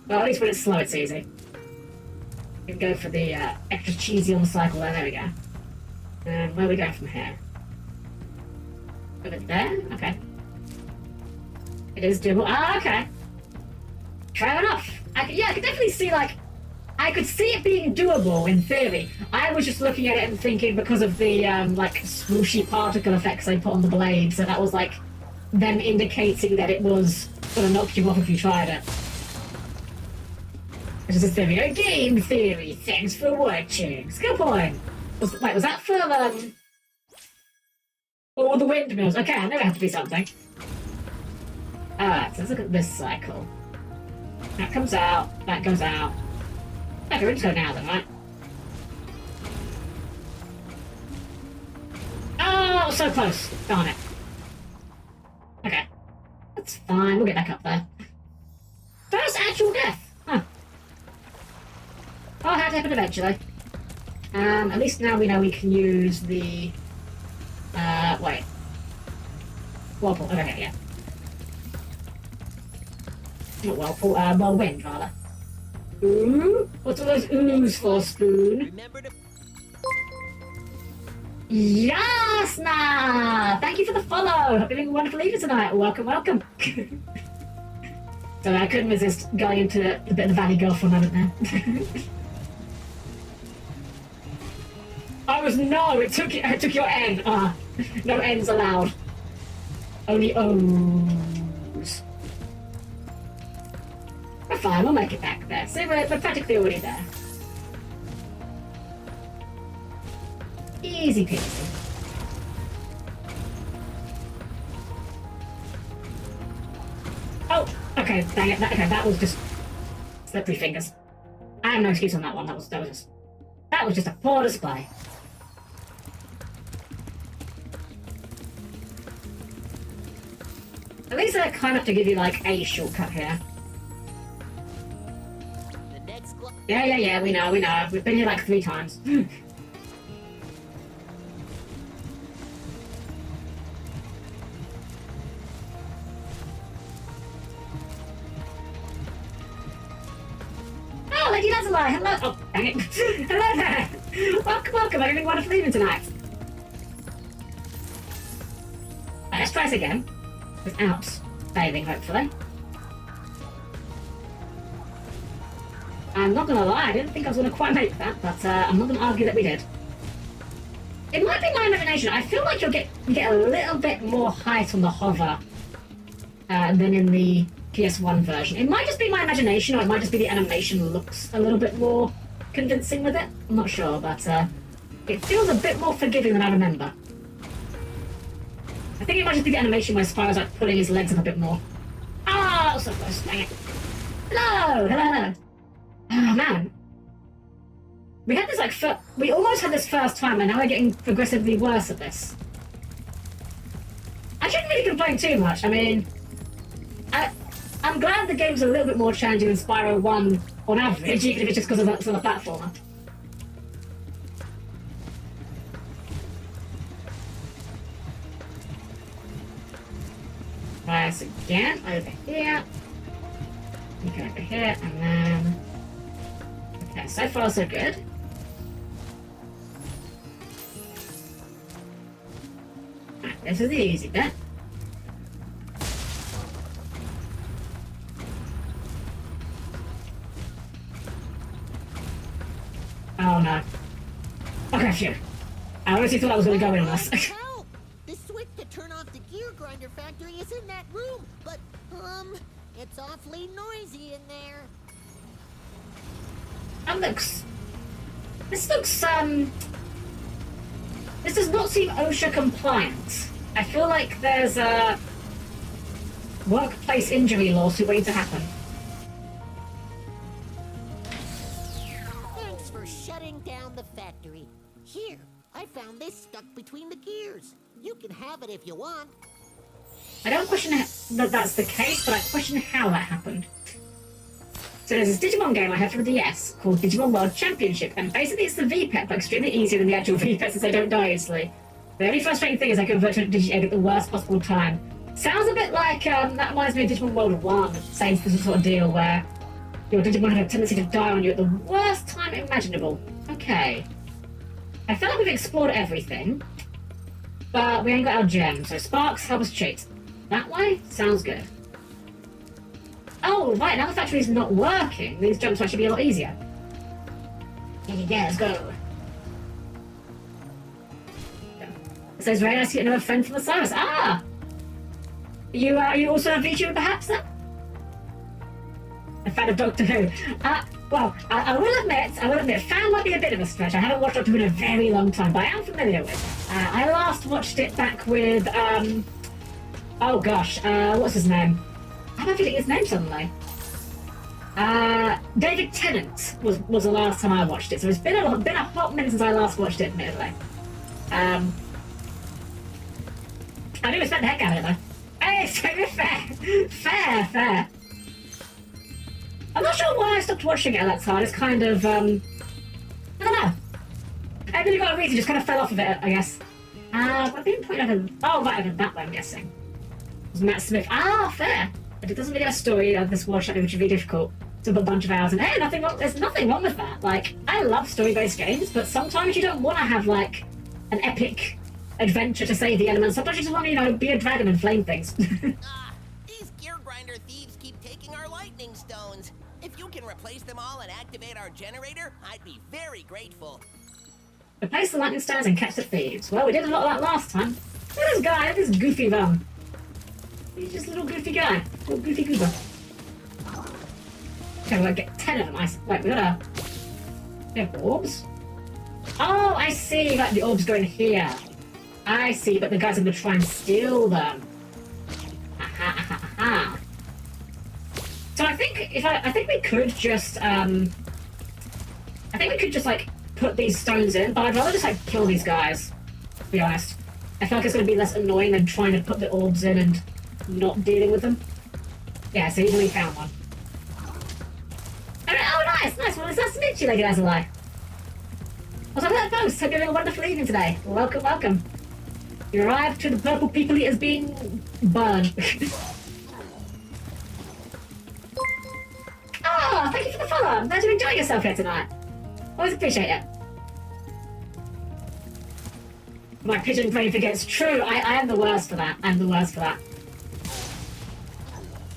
Speaker 1: Well, at least when it's slow, it's easy. We can go for the extra cheesy on the cycle there we go. And where are we going from here? Over there? Okay. It is doable. Ah, okay. Fair enough. I could definitely see, like, I could see it being doable in theory. I was just looking at it and thinking because of the, like, swooshy particle effects they put on the blades, so that was, like, them indicating that it was gonna knock you off if you tried it. Which is a theory. A game theory. Thanks for watching. Skill point. Was that for, oh, the windmills. Okay, I knew it had to be something. Alright, so let's look at this cycle. That comes out, that goes out. Okay, we're just going now then, right? Oh, so close. Darn it. Okay. That's fine, we'll get back up there. First actual death! Huh. Oh, had to happen eventually. At least now we know we can use the... wait. Whirlpool, over here, yeah. Not whirlpool, whirlwind, rather. Ooh? What's all those oohs for, Spoon? Yasna! Thank you for the follow! Hope you're having a wonderful evening tonight. Welcome, welcome. So I couldn't resist going into a bit of the Valley Girl for a moment there. No, it took your N. No N's allowed. Only O's. We're fine, we'll make it back there. See, we're practically already there. Easy peasy. Oh, okay, dang it. That was just slippery fingers. I have no excuse on that one. That was just a poor display. At least they're kind enough to give you like a shortcut here. Yeah, we know. We've been here like 3 times. Oh, Lady Lazuli, hello! Oh, dang it. Hello there! Welcome, I'm having wonderful evening tonight. Let's try this again. Without failing, hopefully. I'm not gonna lie, I didn't think I was gonna quite make that, but I'm not gonna argue that we did. It might be my imagination. I feel like you get a little bit more height on the hover than in the PS1 version. It might just be my imagination, or it might just be the animation looks a little bit more convincing with it. I'm not sure, but it feels a bit more forgiving than I remember. I think it might just be the animation where Spyro's like pulling his legs up a bit more. Ah, that was so close. Dang it. Hello, hello. Oh man. We had this like we almost had this first time, and now we're getting progressively worse at this. I shouldn't really complain too much. I mean, I'm glad the game's a little bit more challenging than Spyro 1 on average, even if it's just because of the platformer. Press again over here. Okay, over here, and then. Okay, so far so good. Right, this is the easy bit. Oh no. Okay, phew. I honestly thought I was going to go in on us.
Speaker 19: Help! The switch to turn off the gear grinder factory is in that room, but, it's awfully noisy in there.
Speaker 1: This does not seem OSHA compliant. I feel like there's a workplace injury lawsuit waiting to happen.
Speaker 19: Thanks for shutting down the factory. Here, I found this stuck between the gears. You can have it if you want.
Speaker 1: I don't question that that's the case, but I question how that happened. So there's this Digimon game I have for the DS called Digimon World Championship, and basically it's the VPET, but extremely easier than the actual VPET since they don't die easily. The only frustrating thing is I convert to a Digi-Egg at the worst possible time. Sounds a bit like, that reminds me of Digimon World 1, same sort of deal where your Digimon had a tendency to die on you at the worst time imaginable. Okay. I feel like we've explored everything, but we ain't got our gems, so Sparks, help us cheat. That way? Sounds good. Oh, right, now the factory's not working. These jumps might should be a lot easier. Yeah, let's go. It says, very nice to get another friend from the Cyrus. Ah! Are you also a VTuber, perhaps, then? A fan of Doctor Who. Well, I will admit, fan might be a bit of a stretch. I haven't watched Doctor Who in a very long time, but I am familiar with it. I last watched it back with, oh gosh, what's his name? How am I forgetting his name suddenly? David Tennant was the last time I watched it, so it's been a hot minute since I last watched it, admittedly. I do respect the heck out of it, though. Hey, it's fair. I'm not sure why I stopped watching it at that time. It's kind of, I don't know. I really got a reason, just kind of fell off of it, I guess. I've been pointing over, over that way, I'm guessing. It was Matt Smith. Fair. But it doesn't really have a story of this world which would be difficult to put a bunch of hours in. Hey, there's nothing wrong with that. Like, I love story-based games, but sometimes you don't want to have, like, an epic adventure to save the elements. Sometimes you just want to, be a dragon and flame things.
Speaker 19: These gear grinder thieves keep taking our lightning stones. If you can replace them all and activate our generator, I'd be very grateful.
Speaker 1: Replace the lightning stones and catch the thieves. Well, we did a lot of that last time. Look at this guy, look at this goofy bum. He's just a little goofy guy. Little goofy goober. Okay, we'll get 10 of them. Wait, we have orbs? Oh, I see. Like, the orbs go in here. I see, but the guys are going to try and steal them. Aha. So I think we could just, like, put these stones in, but I'd rather just, like, kill these guys, to be honest. I feel like it's going to be less annoying than trying to put the orbs in and not dealing with them. Yeah, so he's only found one. Oh, nice. Well, it's nice to meet you, Lady Azalai. What's up with that post? Hope you're having a wonderful evening today. Welcome. You arrived to the purple people he has been burned. Oh, thank you for the follow. I'm glad you enjoyed yourself here tonight. Always appreciate it. My pigeon brain forgets. True, I am the worst for that.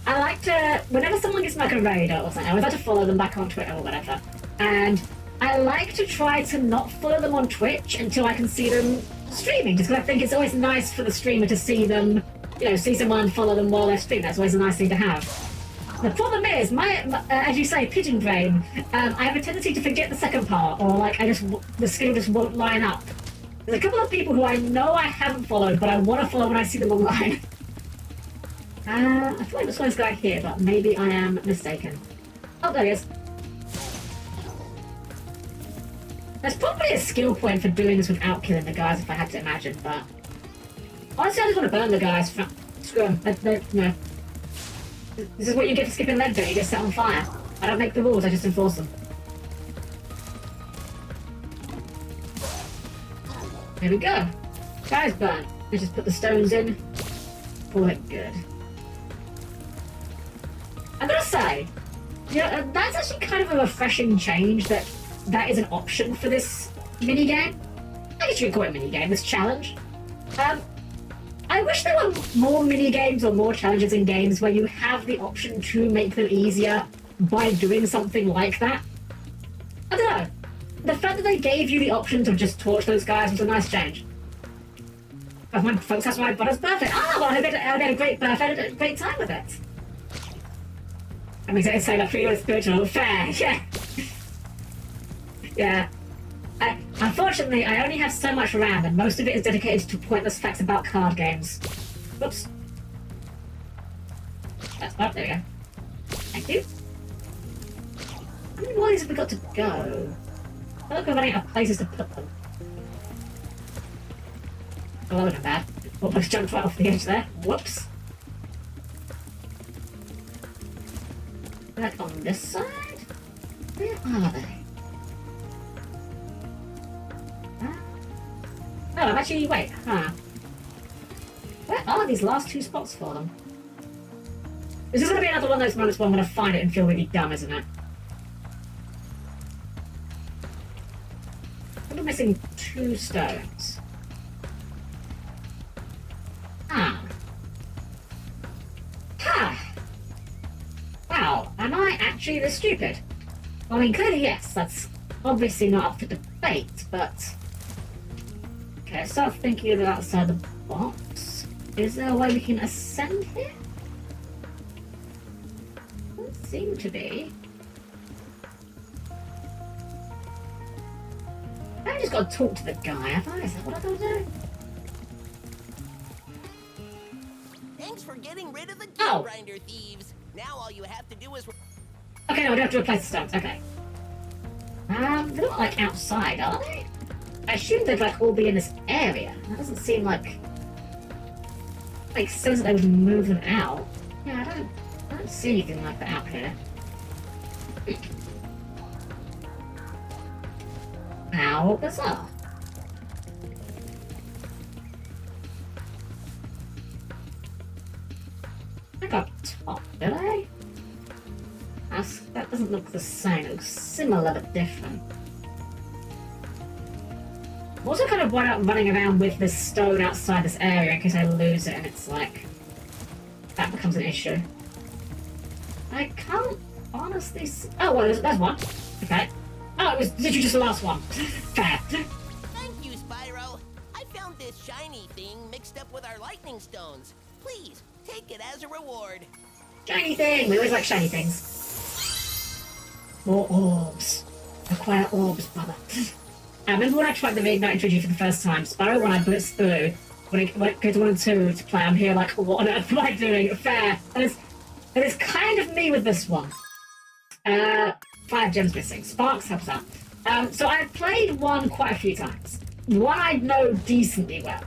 Speaker 1: I like to, whenever someone gets like a raid or something, I always like to follow them back on Twitter or whatever. And I like to try to not follow them on Twitch until I can see them streaming, just because I think it's always nice for the streamer to see them, you know, see someone follow them while they're streaming. That's always a nice thing to have. The problem is, as you say, pigeon brain, I have a tendency to forget the second part, or like the skill just won't line up. There's a couple of people who I know I haven't followed, but I want to follow when I see them online. I feel like this one's going here, but maybe I am mistaken. Oh, there he is. There's probably a skill point for doing this without killing the guys, if I had to imagine, but... Honestly, I just want to burn the guys. Screw them. No. This is what you get for skipping leg day, you get set on fire. I don't make the rules, I just enforce them. There we go. Guys burn. Let's just put the stones in. Pull it good. I'm gonna say, yeah, that's actually kind of a refreshing change that is an option for this minigame. I guess you could call it a minigame, this challenge. I wish there were more minigames or more challenges in games where you have the option to make them easier by doing something like that. I don't know. The fact that they gave you the option to just torch those guys was a nice change. But when folks ask my butter's perfect, well, I had a great time with it. I mean, they say that free spiritual, fair, yeah. Yeah. Unfortunately, I only have so much RAM, and most of it is dedicated to pointless facts about card games. Whoops. That's up, there we go. Thank you. How many more of these have we got to go? I look like we're running out of places to put them. Oh, that wasn't bad. Almost jumped right off the edge there. Whoops. Back on this side? Where are they? Oh, I'm actually... wait, Where are these last two spots for them? This is going to be another one of those moments where I'm going to find it and feel really dumb, isn't it? I'm missing 2 stones. Wow, am I actually this stupid? I mean, clearly yes, that's obviously not up for debate, but... Okay, start thinking of it outside the box. Is there a way we can ascend here? Doesn't seem to be. I just got to talk to the guy, have I? Is that what I gotta do?
Speaker 19: Thanks for getting rid of the gear grinder thieves. Now all you have to do is...
Speaker 1: Okay, no, I don't have to replace the stones. Okay. They're not like outside, are they? I assume they'd like all be in this area. That doesn't seem like... makes sense that they would move them out. Yeah, I don't see anything like that out here. How bizarre. I got top, did I? That doesn't look the same. It looks similar but different. I'm also kind of running around with this stone outside this area in case I lose it and it's like... that becomes an issue. I can't honestly see... oh, well, there's one. Okay. Oh, it was literally just the last one. Fair.
Speaker 19: Thank you, Spyro. I found this shiny thing mixed up with our lightning stones. Please, take it as a reward.
Speaker 1: Shiny thing! We always like shiny things. More orbs. Acquire orbs, brother. I remember when I tried the Reignited Trilogy for the first time, Spyro, when I blitzed through, when I go to 1 and 2 to play, I'm here like, what on earth am I doing? Fair. And it's kind of me with this one. 5 gems missing. Sparks helps out. So I've played 1 quite a few times. 1 I know decently well.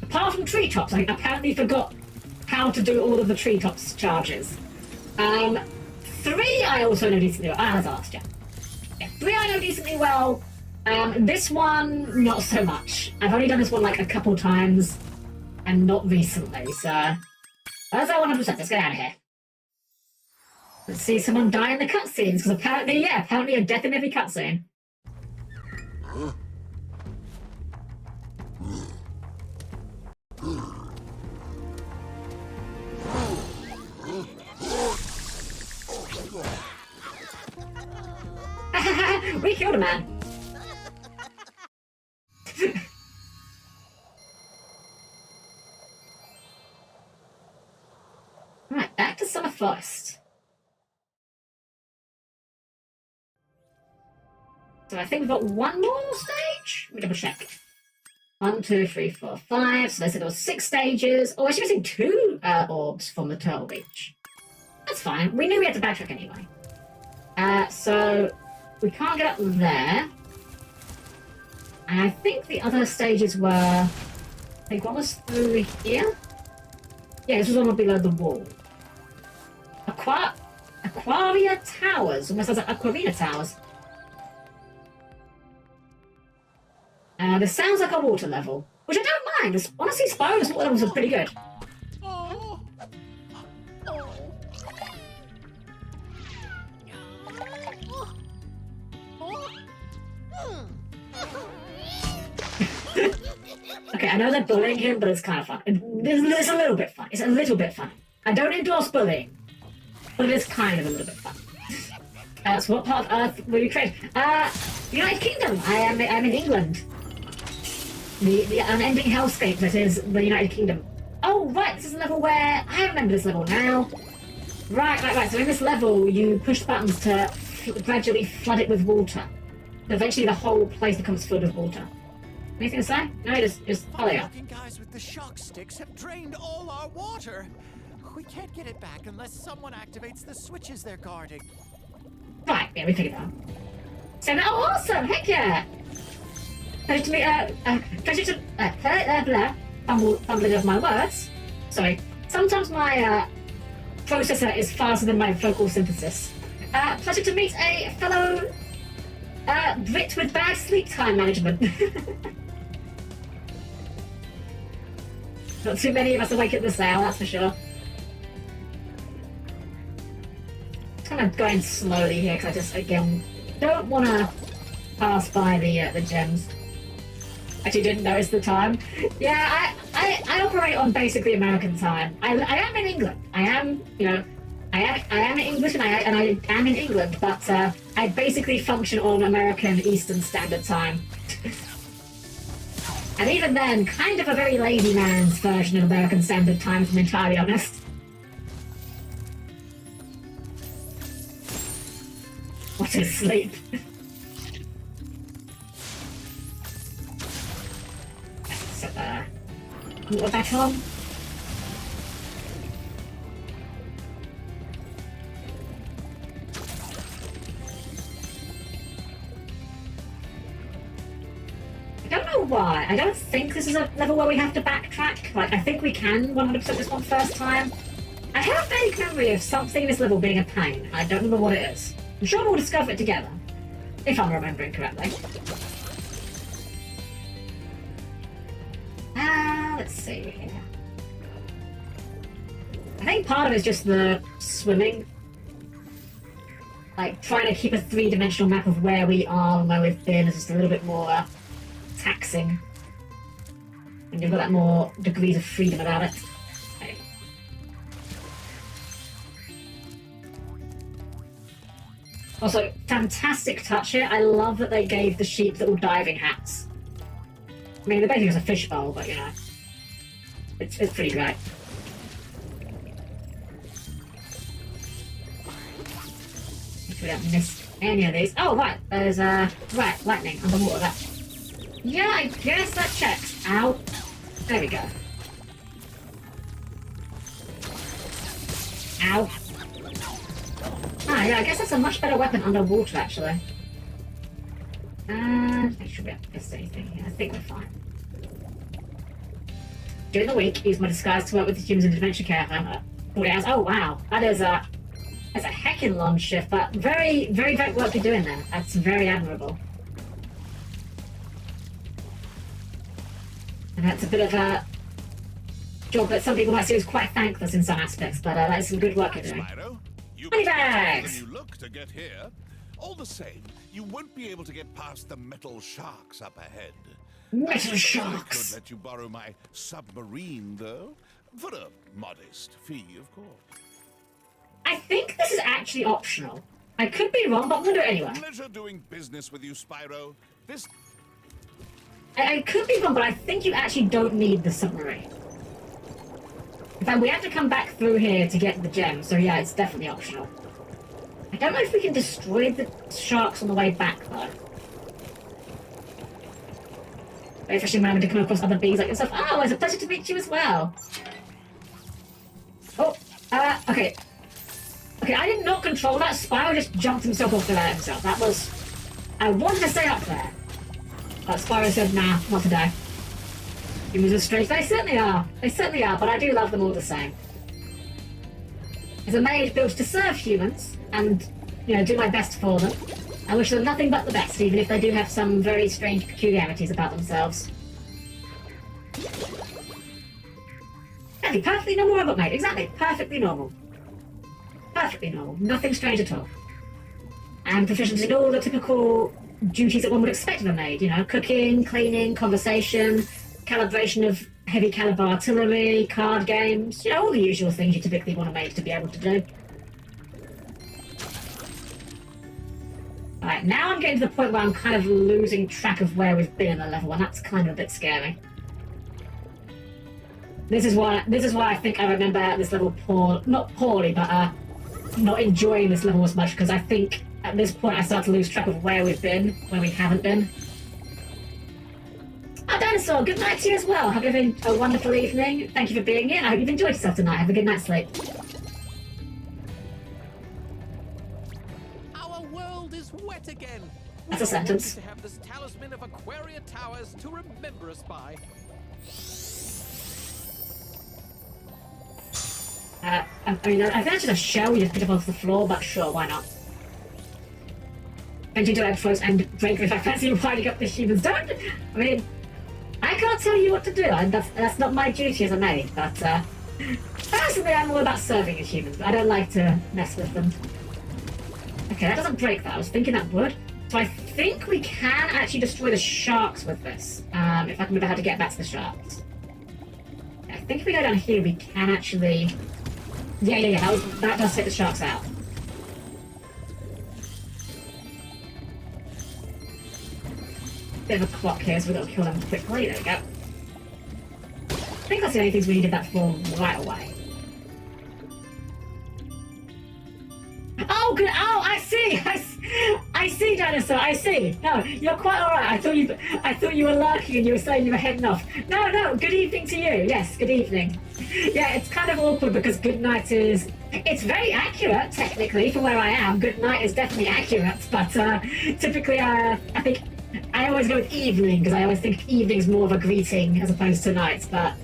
Speaker 1: Apart from treetops, I apparently forgot how to do all of the treetops charges. 3 I also know decently well. That's the last gem. Yeah, 3 I know decently well. This one, not so much. I've only done this one like a couple times, and not recently, so... that's our 100%. Let's get out of here. Let's see someone die in the cutscenes, because apparently a death in every cutscene. We killed a man. Right, back to Summer Forest. So I think we've got one more stage? Let me double check. 1, 2, 3, 4, 5. So they said there was 6 stages. Oh, actually missing 2 orbs from the Turtle Beach. That's fine. We knew we had to backtrack anyway. So we can't get up there. And I think the other stages were... I think one was through here? Yeah, this was one below the wall. Aquaria Towers. Almost sounds like Aquarina Towers. This sounds like a water level, which I don't mind. Honestly, Spyro's water levels are pretty good.
Speaker 18: Oh.
Speaker 1: Okay, I know they're bullying him, but it's kind of fun. It's a little bit fun. It's a little bit fun. I don't endorse bullying, but it is kind of a little bit fun. So what part of Earth will you create? United Kingdom. I'm in England. The unending hellscape that is the United Kingdom. Oh, right, this is a level where... I remember this level now. Right. So in this level, you push the buttons to gradually flood it with water. Eventually, the whole place becomes filled with water. Anything to say? No, just follow up.
Speaker 14: The guys with the shock sticks have drained all our water. We can't get it back unless someone activates the switches they're guarding.
Speaker 1: Right, yeah, we figured that out. So, oh, awesome! Heck yeah! Pleasure to meet, fumbling of my words. Sorry. Sometimes my processor is faster than my vocal synthesis. Pleasure to meet a fellow Brit with bad sleep time management. Not too many of us awake at this hour, that's for sure. Kind of going slowly here because I just, again, don't want to pass by the gems. Actually didn't notice the time. Yeah, I operate on basically American time. I am in England. I am, I am English and I am in England, but I basically function on American Eastern Standard Time. And even then, kind of a very lazy man's version of American Standard Time, if I'm entirely honest. What is sleep? Put back on. I don't know why. I don't think this is a level where we have to backtrack. Like, I think we can 100% this one first time. I have a vague memory of something in this level being a pain. I don't remember what it is. I'm sure we'll discover it together. If I'm remembering correctly. Let's see here. I think part of it is just the swimming. Like, trying to keep a three-dimensional map of where we are and where we've been is just a little bit more taxing. And you've got that more degrees of freedom about it. Okay. Also, fantastic touch here. I love that they gave the sheep little diving hats. I mean, they're basically just a fishbowl, but you know. It's pretty great. If we don't miss any of these. Oh, right. There's, right, lightning underwater. That. Yeah, I guess that checks. Ow. There we go. Ow. Ah, yeah, I guess that's a much better weapon underwater, actually. Make sure we haven't missed anything here. I think we're fine. During the week, use my disguise to work with the humans in the dementia care home. 40 hours. Oh, wow. That's a heckin' long shift, but very, very great work you're doing there. That's very admirable. And that's a bit of a job that some people might see as quite thankless in some aspects, but that is some good work you're doing.
Speaker 5: Spyro, you
Speaker 1: Money bags!
Speaker 5: you look to get here. All the same, you won't be able to get past the metal sharks up ahead.
Speaker 1: Metal
Speaker 5: I
Speaker 1: sharks!
Speaker 5: could let you borrow my submarine, though, for a modest fee, of course.
Speaker 1: I think this is actually optional. I could be wrong, but I'm gonna do it anyway.
Speaker 5: Pleasure doing business with you, Spyro. This...
Speaker 1: I could be wrong, but I think you actually don't need the submarine. In fact, we have to come back through here to get the gem, so yeah, it's definitely optional. I don't know if we can destroy the sharks on the way back, though. Especially when I'm going to come across other beings like yourself. Oh, it's a pleasure to meet you as well. Oh, okay. Okay, I did not control that. Spyro just jumped himself off the ladder himself. That was... I wanted to stay up there. But Spyro said, nah, not today. Humans are strange. They certainly are. They certainly are, but I do love them all the same. As a mage built to serve humans, and, you know, do my best for them, I wish them nothing but the best, even if they do have some very strange peculiarities about themselves. Exactly, perfectly normal robot, mate. Exactly, perfectly normal. Perfectly normal. Nothing strange at all. And proficient in all the typical duties that one would expect of a maid, you know, cooking, cleaning, conversation, calibration of heavy caliber artillery, card games, you know, all the usual things you typically want a maid to be able to do. Alright, now I'm getting to the point where I'm kind of losing track of where we've been in the level, and that's kind of a bit scary. This is why I think I remember this level not poorly, but not enjoying this level as much, because I think at this point I start to lose track of where we've been, where we haven't been. Oh, Dinosaur, good night to you as well. Have you a wonderful evening. Thank you for being here. I hope you've enjoyed yourself tonight. Have a good night's sleep.
Speaker 6: Our world is wet again.
Speaker 1: That's a sentence.
Speaker 6: To have this talisman of Aquaria Towers to remember us by.
Speaker 1: I mean, I think it's just a shell you just pick up off the floor, but sure, why not? And you do have floats and break if I fancy winding up the humans. Don't! I mean, I can't tell you what to do. That's not my duty as a maid, but personally I'm all about serving the humans, but I don't like to mess with them. Okay, that doesn't break that. I was thinking that would. So I think we can actually destroy the sharks with this, if I can remember how to get back to the sharks. I think if we go down here, we can actually... Yeah, that does take the sharks out. Bit of a clock here, so we've got to kill them quickly. There we go. I think that's the only things we needed that for right away. Oh, good. Oh, I see. I see, Dinosaur. I see. No, you're quite all right. I thought you were lurking and you were saying you were heading off. No. Good evening to you. Yes, good evening. Yeah, it's kind of awkward because good night is... It's very accurate, technically, for where I am. Good night is definitely accurate, but typically, I think... I always go with evening, because I always think evening's more of a greeting as opposed to night, but...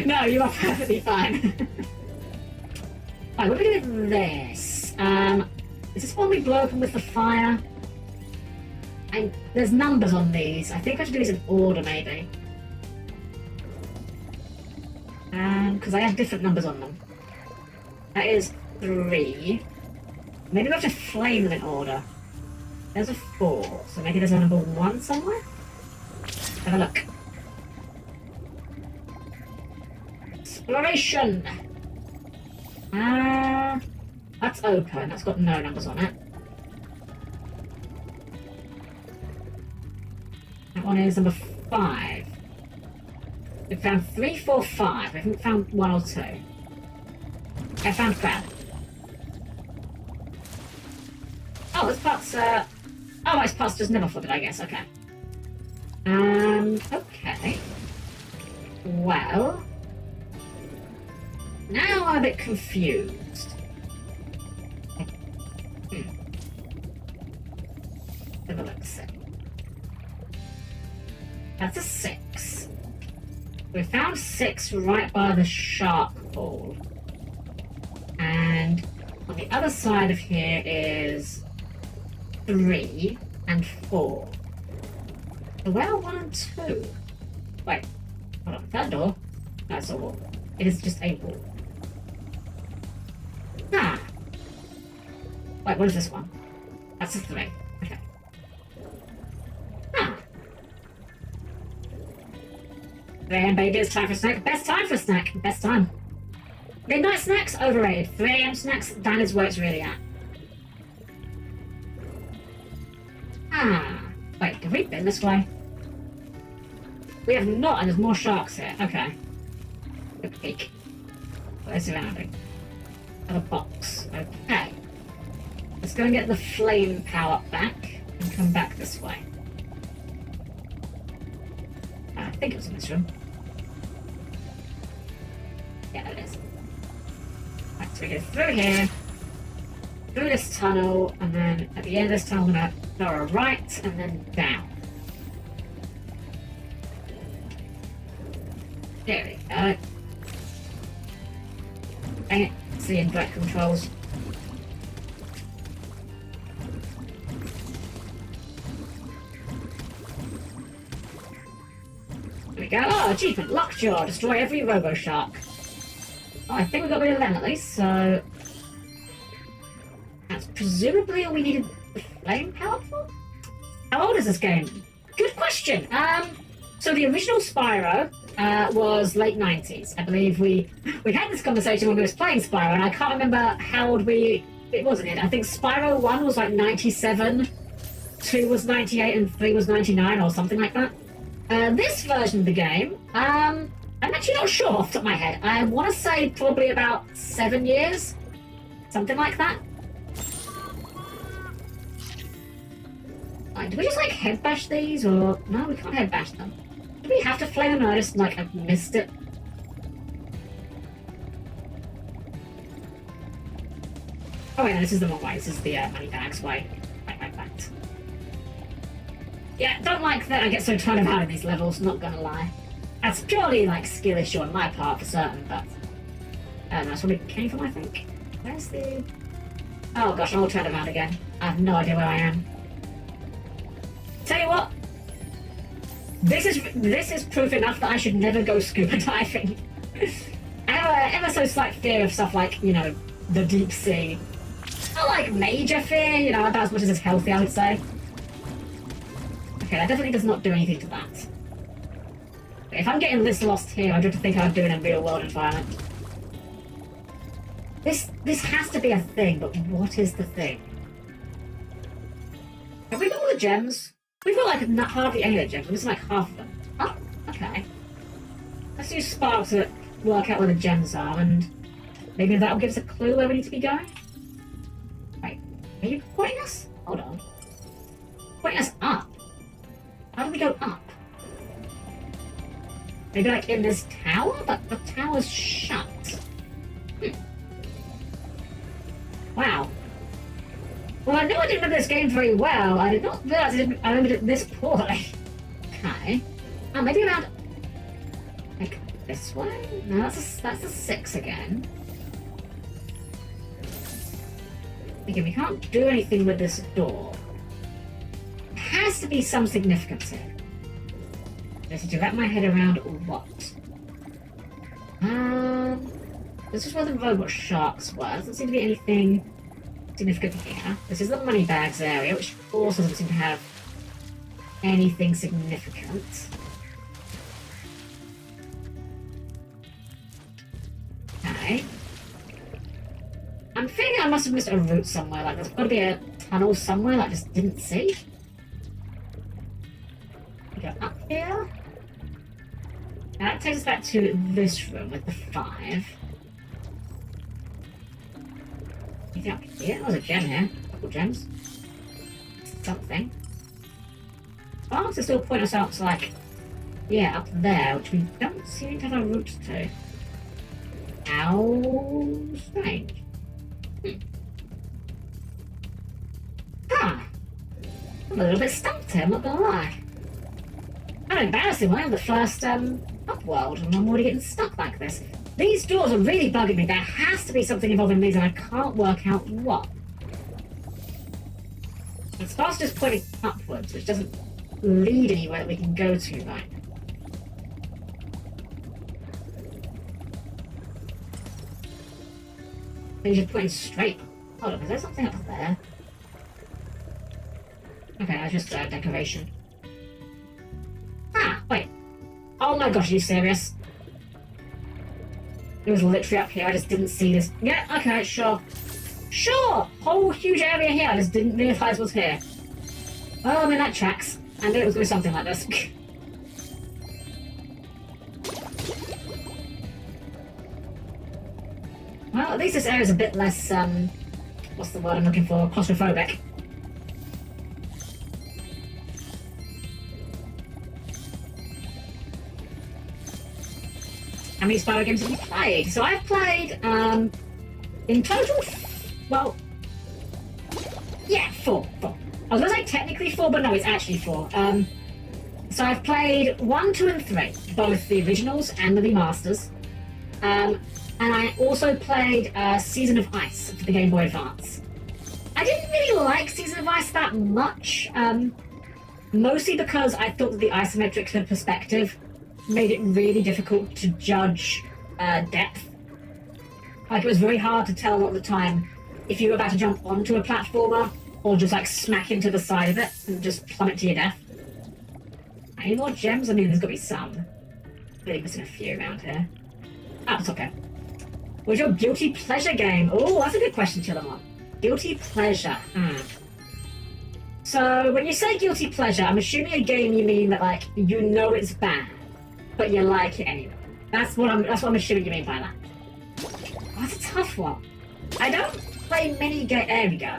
Speaker 1: No, you are perfectly fine. Alright, what do we do with this? Is this one we blow open with the fire? There's numbers on these. I think I should do these in order, maybe. Because I have different numbers on them. That is 3. Maybe we have to flame them in order. There's a 4, so maybe there's a number 1 somewhere? Have a look. Exploration! That's open. That's got no numbers on it. That one is number 5. We found 3, 4, 5. We haven't found 1 or 2. I found crab. Oh, this part's, oh, this part's just never flooded, I guess. Okay. Okay. Well... Now I'm a bit confused. Have a look. That's a 6. We found 6 right by the shark pool. And on the other side of here is 3 and 4. So where are 1 and 2? Wait, hold on. That door? No, it's a wall. It is just a wall. Ah! Wait, what is this one? That's a 3. Okay. Ah! 3 AM baby, it's time for a snack. Best time for a snack. Best time. Midnight snacks, overrated. 3 AM snacks, that is where it's really at. Wait, have we been this way? We have not, and there's more sharks here. Okay. Quick peek. Where's the surrounding? Another box. Okay. Let's go and get the flame power back and come back this way. I think it was in this room. Yeah, it is. Right, so we go through here, through this tunnel, and then at the end of this tunnel, we're gonna go a right and then down. There we go. Dang it, it's the invert controls. There we go. Oh, achievement, Lockjaw, destroy every Robo-Shark. Oh, I think we got rid of them at least, so... That's presumably all we needed the flame power for? How old is this game? Good question. So the original Spyro was late 90s. I believe we had this conversation when we was playing Spyro, and I can't remember how old it wasn't it. I think Spyro 1 was like 97, 2 was 98, and 3 was 99, or something like that. This version of the game, I'm actually not sure off the top of my head. I want to say probably about 7 years, something like that. Like, do we just like head bash these, or no? We can't head bash them. Do we have to flame them? I just like I've missed it. Oh wait, no, this is the wrong way. This is the money bags way. Right. Yeah, don't like that I get so tired about in these levels, not gonna lie. That's purely like skill issue on my part for certain, but that's where it came from, I think. Where's the... Oh gosh, I'll turn around again. I have no idea where I am. Tell you what, this is proof enough that I should never go scuba diving. I have ever so slight fear of stuff like, you know, the deep sea. Not like major fear, you know, about as much as it's healthy, I would say. Okay, that definitely does not do anything to that. If I'm getting this lost here, I'd have to think I'm doing a real world environment. This has to be a thing, but what is the thing? Have we got all the gems? We've got like not hardly any of the gems, we're missing like half of them. Oh, okay. Let's use Spark to work out where the gems are, and maybe that'll give us a clue where we need to be going? Wait, are you pointing us? Hold on. Pointing us up? How do we go up? Maybe like in this tower? But the tower's shut. Wow. Well, I knew I didn't remember this game very well. I did not realize I remembered it this poorly. Okay. Oh, maybe around... like this way? No, that's a 6 again. Okay, we can't do anything with this door. There has to be some significance here. Just to wrap my head around what? This is where the robot sharks were. Doesn't seem to be anything significant here. This is the money bags area, which also doesn't seem to have anything significant. Okay. I'm thinking I must have missed a route somewhere. Like, there's got to be a tunnel somewhere that I just didn't see. We go up here. Now that takes us back to this room with the 5. Anything up here? There's a gem here. A couple gems. Something. Sparks are still pointing us out to, like, yeah, up there, which we don't seem to have a route to. How strange. Huh. I'm a little bit stumped here, I'm not gonna lie. I'm embarrassing when I'm the first, upworld, and I'm already getting stuck like this. These doors are really bugging me. There has to be something involving these, and I can't work out what. The spark's just pointing upwards, which doesn't lead anywhere that we can go to right now. He's just pointing straight. Hold on, is there something up there? Okay, that's just a decoration. Ah, wait. Oh my gosh, are you serious? It was literally up here, I just didn't see this. Yeah, okay, sure. Sure! Whole huge area here, I just didn't realise was here. Well, I mean, that tracks. I knew it was going to be something like this. Well, at least this area's a bit less, what's the word I'm looking for? Claustrophobic. How many Spyro games have you played? So I've played, in total, well, yeah, four. I was gonna say technically 4, but no, it's actually 4. So I've played 1, 2, and 3, both the originals and the remasters. And I also played Season of Ice for the Game Boy Advance. I didn't really like Season of Ice that much, mostly because I thought that the isometric perspective made it really difficult to judge depth. Like, it was very hard to tell a lot of the time if you were about to jump onto a platformer or just like smack into the side of it and just plummet to your death. Any more gems? I mean, there's got to be some. Really missing a few around here. Oh, it's okay. What's your guilty pleasure game? Oh, that's a good question, Chillamon. Guilty pleasure. So, when you say guilty pleasure, I'm assuming a game you mean that, like, you know it's bad, but you like it anyway. That's what I'm assuming you mean by that. Oh, that's a tough one. I don't play many games. There we go.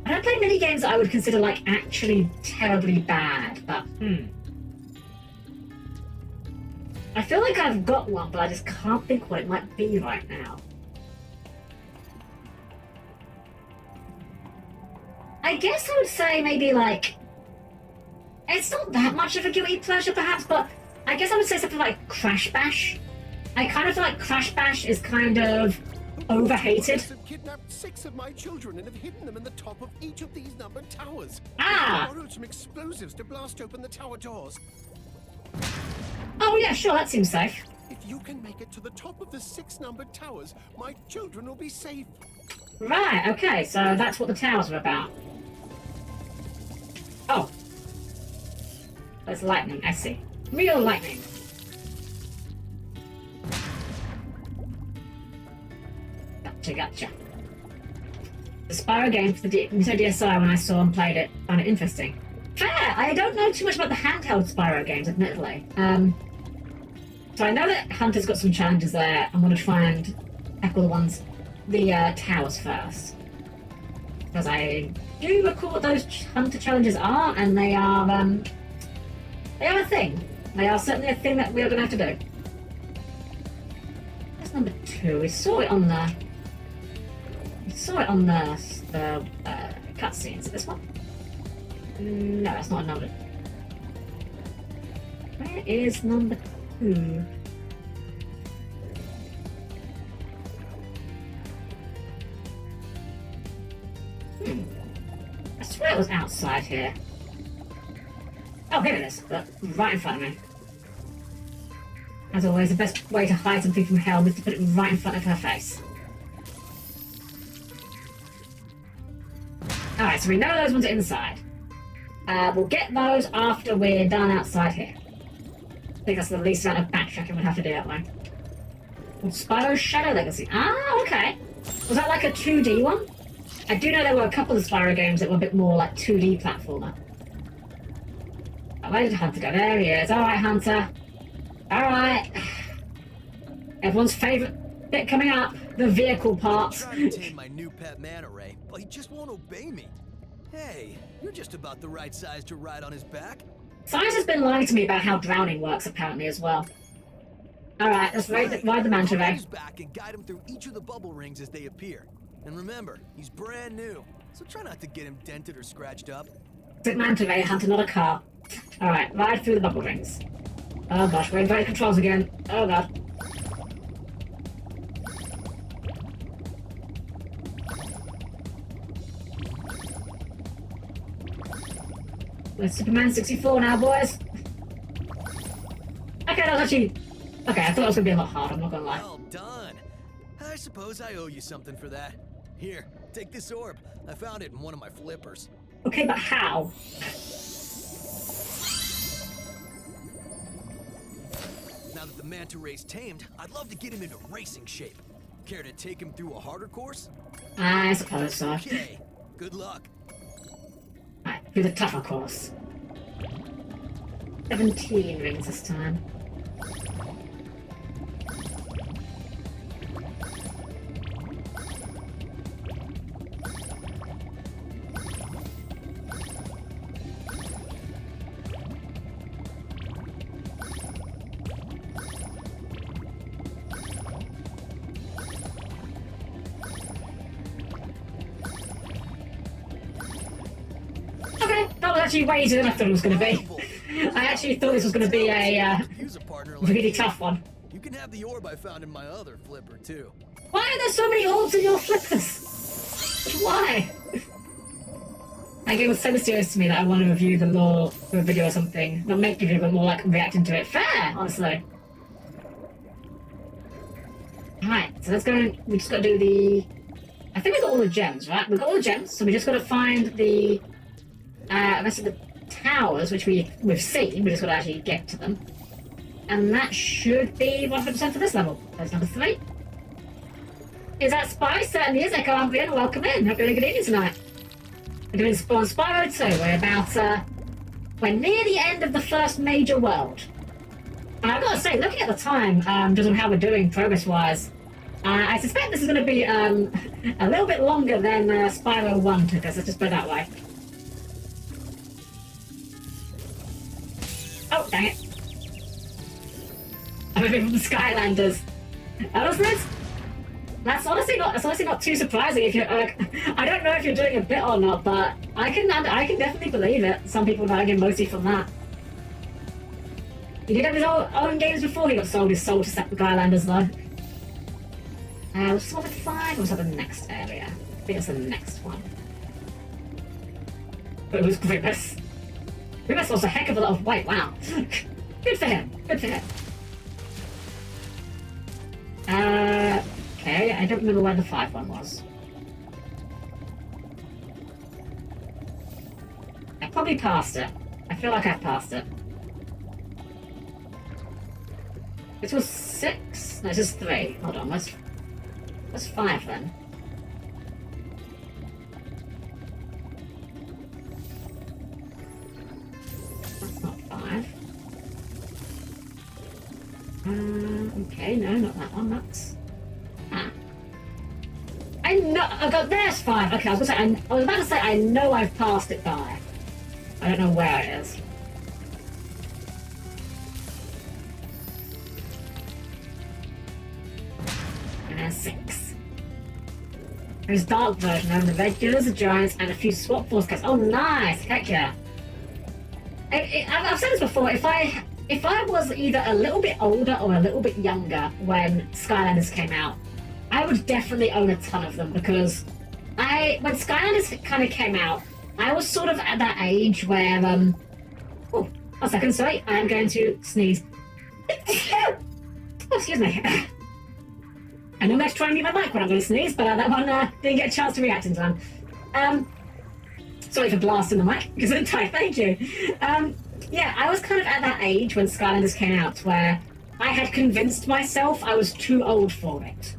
Speaker 1: I don't play many games that I would consider, like, actually terribly bad, but, I feel like I've got one, but I just can't think what it might be right now. I guess I would say maybe, like, it's not that much of a guilty pleasure, perhaps, but I guess I would say something like Crash Bash. I kind of feel like Crash Bash is kind of overhated.
Speaker 13: Have kidnapped 6 of my children and have hidden them in the top of each of these numbered towers.
Speaker 1: Ah!
Speaker 13: They borrowed some explosives to blast open the tower doors.
Speaker 1: Oh yeah, sure, that seems safe.
Speaker 13: If you can make it to the top of the 6 numbered towers, my children will be safe.
Speaker 1: Right, okay, so that's what the towers are about. Oh. There's lightning, I see. Real lightning. Gotcha. The Spyro game for the Nintendo DSi, when I saw and played it, found it interesting. Fair! I don't know too much about the handheld Spyro games, admittedly. So I know that Hunter's got some challenges there. I'm going to try and tackle the towers first. Because I do recall what those Hunter challenges are, and they are a thing. They are certainly a thing that we are going to have to do. That's number 2. We saw it on the cutscenes. Is it this one? No, that's not a number. Where is number 2? I swear it was outside here. Oh, here it is. Right in front of me. As always, the best way to hide something from Helm is to put it right in front of her face. Alright, so we know those ones are inside. We'll get those after we're done outside here. I think that's the least amount of backtracking we'll have to do that way. Spyro Shadow Legacy. Ah, okay. Was that like a 2D one? I do know there were a couple of Spyro games that were a bit more like 2D platformer. Oh, where did Hunter go? There he is. Alright, Hunter. Alright. Everyone's favourite bit coming up. The vehicle parts.
Speaker 2: I'm trying to tame my new pet manta ray, but he just won't obey me. Hey, you're just about the right size to ride on his back.
Speaker 1: Science has been lying to me about how drowning works, apparently, as well. Alright, let's ride the manta ray.
Speaker 2: His back and guide him through each of the bubble rings as they appear. And remember, he's brand new, so try not to get him dented or scratched up.
Speaker 1: It's a manta ray, Hunter, not a car. Alright, ride through the bubble rings. Oh gosh, we're inverted controls again. Oh god. We're Superman 64 now, boys. Okay, that was actually... Okay, I thought it was going to be a lot harder, I'm not going to lie.
Speaker 2: Well done. I suppose I owe you something for that. Here, take this orb. I found it in one of my flippers.
Speaker 1: Okay, but how?
Speaker 2: Now that the manta ray's tamed, I'd love to get him into racing shape. Care to take him through a harder course?
Speaker 1: I suppose so.
Speaker 2: Okay, good luck.
Speaker 1: Alright, through the tougher course. 17 rings this time. Actually way easier than I thought it was going to be. I actually thought this was going to be a really tough one.
Speaker 6: You can have the orb I found in my other flipper too.
Speaker 1: Why are there so many orbs in your flippers? Why? That game was so mysterious to me that I want to review the lore for a video or something. Not make a video, but more like reacting to it. Fair, honestly. Alright, so let's go. We just got to do the. I think we got all the gems, right? We got all the gems, so we just got to find the. Rest of the towers, which we've seen, we just got to actually get to them. And that should be 100% for this level. That's number 3. Is that Spy? Certainly is. Echo Ambient, welcome in. Hope you're having a good evening tonight. We're doing on Spyro 2. We're about, we're near the end of the first major world. And I've got to say, looking at the time, just on how we're doing progress-wise, I suspect this is going to be a little bit longer than Spyro 1 took us. Let's just put it that way. Oh, dang it. I'm moving from the Skylanders. That's honestly not too surprising if you're, I don't know if you're doing a bit or not, but I can definitely believe it. Some people dying in mostly from that. He did have his own games before he got sold his soul to Skylanders though. Let's start with 5 or was that the next area? I think it's the next one. But it was Grimace. Grimace lost a heck of a lot of weight, wow. Good for him, good for him. Okay, I don't remember where the 5 one was. I probably passed it. I feel like I've passed it. This was 6? No, this is 3. Hold on, what's 5 then? Okay, no, not that one, that's... I know, I got, there's 5, okay, I was about to say, I know I've passed it by. I don't know where it is. And there's 6. There's dark version of the regulars, the giants, and a few swap force cats. Oh, nice, heck yeah. I've said this before, if I was either a little bit older or a little bit younger when Skylanders came out, I would definitely own a ton of them because when Skylanders kind of came out, I was sort of at that age where, oh, 1 second, sorry, I am going to sneeze. Oh, excuse me. I know I'm trying to mute my mic when I'm going to sneeze, but that one didn't get a chance to react in time. Sorry for blasting the mic, because I'm tired, thank you. Yeah, I was kind of at that age when Skylanders came out where I had convinced myself I was too old for it.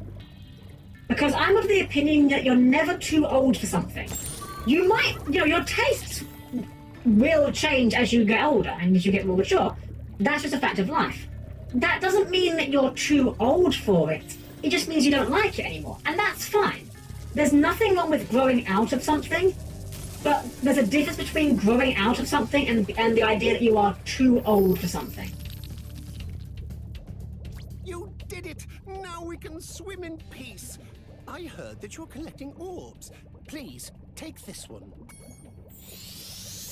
Speaker 1: Because I'm of the opinion that you're never too old for something. You might, your tastes will change as you get older and as you get more mature. That's just a fact of life. That doesn't mean that you're too old for it. It just means you don't like it anymore. And that's fine. There's nothing wrong with growing out of something. But there's a difference between growing out of something and the idea that you are too old for something.
Speaker 13: You did it! Now we can swim in peace. I heard that you're collecting orbs. Please, take this one.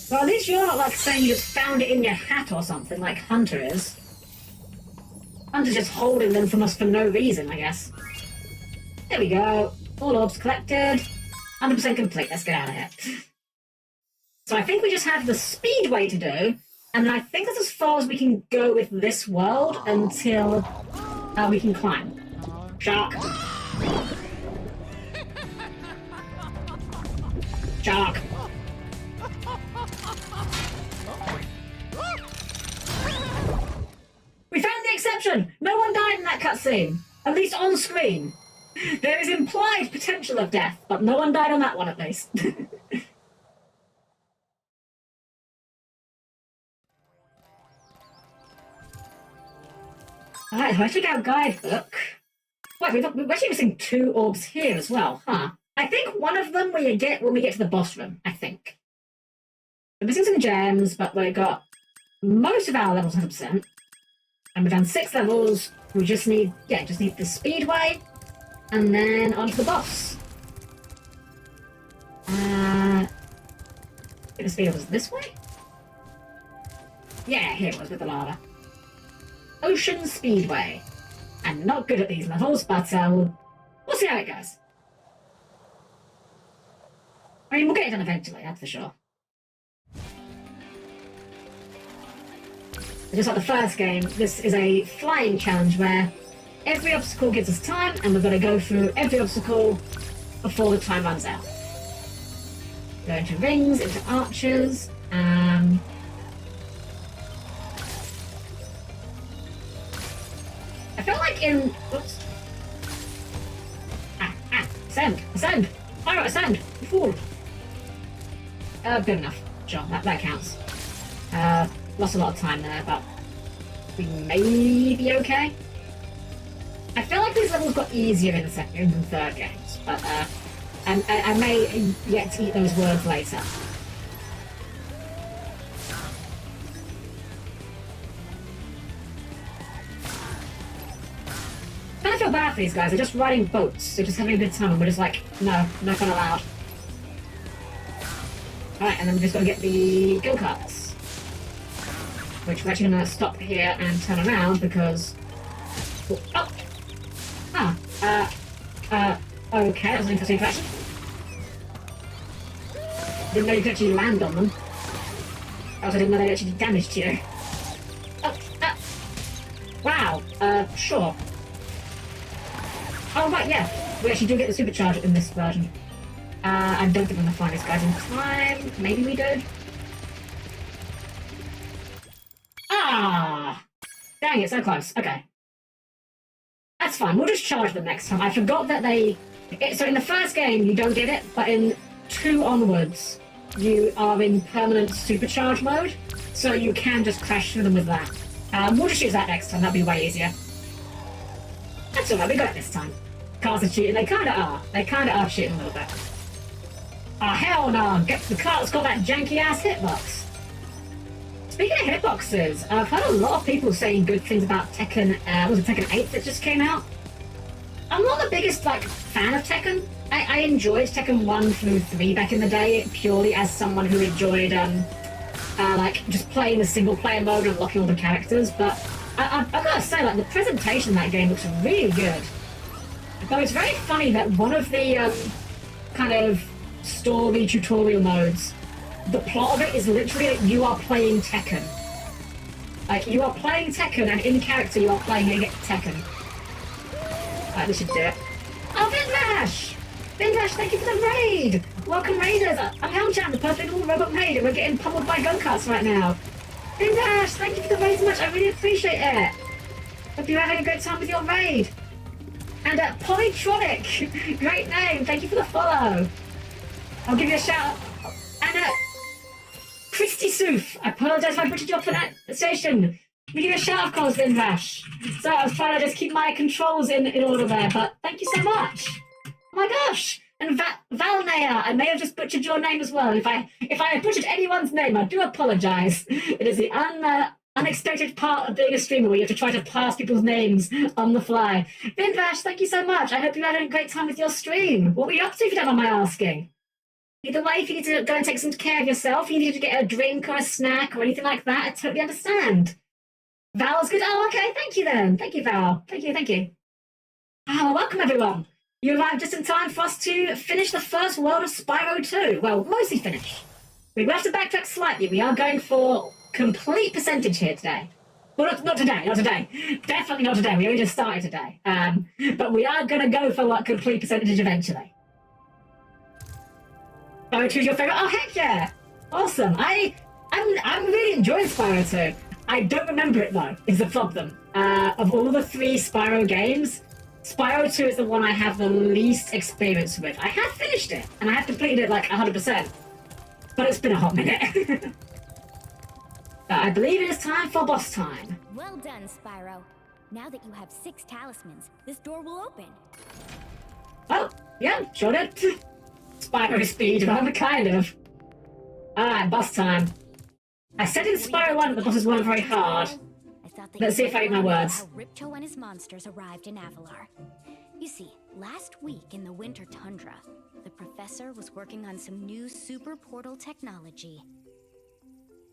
Speaker 1: Well, at least you're not like saying you just found it in your hat or something like Hunter is. Hunter's just holding them from us for no reason, I guess. There we go. All orbs collected. 100% complete. Let's get out of here. So I think we just have the speedway to do, and I think that's as far as we can go with this world until we can climb. Shark. Shark. We found the exception! No one died in that cutscene. At least on screen. There is implied potential of death, but no one died on that one at least. Alright, so I took our guidebook. Wait, we're actually missing 2 orbs here as well, huh? I think one of them we get when we get to the boss room, I think. We're missing some gems, but we got most of our levels 100%. And we've done 6 levels. We just need the speedway. And then on to the boss. I think the speedway was this way? Yeah, here it was with the lava. Ocean Speedway. I'm not good at these levels, but we'll see how it goes. I mean, we'll get it done eventually, that's for sure. Just like the first game, this is a flying challenge where every obstacle gives us time, and we've got to go through every obstacle before the time runs out. Go into rings, into arches, I feel like in... Oops. Ascend! Ascend! Spyro, ascend! You fool! Good enough. Sure, that counts. Lost a lot of time there, but we may be okay. I feel like these levels got easier in the second and third games, but I may yet to eat those words later. I kind of feel bad for these guys. They're just riding boats. They're just having a good time, and we're just like, no fun allowed. Alright, and then we've just got to get the go-karts. Which we're actually going to stop here and turn around because... Oh! Okay, that was an interesting interaction. Didn't know you could actually land on them. I also didn't know they actually did damage to you. Wow, sure. Oh, right, yeah. We actually do get the supercharge in this version. I don't think I'm going to find these guys in time. Maybe we do. Ah! Dang it, so close. Okay. That's fine. We'll just charge them next time. I forgot that so in the first game, you don't get it, but in 2 onwards, you are in permanent supercharge mode, so you can just crash through them with that. We'll just use that next time. That'll be way easier. That's alright. We got it this time. Cars are cheating. They kind of are. They kind of are cheating a little bit. Oh, hell no. The car's got that janky-ass hitbox. Speaking of hitboxes, I've heard a lot of people saying good things about Tekken, was it Tekken 8 that just came out? I'm not the biggest, fan of Tekken. I enjoyed Tekken 1 through 3 back in the day, purely as someone who enjoyed, just playing the single-player mode and unlocking all the characters, but I've got to say, the presentation of that game looks really good. Though it's very funny that one of the, kind of story tutorial modes, the plot of it is literally that you are playing Tekken. You are playing Tekken, and in character you are playing Tekken. Alright, we should do it. Oh, Vindash! Vindash, thank you for the raid! Welcome, raiders! I'm Helm-Chan, the perfect little robot maid, and we're getting pummeled by go-karts right now. Vindash, thank you for the raid so much, I really appreciate it! Hope you're having a great time with your raid! And Polytronic! Great name, thank you for the follow! I'll give you a shout out. And Christy Soof, I apologise if I butchered your pronunciation. We give you a shout out, of course, Vindash. So I was trying to just keep my controls in order there, but thank you so much. Oh my gosh! And Valnea, I may have just butchered your name as well. If I butchered anyone's name, I do apologise. It is the unexpected part of being a streamer where you have to try to pass people's names on the fly. Vindash, thank you so much. I hope you're having a great time with your stream. What were you up to if you don't mind my asking? Either way, if you need to go and take some care of yourself, you need to get a drink or a snack or anything like that, I totally understand. Val's good. Oh, okay. Thank you then. Thank you, Val. Thank you. Oh, welcome everyone. You arrived just in time for us to finish the first world of Spyro 2. Well, mostly finish. We have to backtrack slightly. We are going for complete percentage here today. Well, not today. Definitely not today. We only just started today. But we are going to go for complete percentage eventually. Spyro 2 is your favourite? Oh, heck yeah! Awesome. I'm really enjoying Spyro 2. I don't remember it though, is the problem. Of all the 3 Spyro games, Spyro 2 is the one I have the least experience with. I have finished it, and I have completed it 100%. But it's been a hot minute. I believe it is time for boss time.
Speaker 3: Well done, Spyro. Now that you have 6 talismans, this door will open.
Speaker 1: Oh, yeah, sure did. Spyro speed, rather kind of. Alright, boss time. I said in Spyro 1 the bosses weren't very hard. Let's see if I eat my words.
Speaker 3: How Ripto and his monsters arrived in Avalar. You see, last week in the winter tundra, the professor was working on some new super portal technology.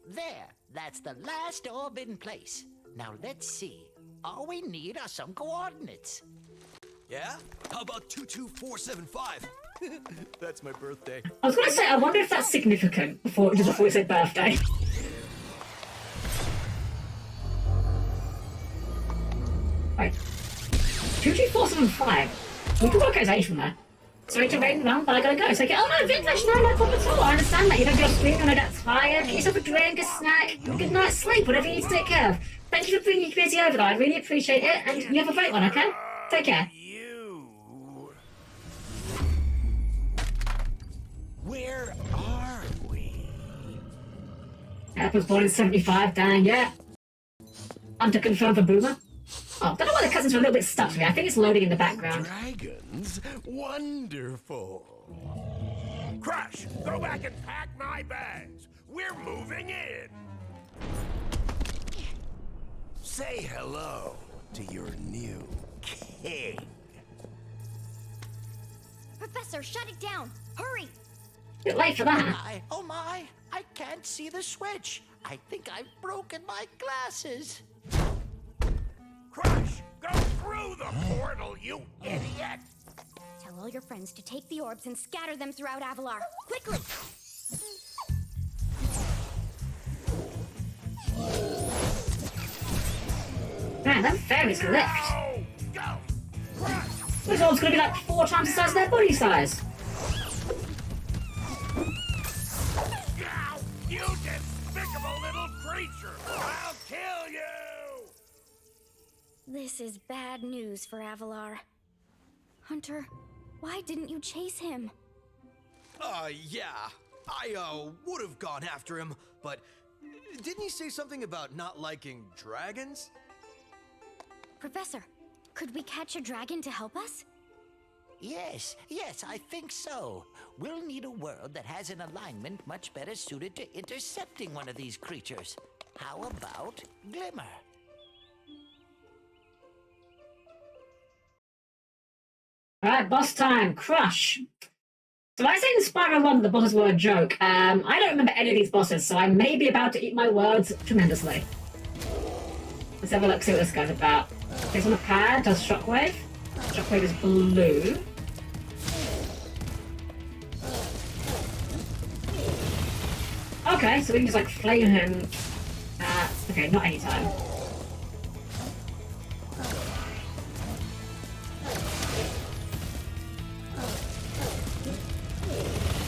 Speaker 19: There, that's the last orb in place. Now let's see. All we need are some coordinates.
Speaker 4: Yeah? How about 22475? That's my birthday.
Speaker 1: I was gonna say, I wonder if that's significant before we say birthday. Right. 22475. We can work out his age from there. Sorry to rain around, but I gotta go. So, oh no, Vintage, no problem at all. I understand that. You don't go to sleep when that's tired. Get yourself a drink, a snack, good night's sleep, whatever you need to take care of. Thank you for bringing your community over, though. I really appreciate it, and you have a great one, okay? Take care.
Speaker 18: Where are we?
Speaker 1: Eric was born in 75, dang, yeah. Hunter confirmed for Boomer. Oh, don't know why the cousins are a little bit stuck here. I think it's loading in the background.
Speaker 18: Dragons? Wonderful.
Speaker 12: Crush, go back and pack my bags. We're moving in.
Speaker 18: Say hello to your new king.
Speaker 3: Professor, shut it down! Hurry!
Speaker 1: Bit late for that.
Speaker 19: Oh my, I can't see the switch. I think I've broken my glasses.
Speaker 12: Crush, go through the portal, you idiot!
Speaker 3: Tell all your friends to take the orbs and scatter them throughout Avalar. Quickly!
Speaker 1: Man, that fairy's lift.
Speaker 12: Go! Crush!
Speaker 1: Those orbs gonna be like 4 times the size of their body size.
Speaker 12: Ow! You despicable little creature! I'll kill you!
Speaker 3: This is bad news for Avalar. Hunter, why didn't you chase him?
Speaker 4: Yeah. I, would have gone after him, but didn't he say something about not liking dragons?
Speaker 3: Professor, could we catch a dragon to help us?
Speaker 19: Yes, I think so. We'll need a world that has an alignment much better suited to intercepting one of these creatures. How about Glimmer?
Speaker 1: Alright, boss time. Crush. So I say in Spyro 1 the bosses were a joke. I don't remember any of these bosses, so I may be about to eat my words tremendously. Let's have a look, see what this guy's about. It's on a pad, does Shockwave. Shockwave is blue. Okay, so we can just like flame him. Okay, not anytime.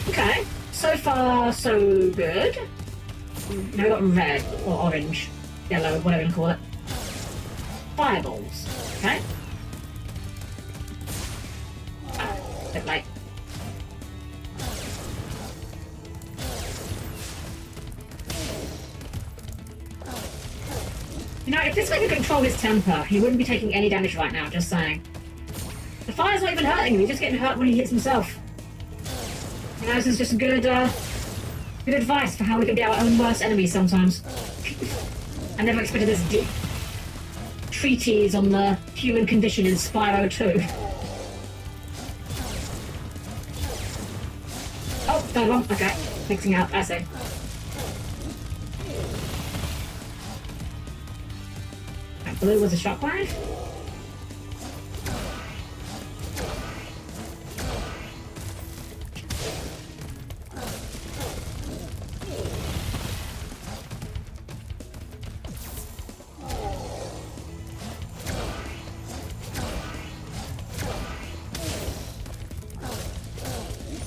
Speaker 1: Okay, so far so good. Now we got red or orange, yellow, whatever you call it. Fireballs. Okay. Bit late. You know, if this guy could control his temper, he wouldn't be taking any damage right now, just saying. The fire's not even hurting him, he's just getting hurt when he hits himself. You know, this is just good advice for how we can be our own worst enemies sometimes. I never expected this deep treatise on the human condition in Spyro 2. Oh, third one, okay. Mixing up, I see. Blue was a shockwave.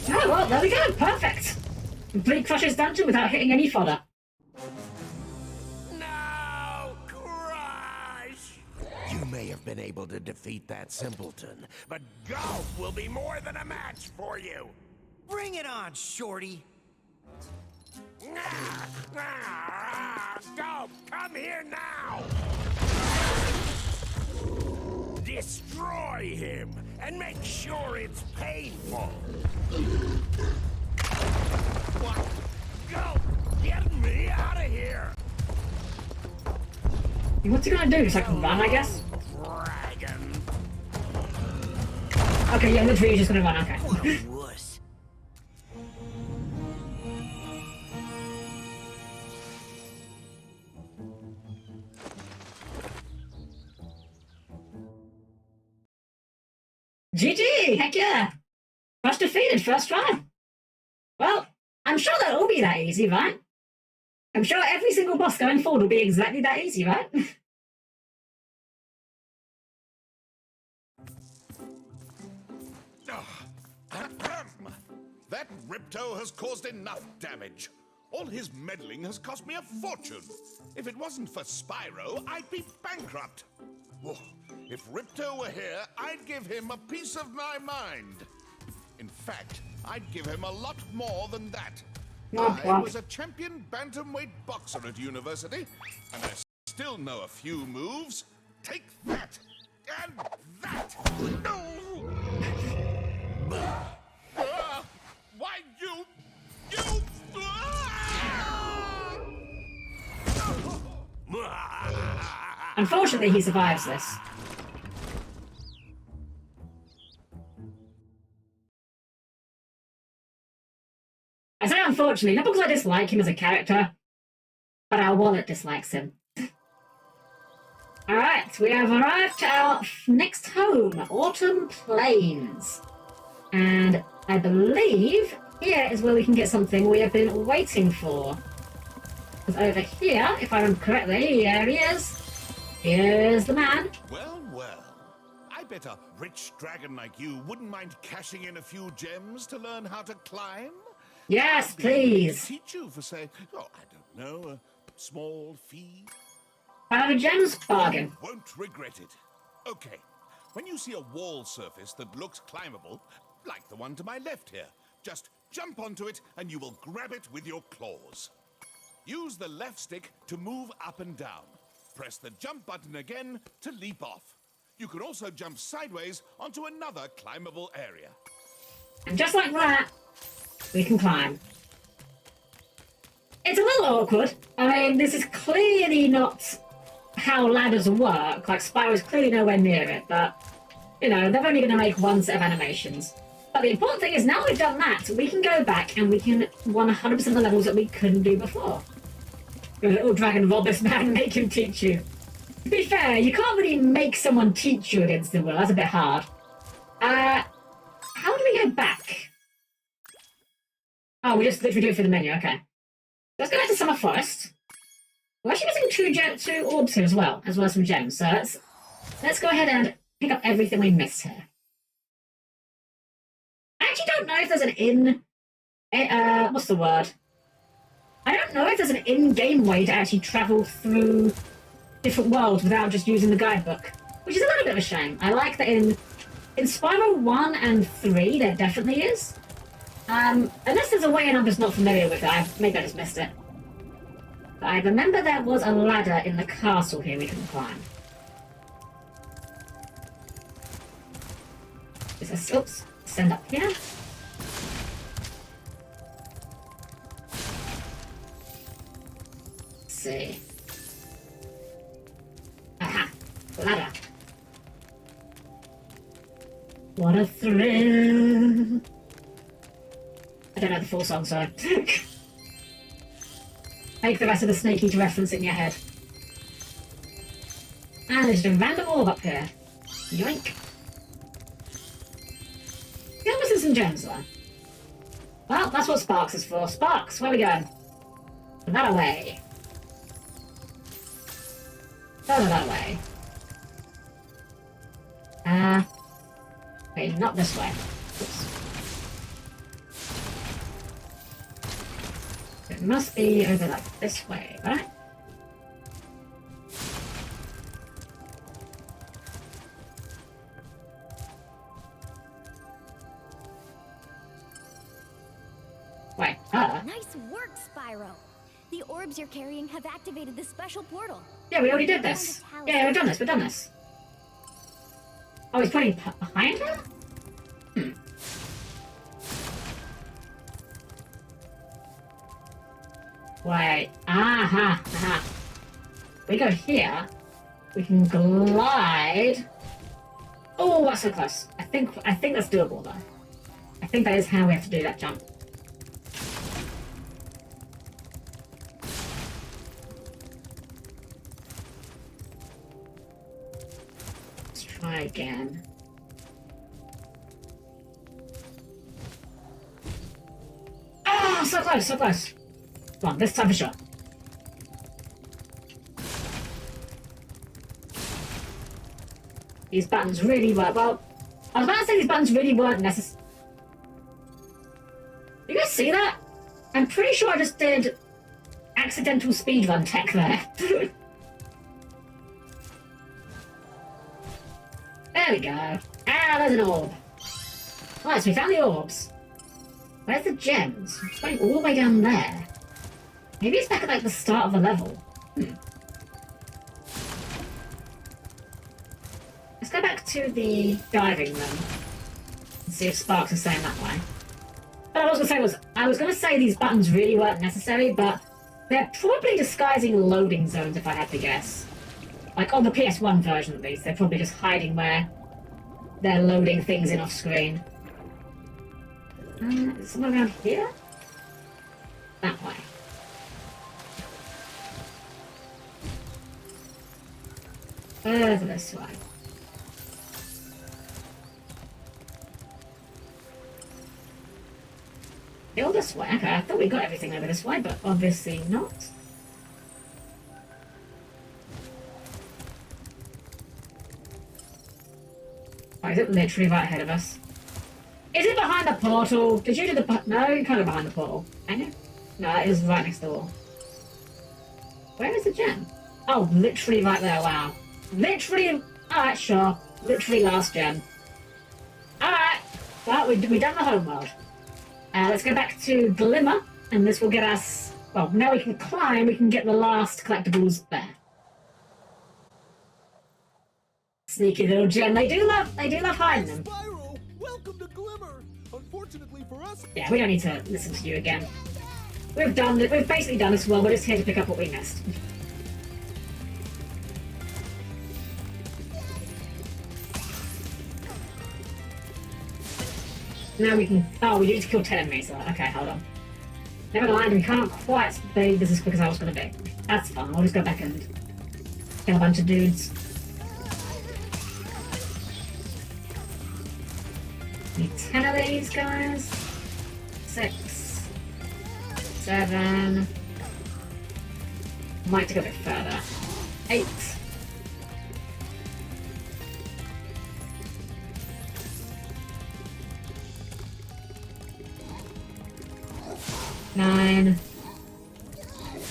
Speaker 1: Oh, well, there we go, perfect! Complete Crush's dungeon without hitting any fodder.
Speaker 18: You may have been able to defeat that simpleton, but
Speaker 12: Golf will be more than a match for you!
Speaker 4: Bring it on, Shorty!
Speaker 12: Golf, come here now! Destroy him, and make sure it's painful. What? Go! Get me out of here!
Speaker 1: What's he gonna do? Just like run, I guess?
Speaker 12: Dragon.
Speaker 1: Okay, yeah, literally he's just gonna run, okay.
Speaker 17: What a wuss.
Speaker 1: GG! Heck yeah! First defeated, first try. Well, I'm sure that'll all be that easy, right? I'm sure every single boss going forward will be exactly that easy, right?
Speaker 5: That Ripto has caused enough damage. All his meddling has cost me a fortune. If it wasn't for Spyro, I'd be bankrupt. Oh, if Ripto were here, I'd give him a piece of my mind. In fact, I'd give him a lot more than that. I was a champion bantamweight boxer at university, and I still know a few moves. Take that, and that. No! Why, you...
Speaker 1: Unfortunately, he survives this. I say unfortunately, not because I dislike him as a character, but our wallet dislikes him. Alright, we have arrived to our next home, Autumn Plains. And I believe here is where we can get something we have been waiting for. Because over here, if I remember correctly, here he is. Here's the man.
Speaker 5: Well, well. I bet a rich dragon like you wouldn't mind cashing in a few gems to learn how to climb.
Speaker 1: Yes,
Speaker 5: I'd be willing
Speaker 1: please.
Speaker 5: to teach you for, say, oh, I don't know, a small fee.
Speaker 1: 500 gems, bargain.
Speaker 5: You won't regret it. Okay, when you see a wall surface that looks climbable, like the one to my left here, just jump onto it and you will grab it with your claws. Use the left stick to move up and down. Press the jump button again to leap off. You can also jump sideways onto another climbable area.
Speaker 1: And just like that, we can climb. It's a little awkward. I mean, this is clearly not how ladders work. Like, Spyro's clearly nowhere near it, but, you know, they're only going to make one set of animations. But the important thing is, now we've done that, we can go back and we can 100% the levels that we couldn't do before. Your little dragon rob this man and make him teach you. To be fair, you can't really make someone teach you against the will. That's a bit hard. How do we go back? Oh, we just literally do it through the menu, okay. Let's go back to Summer Forest. We're actually missing two orbs here as well as some gems. So let's go ahead and pick up everything we missed here. I actually don't know if there's an what's the word? I don't know if there's an in-game way to actually travel through different worlds without just using the guidebook, which is a little bit of a shame. I like that in Spyro 1 and 3 there definitely is. Unless there's a way and I'm just not familiar with it, maybe I just missed it. But I remember there was a ladder in the castle here we can climb. Oops, stand up here. Let's see. Aha, ladder. What a thrill. I don't know the full song, so make the rest of the Snake Eater reference in your head. And there's a random orb up here. Yoink. Yeah, missing some gems though. Well, that's what Sparks is for. Sparks, where are we going? That away. Further that way. Wait, not this way. Oops. It must be over like this way, right? Wait,
Speaker 3: Nice work, Spyro. The orbs you're carrying have activated the special portal.
Speaker 1: Yeah, we already did this. Yeah, we've done this. Oh, he's putting behind her? Wait. Aha. We go here. We can glide. Oh, that's so close. I think that's doable though. I think that is how we have to do that jump. Let's try again. Oh, so close, so close. Come on, this time for sure. These buttons really work. Well, I was about to say these buttons really weren't necessary. You guys see that? I'm pretty sure I just did accidental speedrun tech there. There we go. Ah, there's an orb. Right, so we found the orbs. Where's the gems? It's going all the way down there. Maybe it's back at like the start of the level. Let's go back to the diving room and see if Sparks is saying that way. What I was going to say these buttons really weren't necessary, but they're probably disguising loading zones if I had to guess. Like on the PS1 version at least, they're probably just hiding where they're loading things in off screen. Is someone around here? That way. Over this way. Still this way. Okay, I thought we got everything over this way, but obviously not. Oh, is it literally right ahead of us? Is it behind the portal? Did you do the... No, you can't go behind the portal. Can you? No, it is right next door. Where is the gem? Oh, literally right there, wow. Literally... Alright, sure. Literally last gem. Alright. Well, we done the homeworld. Let's go back to Glimmer, and this will get us... Well, now we can climb, we can get the last collectibles there. Sneaky little gem. They do love hiding them.
Speaker 6: Spyro, welcome to Glimmer. Unfortunately for us...
Speaker 1: Yeah, we don't need to listen to you again. We've basically done this well, we're just here to pick up what we missed. Now we can... Oh, we need to kill 10 enemies. Okay, hold on. Never mind, we can't quite be this as quick as I was going to be. That's fine, I'll just go back and kill a bunch of dudes. Need 10 of these guys. 6. 7. Might have to go a bit further. 8. 9.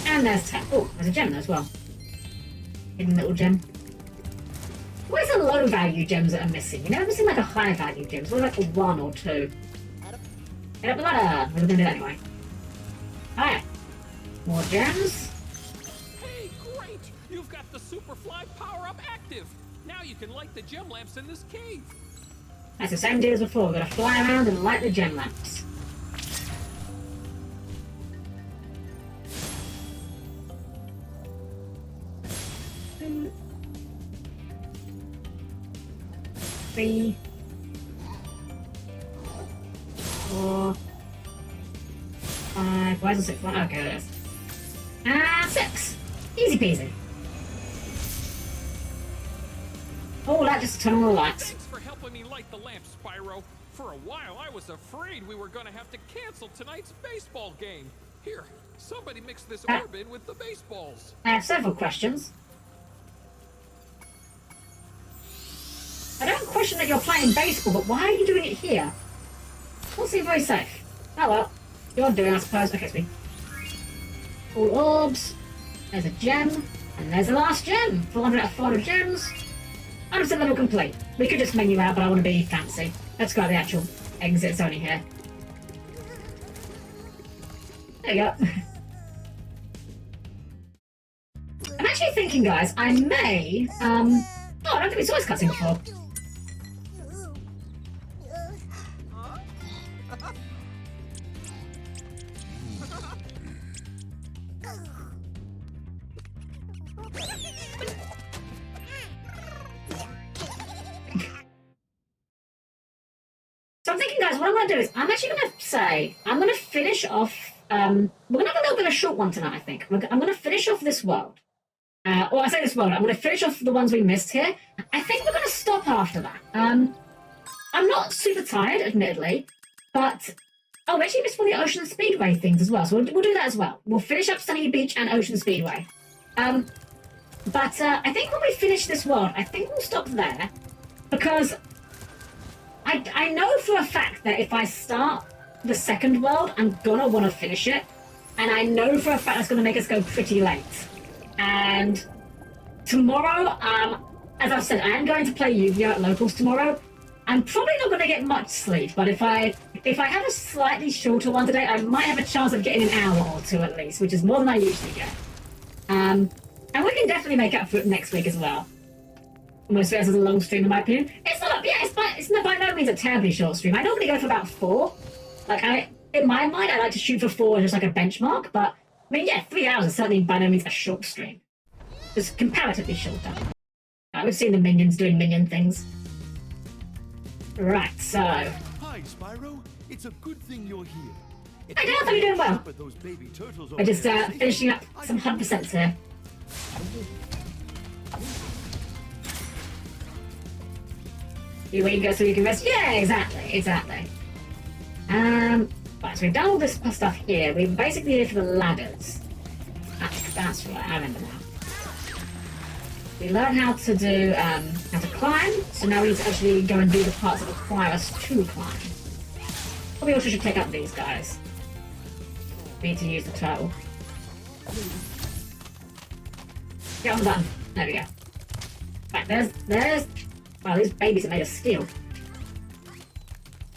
Speaker 1: And there's 10. Oh, there's a gem there as well. Hidden little gem. Where's the low value gems that are missing? You never seen like a high value gems. What like a 1 or 2? Get up the ladder. We're gonna do that anyway. Alright. More gems.
Speaker 20: Hey, great! You've got the Superfly power-up active. Now you can light the gem lamps in this cave.
Speaker 1: That's the same deal as before. We're gonna fly around and light the gem lamps. Three, 4, 5. Where's the 6th one? Okay, there it is. And 6. Easy peasy. Oh, that just turned on the lights.
Speaker 20: Thanks for helping me light the lamps, Spyro. For a while, I was afraid we were going to have to cancel tonight's baseball game. Here, somebody mix this orb in with the baseballs.
Speaker 1: I have several questions. I don't question that you're playing baseball, but why are you doing it here? Doesn't seem very safe. Oh well, you're doing, I suppose. Okay, sweet. All orbs. There's a gem, and there's the last gem. 400 out of 400 gems. 100% level complete. We could just menu out, but I want to be fancy. Let's go to the actual exit. It's only here. There you go. I'm actually thinking, guys, I may. Oh, I don't think we saw this cutscene before. So I'm thinking, guys, what I'm going to do is I'm actually going to say I'm going to finish off. We're going to have a little bit of a short one tonight, I think. I'm going to finish off this world. Or I say this world. I'm going to finish off the ones we missed here. I think we're going to stop after that. I'm not super tired, admittedly, but oh, we actually missed all the Ocean Speedway things as well. So we'll do that as well. We'll finish up Sunny Beach and Ocean Speedway. But I think when we finish this world, I think we'll stop there because I know for a fact that if I start the second world, I'm gonna want to finish it, and I know for a fact that's gonna make us go pretty late. And tomorrow, as I've said, I am going to play Yu-Gi-Oh! At locals tomorrow. I'm probably not going to get much sleep, but if I have a slightly shorter one today, I might have a chance of getting an hour or two at least, which is more than I usually get. And we can definitely make up for it next week as well. I'm going to say this is a long stream in my opinion. It's not, yeah, it's by no means a terribly short stream. I normally go for about 4. Like, in my mind, I like to shoot for 4 as just like a benchmark, but I mean, yeah, 3 hours is certainly by no means a short stream. It's comparatively shorter. We've seen the minions doing minion things. Right, so.
Speaker 6: Hi, Spyro. It's a good thing you're here.
Speaker 1: Hi, Garth, how are you doing well?
Speaker 6: Those baby turtles
Speaker 1: I'm just finishing up some 100% here. You wait, go so you can rest. Yeah, exactly. Right, so we've done all this stuff here. We're basically here for the ladders. That's right, I remember now. We learned how to do, how to climb, so now we need to actually go and do the parts that require us to climb. Probably also should pick up these guys. We need to use the turtle. Get on the button. There we go. Right, there's... Wow, these babies are made of steel.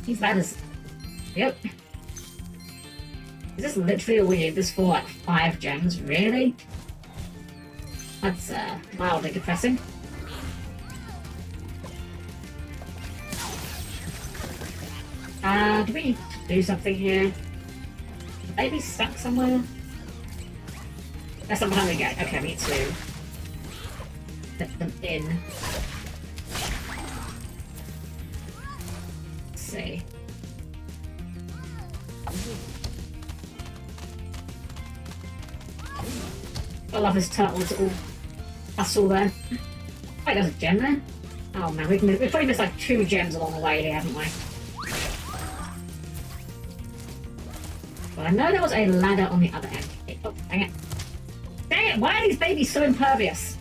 Speaker 1: These ladders... Yep. Is this literally all we need this for, like, 5 gems? Really? That's, mildly depressing. Do we need to do something here? The baby's stuck somewhere? That's not behind the gate. Okay, we need to let them in. Let's see. I love this turtle's little hustle there. Wait, there's a gem there? Oh man, we've probably missed like 2 gems along the way here, haven't we? Well, I know there was a ladder on the other end. Oh, dang it. Dang it, why are these babies so impervious?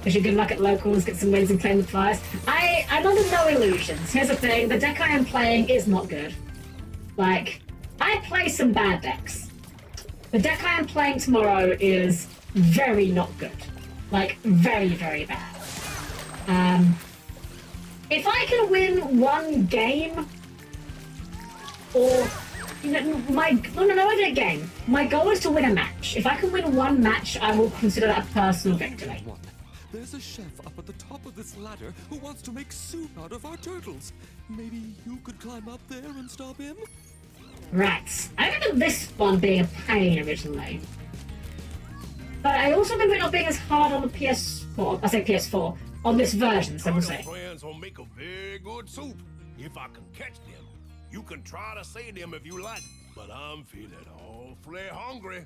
Speaker 1: Wish you good luck at locals, get some wins and claim the prize. I'm under no illusions. Here's the thing, the deck I am playing is not good. Like, I play some bad decks. The deck I am playing tomorrow is very not good. Like, very, very bad. If I can win 1 game, or, you know, no, even a game. My goal is to win a match. If I can win 1 match, I will consider that a personal victory.
Speaker 8: There's a chef up at the top of this ladder who wants to make soup out of our turtles. Maybe you could climb up there and stop him?
Speaker 1: Right. I remember this one being a pain originally. But I also remember it not being as hard on the PS4. I say PS4. On this version, so we'll say.
Speaker 12: Friends will make a very good soup. If I can catch them, you can try to say them if you like. But I'm feeling awfully hungry.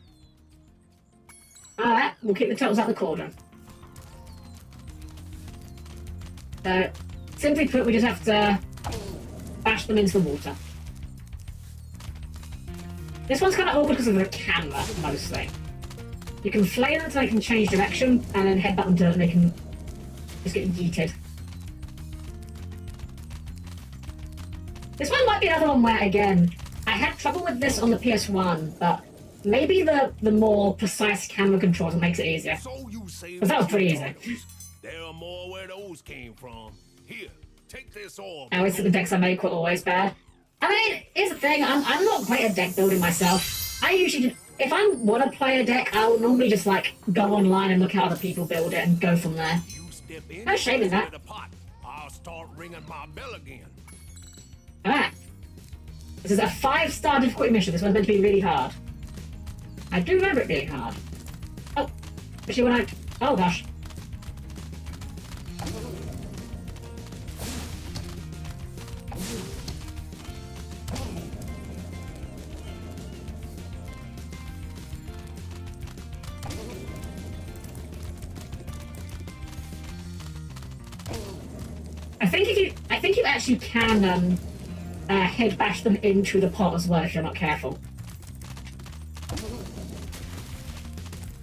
Speaker 1: Alright, we'll keep the turtles out the cauldron. So, simply put, we just have to bash them into the water. This one's kind of awkward because of the camera, mostly. You can flay them so they can change direction, and then headbutt them and they can just get yeeted. This one might be another one where, again, I had trouble with this on the PS1, but maybe the more precise camera controls makes it easier. Because that was pretty easy.
Speaker 12: There are more where those came from. Here, take this off.
Speaker 1: I always think the decks I make were always bad. I mean, here's the thing, I'm not great at deck building myself. I usually, if I want to play a deck, I'll normally just like go online and look how other people build it and go from there. No shame in that.
Speaker 12: I'll start ringing my bell again.
Speaker 1: Alright. This is a 5-star difficulty mission. This one's meant to be really hard. I do remember it being hard. Especially when I... Oh gosh. I think you actually can head bash them into the pot as well if you're not careful.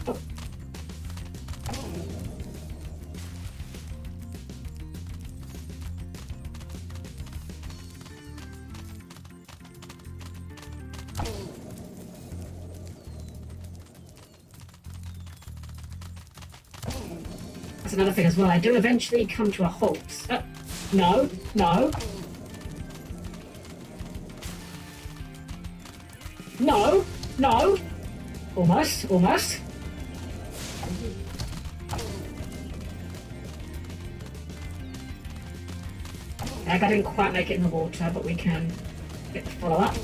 Speaker 1: Oh. That's another thing as well. I do eventually come to a halt. No, no. No, no. Almost, almost. I didn't quite make it in the water, but we can get the follow-up.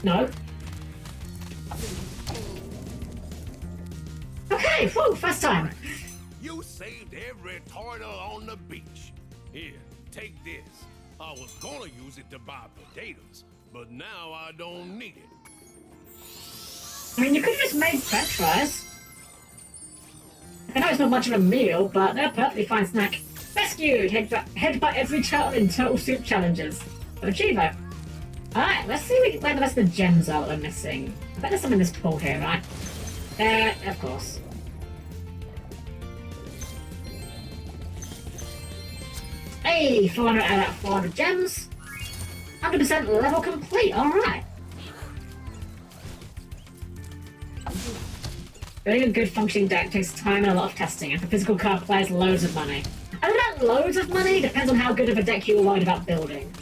Speaker 1: No. Okay, whew, first time.
Speaker 12: You saved every turtle on the beach. Here, take this. I was gonna use it to buy potatoes, but now I don't need it.
Speaker 1: I mean, you could have just made french fries. I know it's not much of a meal, but they're a perfectly fine snack. Rescued! Headbutt every turtle in Turtle Soup challenges. Achievo. Alright, let's see where the rest of the gems are that we're missing. I bet there's some in this pool here, right? Of course. Hey, 400 out of 400 gems. 100% level complete, alright. Building a good functioning deck takes time and a lot of testing, and for physical card players, loads of money. I don't know about loads of money, depends on how good of a deck you're worried about building.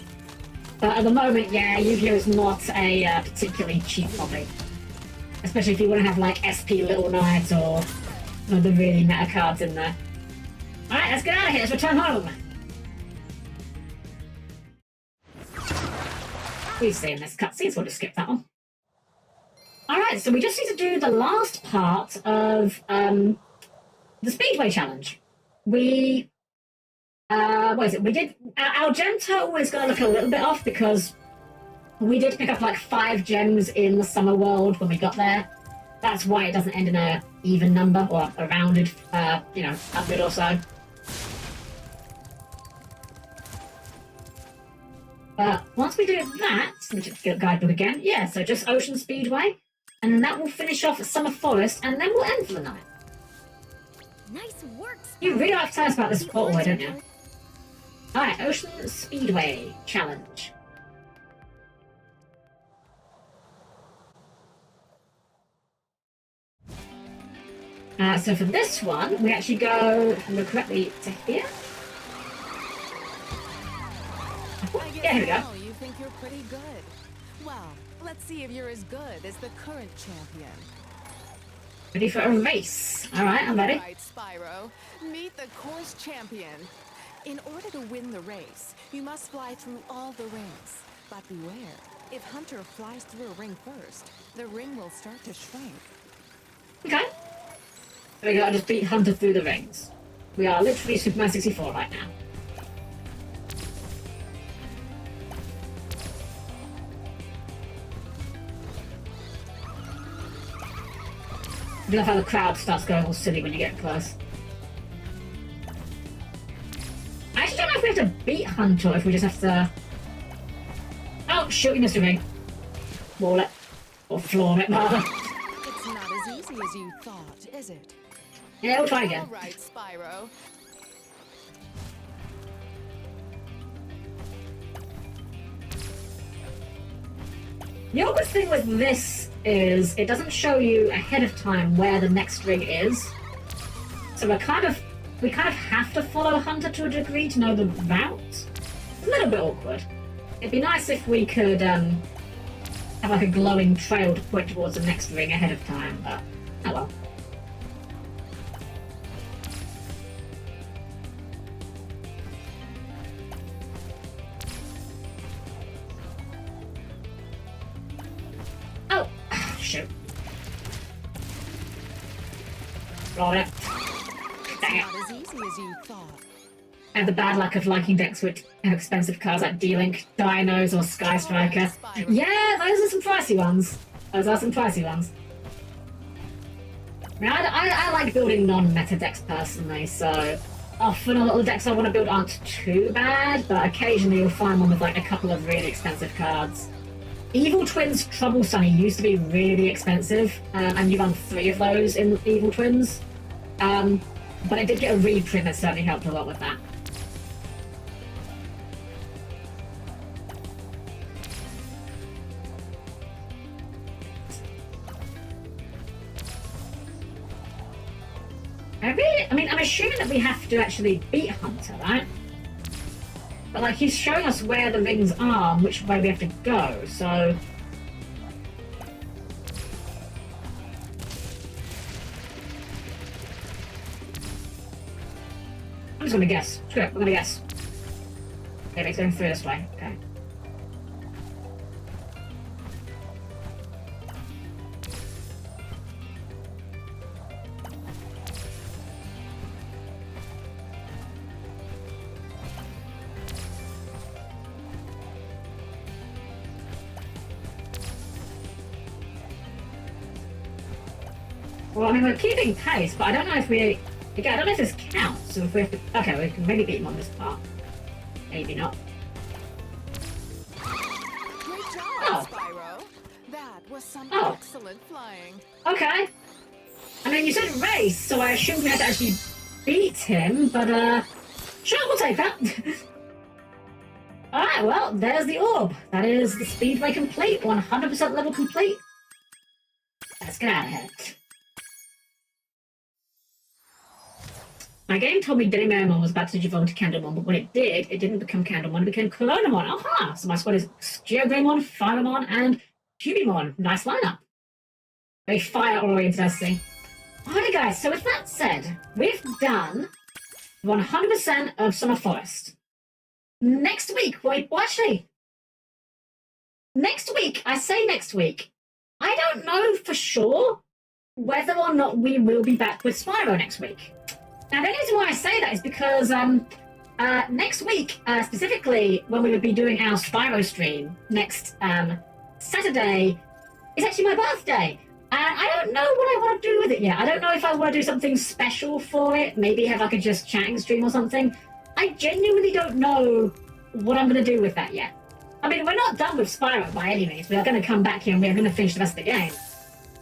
Speaker 1: But at the moment, yeah, Yu-Gi-Oh! Is not a particularly cheap hobby. Especially if you want to have like SP Little Knights or one of the really meta cards in there. Alright, let's get out of here, let's return home! We've seen this cutscene, so we'll just skip that one. Alright, so we just need to do the last part of the Speedway Challenge. We... what is it? We did... Our gem total is going to look a little bit off because we did pick up like 5 gems in the summer world when we got there. That's why it doesn't end in a even number or a rounded, 100 or so. But once we do that, let me just get a guidebook again. Yeah, so just Ocean Speedway. And then that will finish off Summer Forest, and then we'll end for the night.
Speaker 3: Nice work, Spyro.
Speaker 1: You really like to tell us about this portal, don't you? Alright, Ocean Speedway Challenge. So for this one, we actually go, if I remember correctly, to here. Yeah, here we go.
Speaker 11: You think you're pretty good. Well, let's see if you're as good as the current champion.
Speaker 1: Ready for a race. Alright, I'm ready.
Speaker 11: Alright, Spyro. Meet the course champion. In order to win the race, you must fly through all the rings. But beware, if Hunter flies through a ring first, the ring will start to shrink.
Speaker 1: Okay. We gotta just beat Hunter through the rings. We are literally Superman 64 right now. I love how the crowd starts going all silly when you get close. I actually don't know if we have to beat Hunter or if we just have to... Oh, shoot, you missed a ring. Wall it. Or floor it, rather.
Speaker 11: It's not as easy as you thought, is it?
Speaker 1: Yeah, we'll try again.
Speaker 11: All right, Spyro.
Speaker 1: The awkward thing with this is it doesn't show you ahead of time where the next ring is. So we kind of have to follow Hunter to a degree to know the route. It's a little bit awkward. It'd be nice if we could have like a glowing trail to point towards the next ring ahead of time, but oh well. shoot. Roll it. Dang it.
Speaker 11: Not as easy as you thought.
Speaker 1: I have the bad luck of liking decks with expensive cards like D-Link, Dinos, or Sky Striker. Yeah, those are some pricey ones. Those are some pricey ones. I mean, I like building non-meta decks personally, so often a lot of the decks I want to build aren't too bad, but occasionally you'll find one with like a couple of really expensive cards. Evil Twins Trouble Sunny used to be really expensive, and you run 3 of those in Evil Twins. But I did get a reprint that certainly helped a lot with that. I'm assuming that we have to actually beat Hunter, right? But like, he's showing us where the rings are and which way we have to go, so... I'm just gonna guess. Screw it, we're gonna guess. Okay, it's going through this way. Okay. Well, I mean, we're keeping pace, but I don't know if we... Again, I don't know if this counts, so if we have to... Okay, we can maybe beat him on this part. Maybe not.
Speaker 11: Great job, Spyro. That was some excellent flying.
Speaker 1: Okay. I mean, you said race, so I assumed we had to actually beat him, but, sure, we'll take that. Alright, well, there's the orb. That is the Speedway complete, 100% level complete. Let's get out of here. My game told me Demiramon was about to evolve to Candlemon, but when it did, it didn't become Candlemon, it became Colonomon. Aha! So my squad is Geogreymon, Firemon, and Cubimon. Nice lineup. Very fire-oriented, I see. Alrighty, guys, so with that said, we've done 100% of Summer Forest. Next week, next week, I say next week, I don't know for sure whether or not we will be back with Spyro next week. Now, the only reason why I say that is because next week, specifically when we would be doing our Spyro stream next Saturday, is actually my birthday. And I don't know what I want to do with it yet. I don't know if I want to do something special for it, maybe have like a just chatting stream or something. I genuinely don't know what I'm going to do with that yet. I mean, we're not done with Spyro by any means. We are going to come back here and we're going to finish the rest of the game.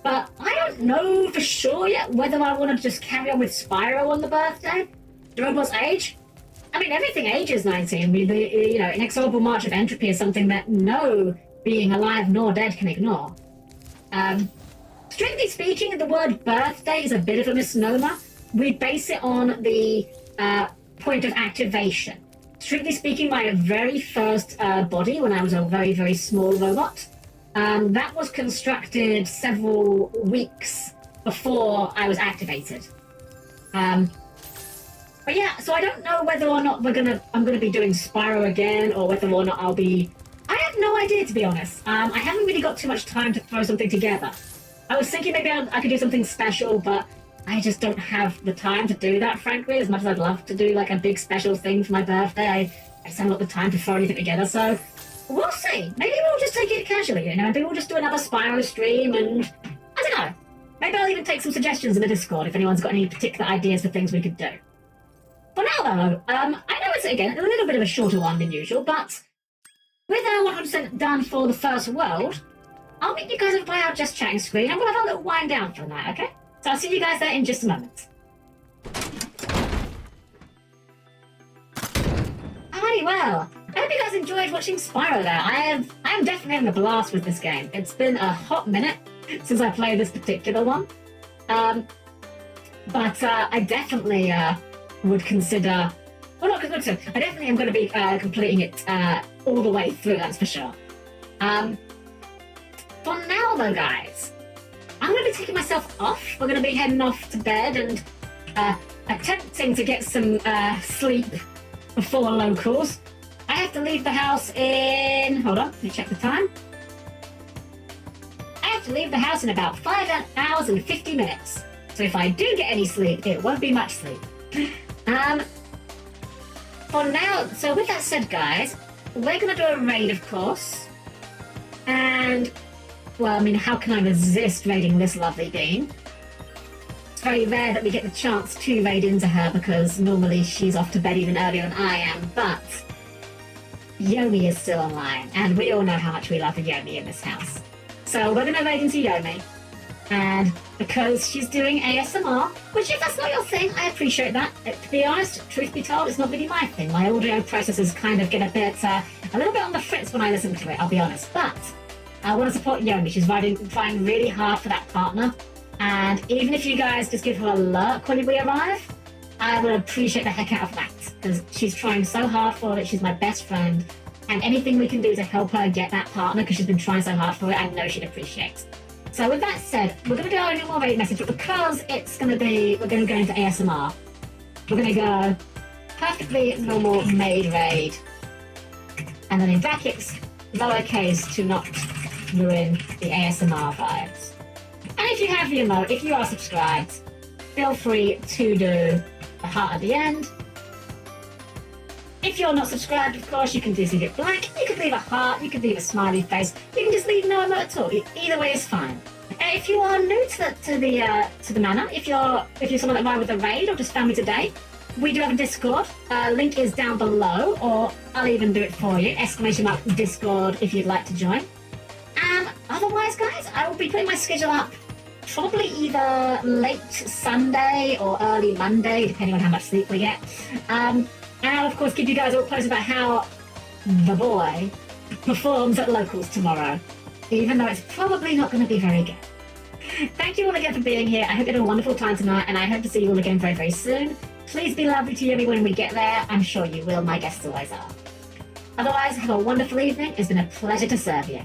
Speaker 1: But I don't know for sure yet whether I want to just carry on with Spyro on the birthday. The robots age? I mean, everything ages 19. You know, inexorable march of entropy is something that no being alive nor dead can ignore. Strictly speaking, the word birthday is a bit of a misnomer. We base it on the point of activation. Strictly speaking, my very first body, when I was a very, very small robot, that was constructed several weeks before I was activated. But yeah, so I don't know whether or not I'm gonna be doing Spyro again, or whether or not I have no idea, to be honest. I haven't really got too much time to throw something together. I was thinking maybe I could do something special, but I just don't have the time to do that, frankly, as much as I'd love to do like a big special thing for my birthday. I just haven't got the time to throw anything together, so we'll see. Maybe we'll just take it casually, you know? Maybe we'll just do another Spyro stream, and I don't know. Maybe I'll even take some suggestions in the Discord if anyone's got any particular ideas for things we could do. For now, though, I know it's, again, a little bit of a shorter one than usual, but with our 100% done for the first world, I'll meet you guys over by our Just Chatting screen, and we'll have a little wind down for the night, okay? So I'll see you guys there in just a moment. Alrighty, well, I hope you guys enjoyed watching Spyro there. I am definitely having a blast with this game. It's been a hot minute since I played this particular one. But I definitely would consider... Well, not consider. I definitely am going to be completing it all the way through, that's for sure. For now, though, guys, I'm going to be taking myself off. We're going to be heading off to bed and attempting to get some sleep before locals. I have to leave the house in... Hold on, let me check the time. I have to leave the house in about 5 hours and 50 minutes. So if I do get any sleep, it won't be much sleep. For now, so with that said, guys, we're gonna do a raid, of course. And, well, I mean, how can I resist raiding this lovely being? It's very rare that we get the chance to raid into her because normally she's off to bed even earlier than I am, but Yomi is still online, and we all know how much we love Yomi in this house. So we're gonna raid into Yomi, and because she's doing ASMR, which if that's not your thing, I appreciate that. To be honest, truth be told, it's not really my thing. My audio processors kind of get a little bit on the fritz when I listen to it, I'll be honest. But I want to support Yomi. She's trying really hard for that partner. And even if you guys just give her a lurk when we arrive, I would appreciate the heck out of that. Because she's trying so hard for it. She's my best friend. And anything we can do to help her get that partner, because she's been trying so hard for it, I know she'd appreciate. So with that said, we're going to do our normal raid message, but because it's going to be, we're going to go into ASMR, we're going to go perfectly normal maid raid. And then in brackets, lowercase to not ruin the ASMR vibes. And if you have the emote, if you are subscribed, feel free to do a heart at the end. If you're not subscribed, of course, you can just leave it blank. You can leave a heart, you can leave a smiley face, you can just leave no emote at all. Either way is fine. If you are new to the manor, if you're someone that arrived with a raid or just found me today, we do have a Discord. Link is down below, or I'll even do it for you. !Discord if you'd like to join. Otherwise, guys, I will be putting my schedule up probably either late Sunday or early Monday, depending on how much sleep we get. And I'll, of course, keep you guys all posted about how the boy performs at locals tomorrow, even though it's probably not going to be very good. Thank you all again for being here. I hope you had a wonderful time tonight, and I hope to see you all again very, very soon. Please be lovely to Yomi when we get there. I'm sure you will. My guests always are. Otherwise, have a wonderful evening. It's been a pleasure to serve you.